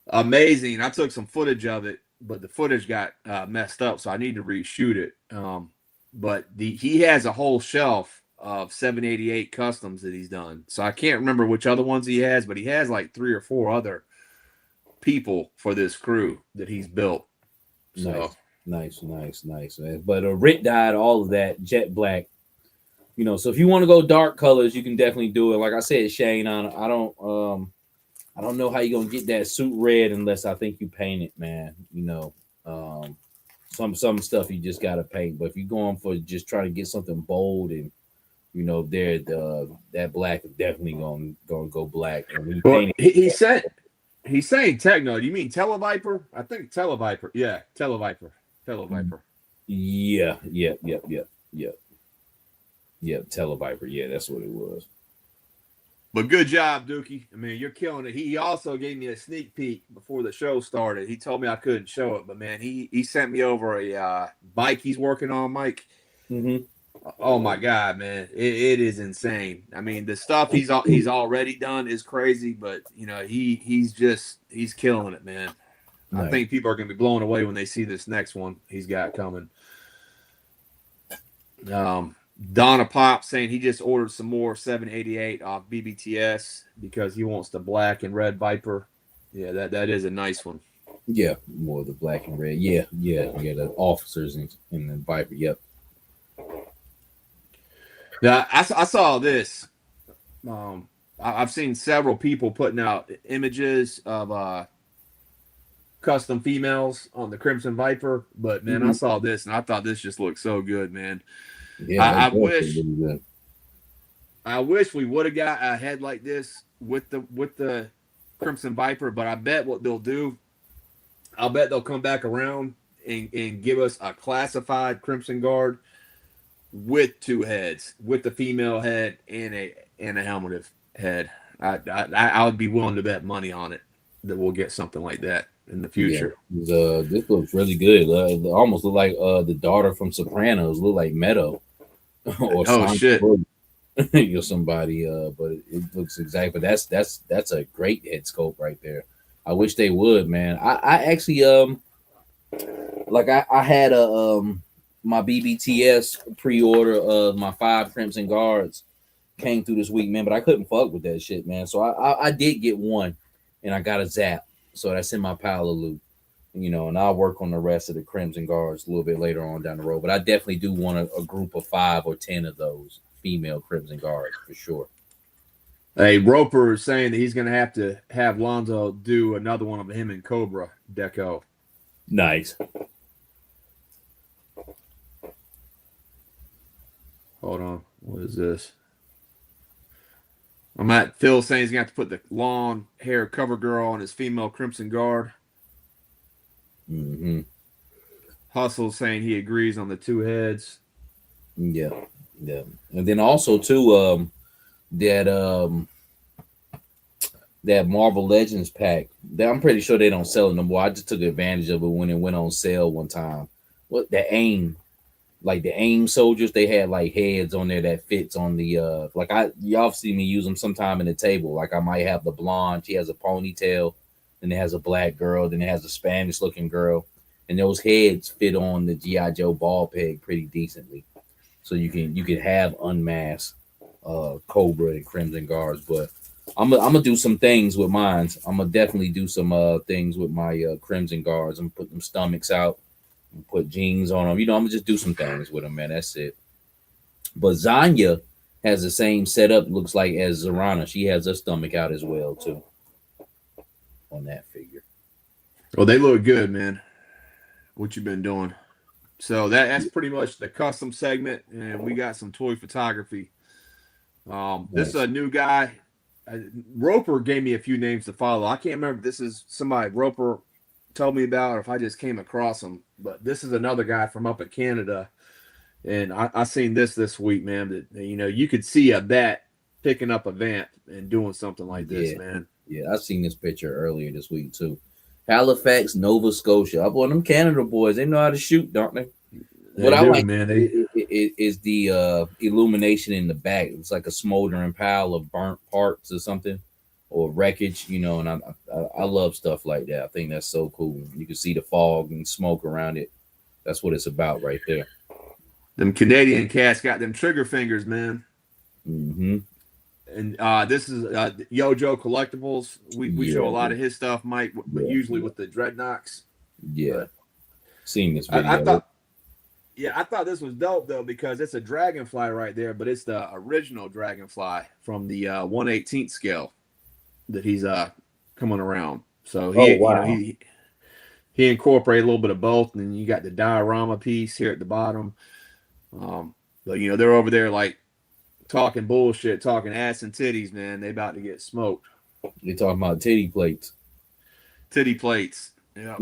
S2: Amazing. I took some footage of it, but the footage got messed up, so I need to reshoot it. But he has a whole shelf of 788 customs that he's done. So I can't remember which other ones he has, but he has like 3 or 4 other people for this crew that he's built. So.
S1: Nice. Man. But Rick dyed all of that jet black. So if you want to go dark colors, you can definitely do it. Like I said, Shane, I don't know how you're gonna get that suit red unless I think you paint it, man. Some stuff you just gotta paint. But if you're going for just trying to get something bold and that black is definitely gonna go black. And
S2: he's saying techno. Do you mean Televiper? I think Televiper. Yeah, Televiper. Yeah,
S1: Televiper. Yeah, that's what it was.
S2: But good job, Dookie. I mean, you're killing it. He also gave me a sneak peek before the show started. He told me I couldn't show it, but man, he sent me over a bike he's working on, Mike.
S1: Mm-hmm.
S2: Oh my God, man, it is insane. I mean, the stuff he's already done is crazy, but he's killing it, man. Nice. I think people are going to be blown away when they see this next one he's got coming. Donna Pop saying he just ordered some more 788 off BBTS because he wants the black and red Viper. Yeah, that is a nice one.
S1: Yeah, more of the black and red. Yeah, the officers in the Viper. Yep.
S2: Now I saw this. I've seen several people putting out images of custom females on the Crimson Viper, but man, I saw this and I thought this just looked so good, man. Yeah, I wish we would have got a head like this with the Crimson Viper, but I bet what they'll do, I'll bet they'll come back around and give us a classified Crimson Guard with 2 heads, with the female head and a helmeted head. I would be willing to bet money on it that we'll get something like that in the future.
S1: Yeah, this looks really good. It almost look like the daughter from Sopranos, look like Meadow or
S2: Oh shit.
S1: or somebody. But it looks exact. But that's a great head sculpt right there. I wish they would, man. I actually like I had a my BBTS pre-order of my 5 Crimson Guards came through this week, man, but I couldn't fuck with that shit, man. So I did get one, and I got a Zap, so that's in my pile of loot, and I'll work on the rest of the Crimson Guards a little bit later on down the road. But I definitely do want a group of 5 or 10 of those female Crimson Guards for sure.
S2: Hey, Roper is saying that he's going to have Lonzo do another one of him and Cobra deco.
S1: Nice.
S2: Hold on. What is this? I'm at Phil saying he's going to have to put the long hair cover girl on his female Crimson Guard.
S1: Mm-hmm.
S2: Hustle saying he agrees on the 2 heads.
S1: Yeah. And then also too, that Marvel Legends pack. I'm pretty sure they don't sell it no more. I just took advantage of it when it went on sale one time. What the AIM? Like the AIM soldiers, they had like heads on there that fits on the y'all see me use them sometime in the table. Like I might have the blonde, she has a ponytail, then it has a black girl, then it has a Spanish looking girl, and those heads fit on the G.I. Joe ball peg pretty decently. So you can have unmasked Cobra and Crimson Guards, but I'm gonna do some things with mine. I'm gonna definitely do some things with my Crimson Guards. I'm gonna put them stomachs out. Put jeans on them. I'm gonna just do some things with them, man. That's it. But Zanya has the same setup, looks like, as Zarana. She has her stomach out as well, too, on that figure.
S2: Well, they look good, man. What you been doing? So that's pretty much the custom segment, and we got some toy photography. This is a new guy. Roper gave me a few names to follow. I can't remember if this is somebody Roper told me about or if I just came across him, but this is another guy from up in Canada, and I seen this week, man, that you could see a bat picking up a vamp and doing something like this, man.
S1: Yeah, I seen this picture earlier this week too. Halifax, Nova Scotia. Up on them Canada boys, they know how to shoot, don't they? What I like, man, is the illumination in the back. It's like a smoldering pile of burnt parts or something, or wreckage, and I love stuff like that. I think that's so cool. You can see the fog and smoke around it. That's what it's about right there.
S2: Them Canadian cats got them trigger fingers, man.
S1: Mm-hmm.
S2: And this is Gijoe Collectibles. We show a lot of his stuff, Mike, but usually with the Dreadnoks.
S1: Yeah,
S2: but
S1: seen this video.
S2: I thought this was dope though, because it's a dragonfly right there, but it's the original dragonfly from the 1/18 scale that he's coming around. So he incorporated a little bit of both, and then you got the diorama piece here at the bottom. But they're over there like talking bullshit, talking ass and titties, man. They about to get smoked.
S1: You're talking about titty plates.
S2: Titty plates. Yeah.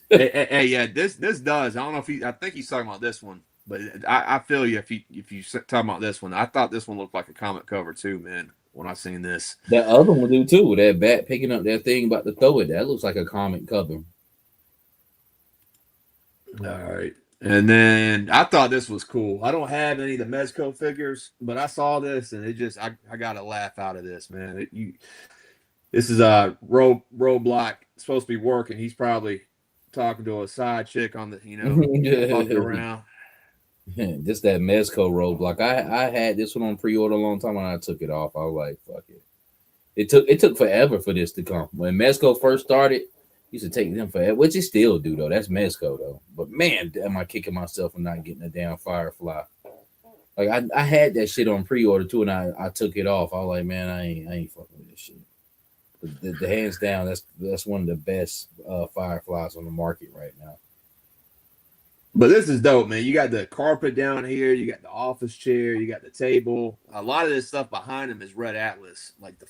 S2: hey, yeah. This does. I don't know if I think he's talking about this one, but I feel you if you talking about this one. I thought this one looked like a comic cover too, man. When I seen this,
S1: that other one do too. That bat picking up that thing about to throw it. That looks like a comic cover.
S2: All right. And then I thought this was cool. I don't have any of the Mezco figures, but I saw this and it just I got a laugh out of this, man. This is a Roadblock supposed to be working. He's probably talking to a side chick on the fucking around.
S1: Just that Mezco Roadblock. I had this one on pre-order a long time and I took it off. I was like, fuck it. It took forever for this to come. When Mezco first started, used to take them forever, which it still do though. That's Mezco though. But man, am I kicking myself for not getting a damn Firefly? Like I had that shit on pre-order too, and I took it off. I was like, man, I ain't fucking with this shit. The hands down, that's one of the best Fireflies on the market right now.
S2: But this is dope, man. You got the carpet down here, you got the office chair, you got the table. A lot of this stuff behind him is Red Atlas, like the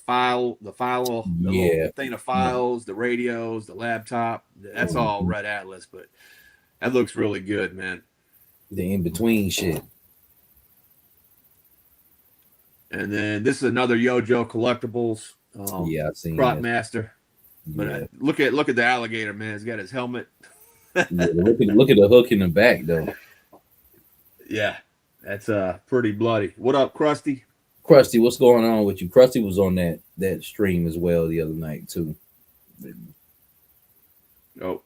S2: little thing of files, the radios, the laptop. That's all Red Atlas, but that looks really good, man.
S1: The in-between shit.
S2: And then this is another Gijoe Collectibles.
S1: Yeah, I've seen
S2: Crop
S1: that.
S2: Master. But
S1: Yeah.
S2: look at the alligator, man. He's got his helmet.
S1: Yeah, look at the hook in the back though.
S2: Yeah, that's pretty bloody. What up, Krusty?
S1: Krusty, what's going on with you? Krusty was on that stream as well the other night too.
S2: Oh,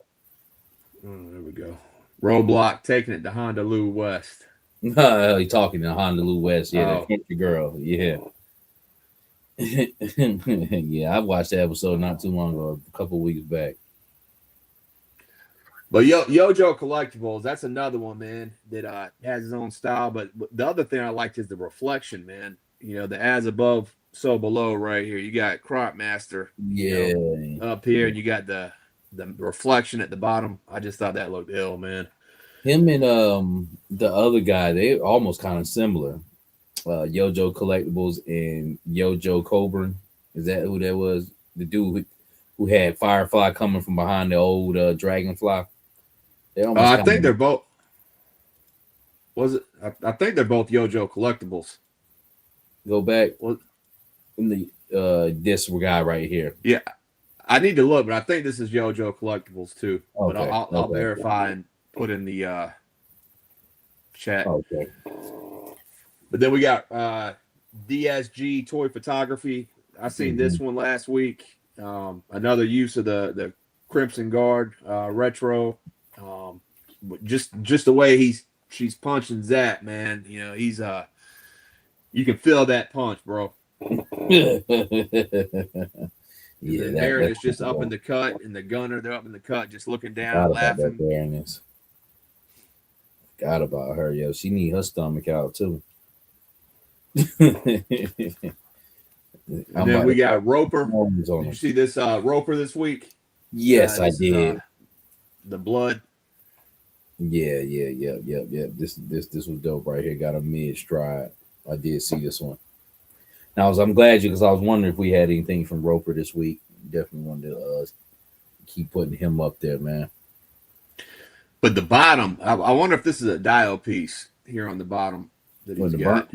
S2: there we go. Roadblock taking it to Honolulu West.
S1: He talking to Honolulu West, yeah, that country girl, yeah. Yeah, I watched that episode not too long ago, a couple weeks back.
S2: But Gijoe Collectibles, that's another one, man, that has his own style. But the other thing I liked is the reflection, man. You know, the as above, so below right here. You got Crop Master,
S1: Yeah,
S2: up here, and you got the reflection at the bottom. I just thought that looked ill, man.
S1: him and the other guy, they almost kind of similar. Gijoe Collectibles and Gijoe Coburn. Is that who that was? The dude who had Firefly coming from behind the old Dragonfly. They almost
S2: I think they're both. Was it? I think they're both Gijoe Collectibles.
S1: go back in the this guy right here.
S2: Yeah, I need to look, but I think this is Gijoe Collectibles too.
S1: Okay,
S2: But I'll
S1: okay.
S2: verify and put in the chat.
S1: Okay.
S2: But then we got DSG Toy Photography. I seen this one last week. Another use of the Crimson Guard retro. Just the way she's punching Zap, man. You know, he's you can feel that punch, bro.
S1: Yeah,
S2: The Baron is just up in the cut, and the Gunner, they're up in the cut, just looking down, laughing.
S1: Forgot about her, yo. She need her stomach out too.
S2: And then we got Roper. Did you see this Roper this week?
S1: Yes, I did.
S2: The blood.
S1: Yeah. This was dope right here. Got a mid stride. I did see this one. Now I'm glad because I was wondering if we had anything from Roper this week. Definitely wanted to keep putting him up there, man.
S2: But the bottom, I wonder if this is a dial piece here on the bottom that he's got.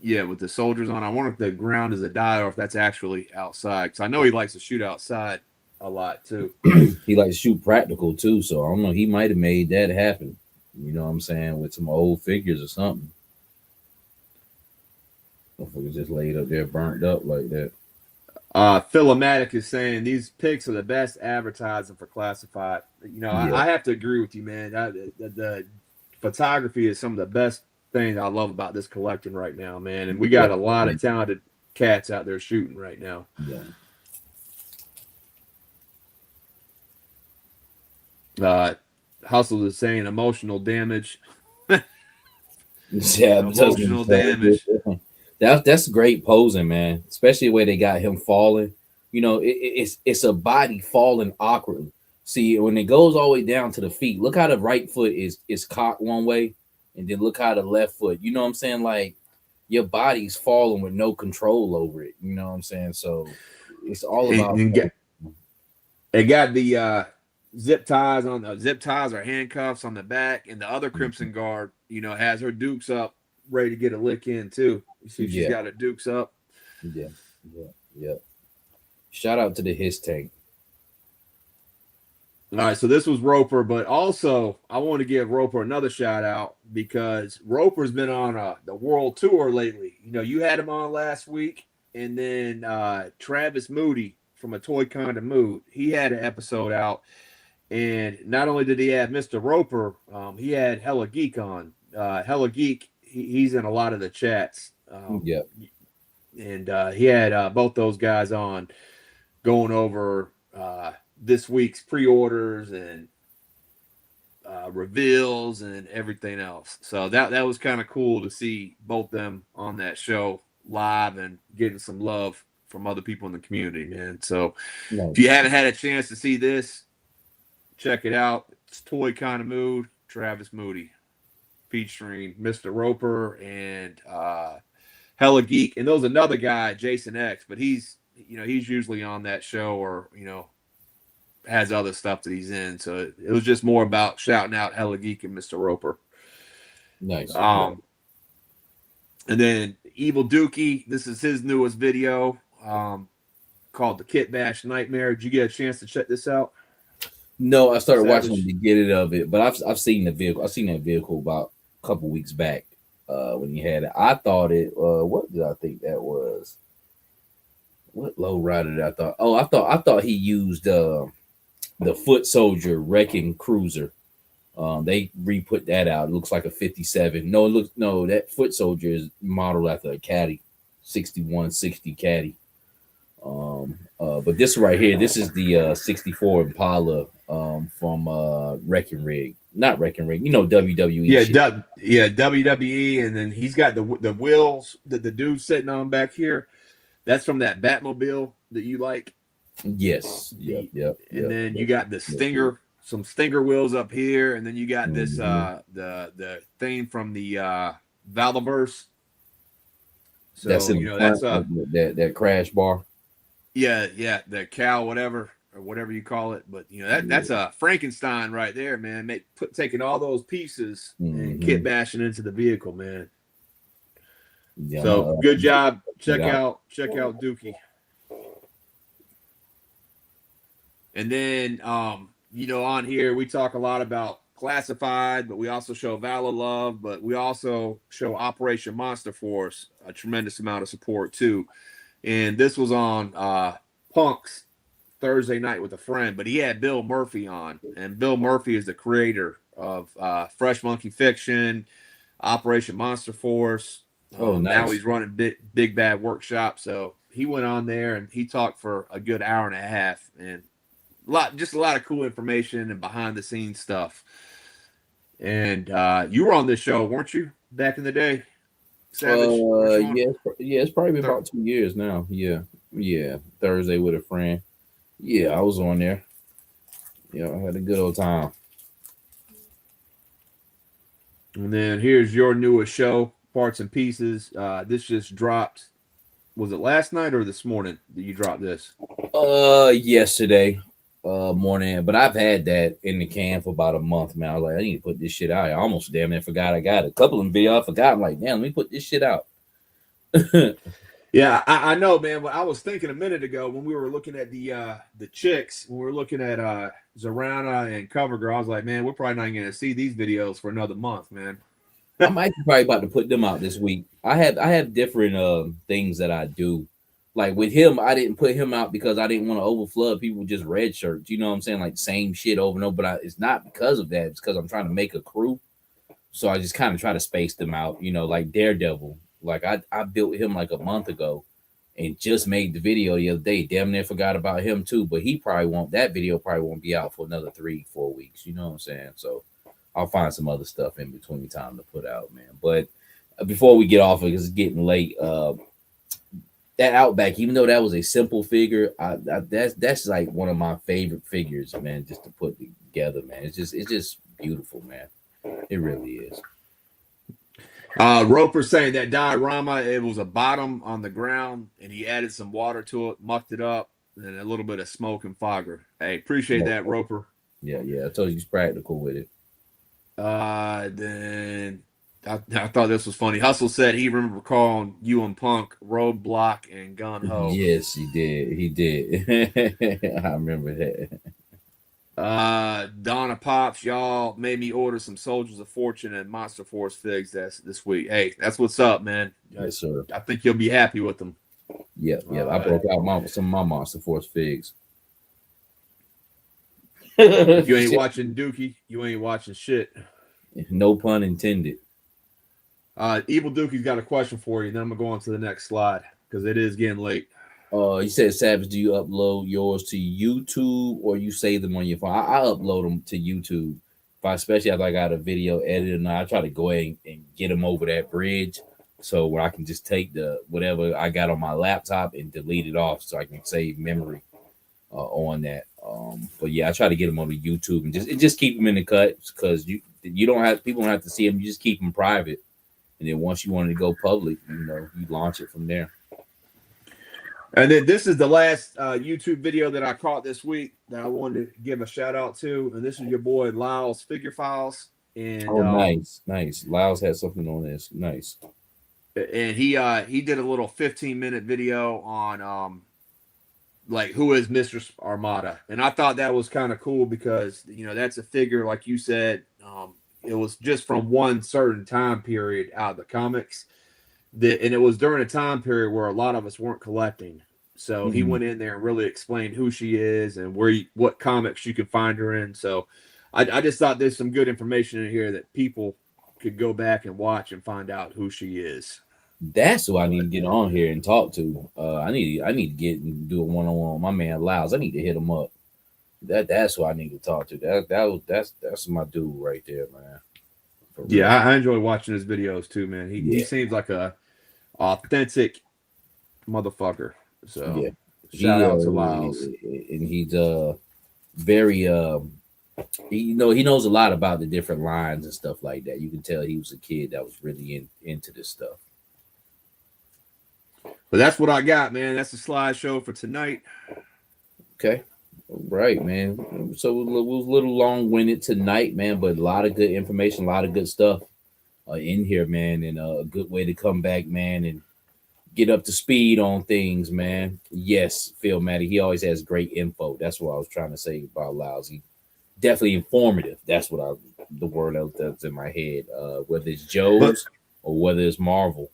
S2: Yeah, with the soldiers on. I wonder if the ground is a dial or if that's actually outside. Because I know he likes to shoot outside a lot too.
S1: He likes to shoot practical too, so I don't know. He might have made that happen. You know what I'm saying? With some old figures or something. Motherfuckers just laid up there, burnt up like that.
S2: Philomatic is saying these pics are the best advertising for classified. You know, I have to agree with you, man. The photography is some of the best things I love about this collecting right now, man. And we got a lot of talented cats out there shooting right now.
S1: Yeah.
S2: Hustle is saying emotional damage.
S1: Yeah,
S2: emotional damage.
S1: That's great posing, man. Especially the way they got him falling. You know, it's a body falling awkwardly. See, when it goes all the way down to the feet, look how the right foot is cocked one way, and then look how the left foot. You know what I'm saying? Like your body's falling with no control over it. You know what I'm saying? So it's all about.
S2: It got the zip ties on the zip ties or handcuffs on the back, and the other Crimson Guard, you know, has her dukes up, ready to get a lick in too. You see, she's got her dukes up.
S1: Yeah. Shout out to the His Tank.
S2: All right, so this was Roper, but also I want to give Roper another shout out because Roper's been on the world tour lately. You know, you had him on last week, and then Travis Moody from A Toy Kind of Mood, he had an episode out, and not only did he have Mr. Roper, he had Hella Geek on. Hella Geek, he's in a lot of the chats. And he had both those guys on going over this week's pre-orders and reveals and everything else. So that was kind of cool to see both them on that show live and getting some love from other people in the community, man. So if you haven't had a chance to see this, check it out. It's Toy Kind of Mood, Travis Moody, featuring Mr. Roper and Hella Geek. And there's another guy, Jason X, but he's usually on that show or, has other stuff that he's in. So it was just more about shouting out Hella Geek and Mr. Roper.
S1: Nice.
S2: And then, Evil Dookie, this is his newest video called the Kitbash Nightmare. Did you get a chance to check this out?
S1: No, I started
S2: Savage.
S1: watching the beginning of it, but I've seen the vehicle. I've seen that vehicle about a couple weeks back when you had it. I thought it. What did I think that was? What low rider did I thought? Oh, I thought he used the Foot Soldier Wrecking Cruiser. They re-put that out. It looks like a 57. No, that Foot Soldier is modeled after a Caddy, 6160 Caddy. But this right here, this is the 64 Impala from Wrecking Rig. Not Wrecking Rig, WWE.
S2: Yeah, WWE, and then he's got the wheels that the dude's sitting on back here. That's from that Batmobile that you like.
S1: Yes. Yep.
S2: And then you got the Stinger, some Stinger wheels up here, and then you got this the thing from the Valverse. So
S1: that's
S2: that's
S1: that crash bar.
S2: Yeah, the cow, whatever you call it. But that's a Frankenstein right there, man. Taking all those pieces and kit bashing into the vehicle, man. Yeah, so good job. Check out Dookie. And then on here we talk a lot about Classified, but we also show Valor Love, but we also show Operation Monster Force, a tremendous amount of support too. And this was on Punk's Thursday night with a friend, but he had Bill Murphy on, and Bill Murphy is the creator of Fresh Monkey Fiction, Operation Monster Force.
S1: Nice.
S2: Now he's running Big Bad Workshop. So he went on there and he talked for a good hour and a half, and a lot of cool information and behind the scenes stuff. And you were on this show, weren't you, back in the day?
S1: Savage, it's probably been about 2 years now. Yeah. Thursday with a friend. Yeah, I was on there. Yeah, I had a good old time.
S2: And then here's your newest show, Parts and Pieces. This just dropped. Was it last night or this morning that you dropped this?
S1: Yesterday morning. But I've had that in the can for about a month, man. I was like, I need to put this shit out. I almost damn near forgot I got it. A couple of them videos I forgot. I'm like, damn, let me put this shit out.
S2: Yeah, I know, man. But I was thinking a minute ago when we were looking at the chicks, when we were looking at Zorana and CoverGirl, I was like, man, we're probably not going to see these videos for another month, man.
S1: I might be probably about to put them out this week. I have different things that I do. Like with him, I didn't put him out because I didn't want to overflood people with just red shirts. You know what I'm saying? Like same shit over and over. But it's not because of that. It's because I'm trying to make a crew. So I just kind of try to space them out. Like Daredevil. Like I built him like a month ago and just made the video the other day. Damn near forgot about him too. But that video probably won't be out for another 3-4 weeks. You know what I'm saying? So I'll find some other stuff in between time to put out, man. But before we get off, because it's getting late, that Outback, even though that was a simple figure, that's like one of my favorite figures, man, just to put together, man. It's just beautiful, man. It really is.
S2: Roper saying that diorama, it was a bottom on the ground, and he added some water to it, mucked it up, and a little bit of smoke and fogger. Hey, appreciate that, Roper.
S1: Yeah. I told you he's practical with it.
S2: Then I thought this was funny. Hustle said he remember calling you and Punk Roadblock and Gun Ho.
S1: Yes, he did. I remember that.
S2: Donna Pops, y'all made me order some Soldiers of Fortune and Monster Force figs this week. Hey, that's what's up, man.
S1: Yes, sir.
S2: I think you'll be happy with them.
S1: Yeah. I broke out some of my Monster Force figs.
S2: If you ain't watching Dookie, you ain't watching shit.
S1: No pun intended.
S2: Evil Dookie's got a question for you. Then I'm gonna go on to the next slide because it is getting late.
S1: You said, Savage, do you upload yours to YouTube or you save them on your phone? I upload them to YouTube. Especially if I got a video edited, and I try to go ahead and get them over that bridge, so where I can just take whatever I got on my laptop and delete it off, so I can save memory on that. But yeah, I try to get them on the YouTube and just keep them in the cuts, because you don't have people don't have to see them. You just keep them private, and then once you want to go public, you launch it from there.
S2: And then this is the last YouTube video that I caught this week that I wanted to give a shout out to, and this is your boy Lyle's Figure Files. And
S1: nice. Lyle's had something on this. Nice.
S2: and he did a little 15-minute video on like who is Mistress Armada, and I thought that was kind of cool because that's a figure, like you said, it was just from one certain time period out of the comics, and it was during a time period where a lot of us weren't collecting. So he went in there and really explained who she is and what comics you could find her in. So I just thought there's some good information in here that people could go back and watch and find out who she is.
S1: That's who I need to get on here and talk to. I need to get and do a one-on-one with my man Lyles. I need to hit him up. That's who I need to talk to. That's my dude right there, man.
S2: Yeah, I enjoy watching his videos too, man. He seems like a authentic motherfucker. So shout out to Lyles.
S1: And he's very he knows a lot about the different lines and stuff like that. You can tell he was a kid that was really into this stuff.
S2: But that's what I got, man. That's the slideshow for tonight.
S1: Okay. All right, man. So it was a little long-winded tonight, man, but a lot of good information, a lot of good stuff in here, man, and a good way to come back, man, and get up to speed on things, man. Yes, Phil Matty, he always has great info. That's what I was trying to say about Lyles. He definitely informative. That's what the word that's in my head. Whether it's Joe's or whether it's Marvel.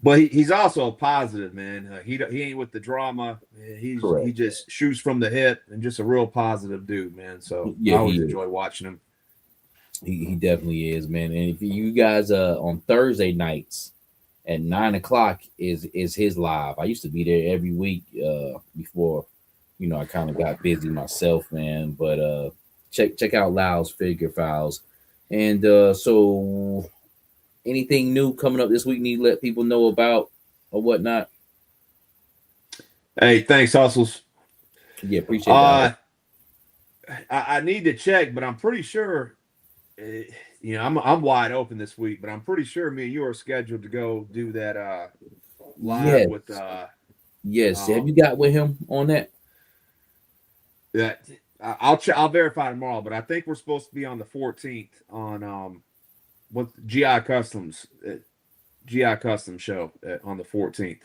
S2: But he's also positive, man. He ain't with the drama. He just shoots from the hip and just a real positive dude, man. So I always enjoy watching him.
S1: He definitely is, man. And if you guys on Thursday nights at 9:00 is his live. I used to be there every week before, I kind of got busy myself, man. But check out Lyles Figure Files. And so anything new coming up this week need to let people know about or whatnot?
S2: Hey, thanks, Hustles.
S1: Yeah, appreciate that.
S2: I need to check, but I'm pretty sure, I'm wide open this week, but I'm pretty sure me and you are scheduled to go do that live with.
S1: Yes, have you got with him on that?
S2: That I'll verify tomorrow, but I think we're supposed to be on the 14th on with GI Customs show on the 14th.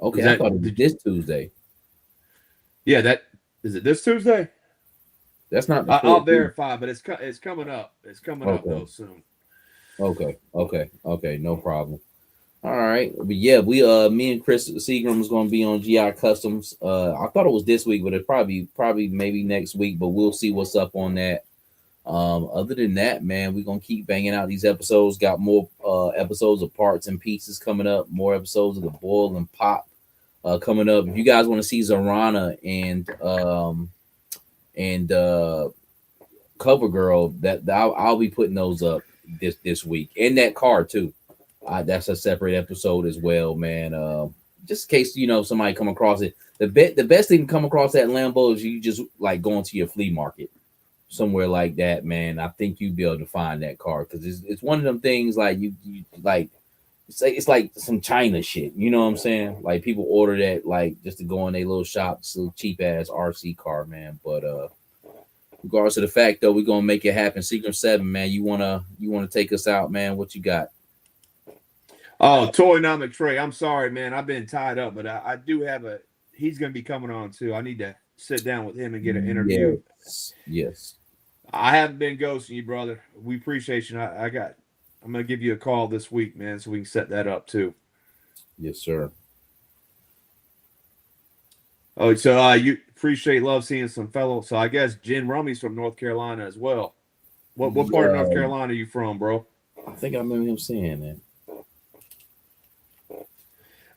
S1: Okay, I thought it was this Tuesday.
S2: Yeah, that is it. This Tuesday.
S1: That's not.
S2: I'll verify, but it's coming up. It's coming up though soon.
S1: Okay, no problem. All right, but yeah, me and Chris Seagram is going to be on GI Customs. I thought it was this week, but it probably maybe next week. But we'll see what's up on that. Other than that, man, we're gonna keep banging out these episodes. Got more episodes of Parts and Pieces coming up, more episodes of the Boil and Pop coming up. If you guys want to see Zarana and Cover Girl, that I'll be putting those up this week, and that card too. That's a separate episode as well, man. Just in case somebody come across it. The best thing to come across that Lambo is you just like going to your flea market. Somewhere like that, man. I think you'd be able to find that car because it's one of them things like you like it's like some China shit. You know what I'm saying? Like people order that like just to go in their little shop, it's a cheap ass RC car, man. But regardless of the fact though, we're gonna make it happen. Secret 7, man. You wanna take us out, man? What you got?
S2: Oh, Toynomic Trey. I'm sorry, man. I've been tied up, but I do have he's gonna be coming on too. I need to sit down with him and get an interview.
S1: Yes.
S2: I haven't been ghosting you, brother. We appreciate you. I'm gonna give you a call this week, man, so we can set that up too.
S1: Yes, sir.
S2: Oh, so you love seeing some fellow. So I guess Jen Rummy's from North Carolina as well. What part of North Carolina are you from, bro?
S1: I think I remember him saying that.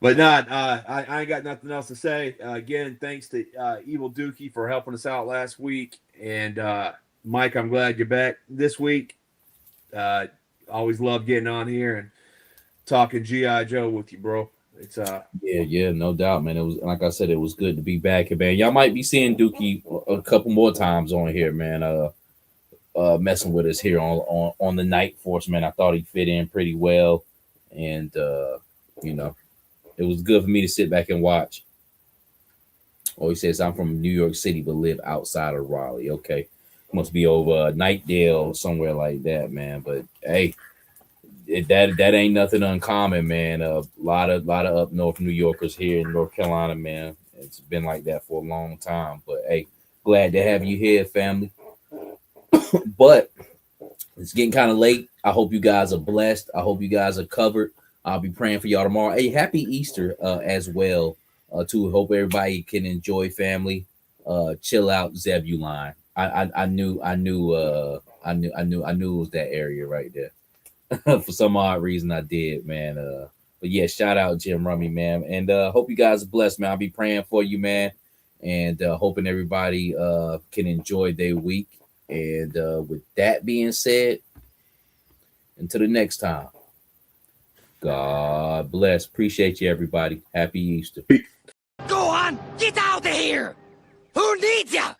S2: But not, I ain't got nothing else to say. Again, thanks to Evil Dookie for helping us out last week. And Mike, I'm glad you're back this week. Always love getting on here and talking G.I. Joe with you, bro. It's
S1: yeah, no doubt, man. It was, like I said, it was good to be back here, man. Y'all might be seeing Dookie a couple more times on here, man. Messing with us here on the Night Force, man. I thought he fit in pretty well, and it was good for me to sit back and watch. Oh, he says, I'm from New York City, but live outside of Raleigh. Okay. Must be over Nightdale or somewhere like that, man. But, hey, that ain't nothing uncommon, man. A lot of up north New Yorkers here in North Carolina, man. It's been like that for a long time. But hey, glad to have you here, family. But it's getting kind of late. I hope you guys are blessed. I hope you guys are covered. I'll be praying for y'all tomorrow. Hey, happy Easter as well. Too. Hope everybody can enjoy family. Chill out, Zebulon. I knew it was that area right there. For some odd reason I did, man. But yeah, shout out Jim Rummy, man. And hope you guys are blessed, man. I'll be praying for you, man. And hoping everybody can enjoy their week. And with that being said, until the next time, God bless. Appreciate you, everybody. Happy Easter.
S3: Go on, get out of here! Who needs ya?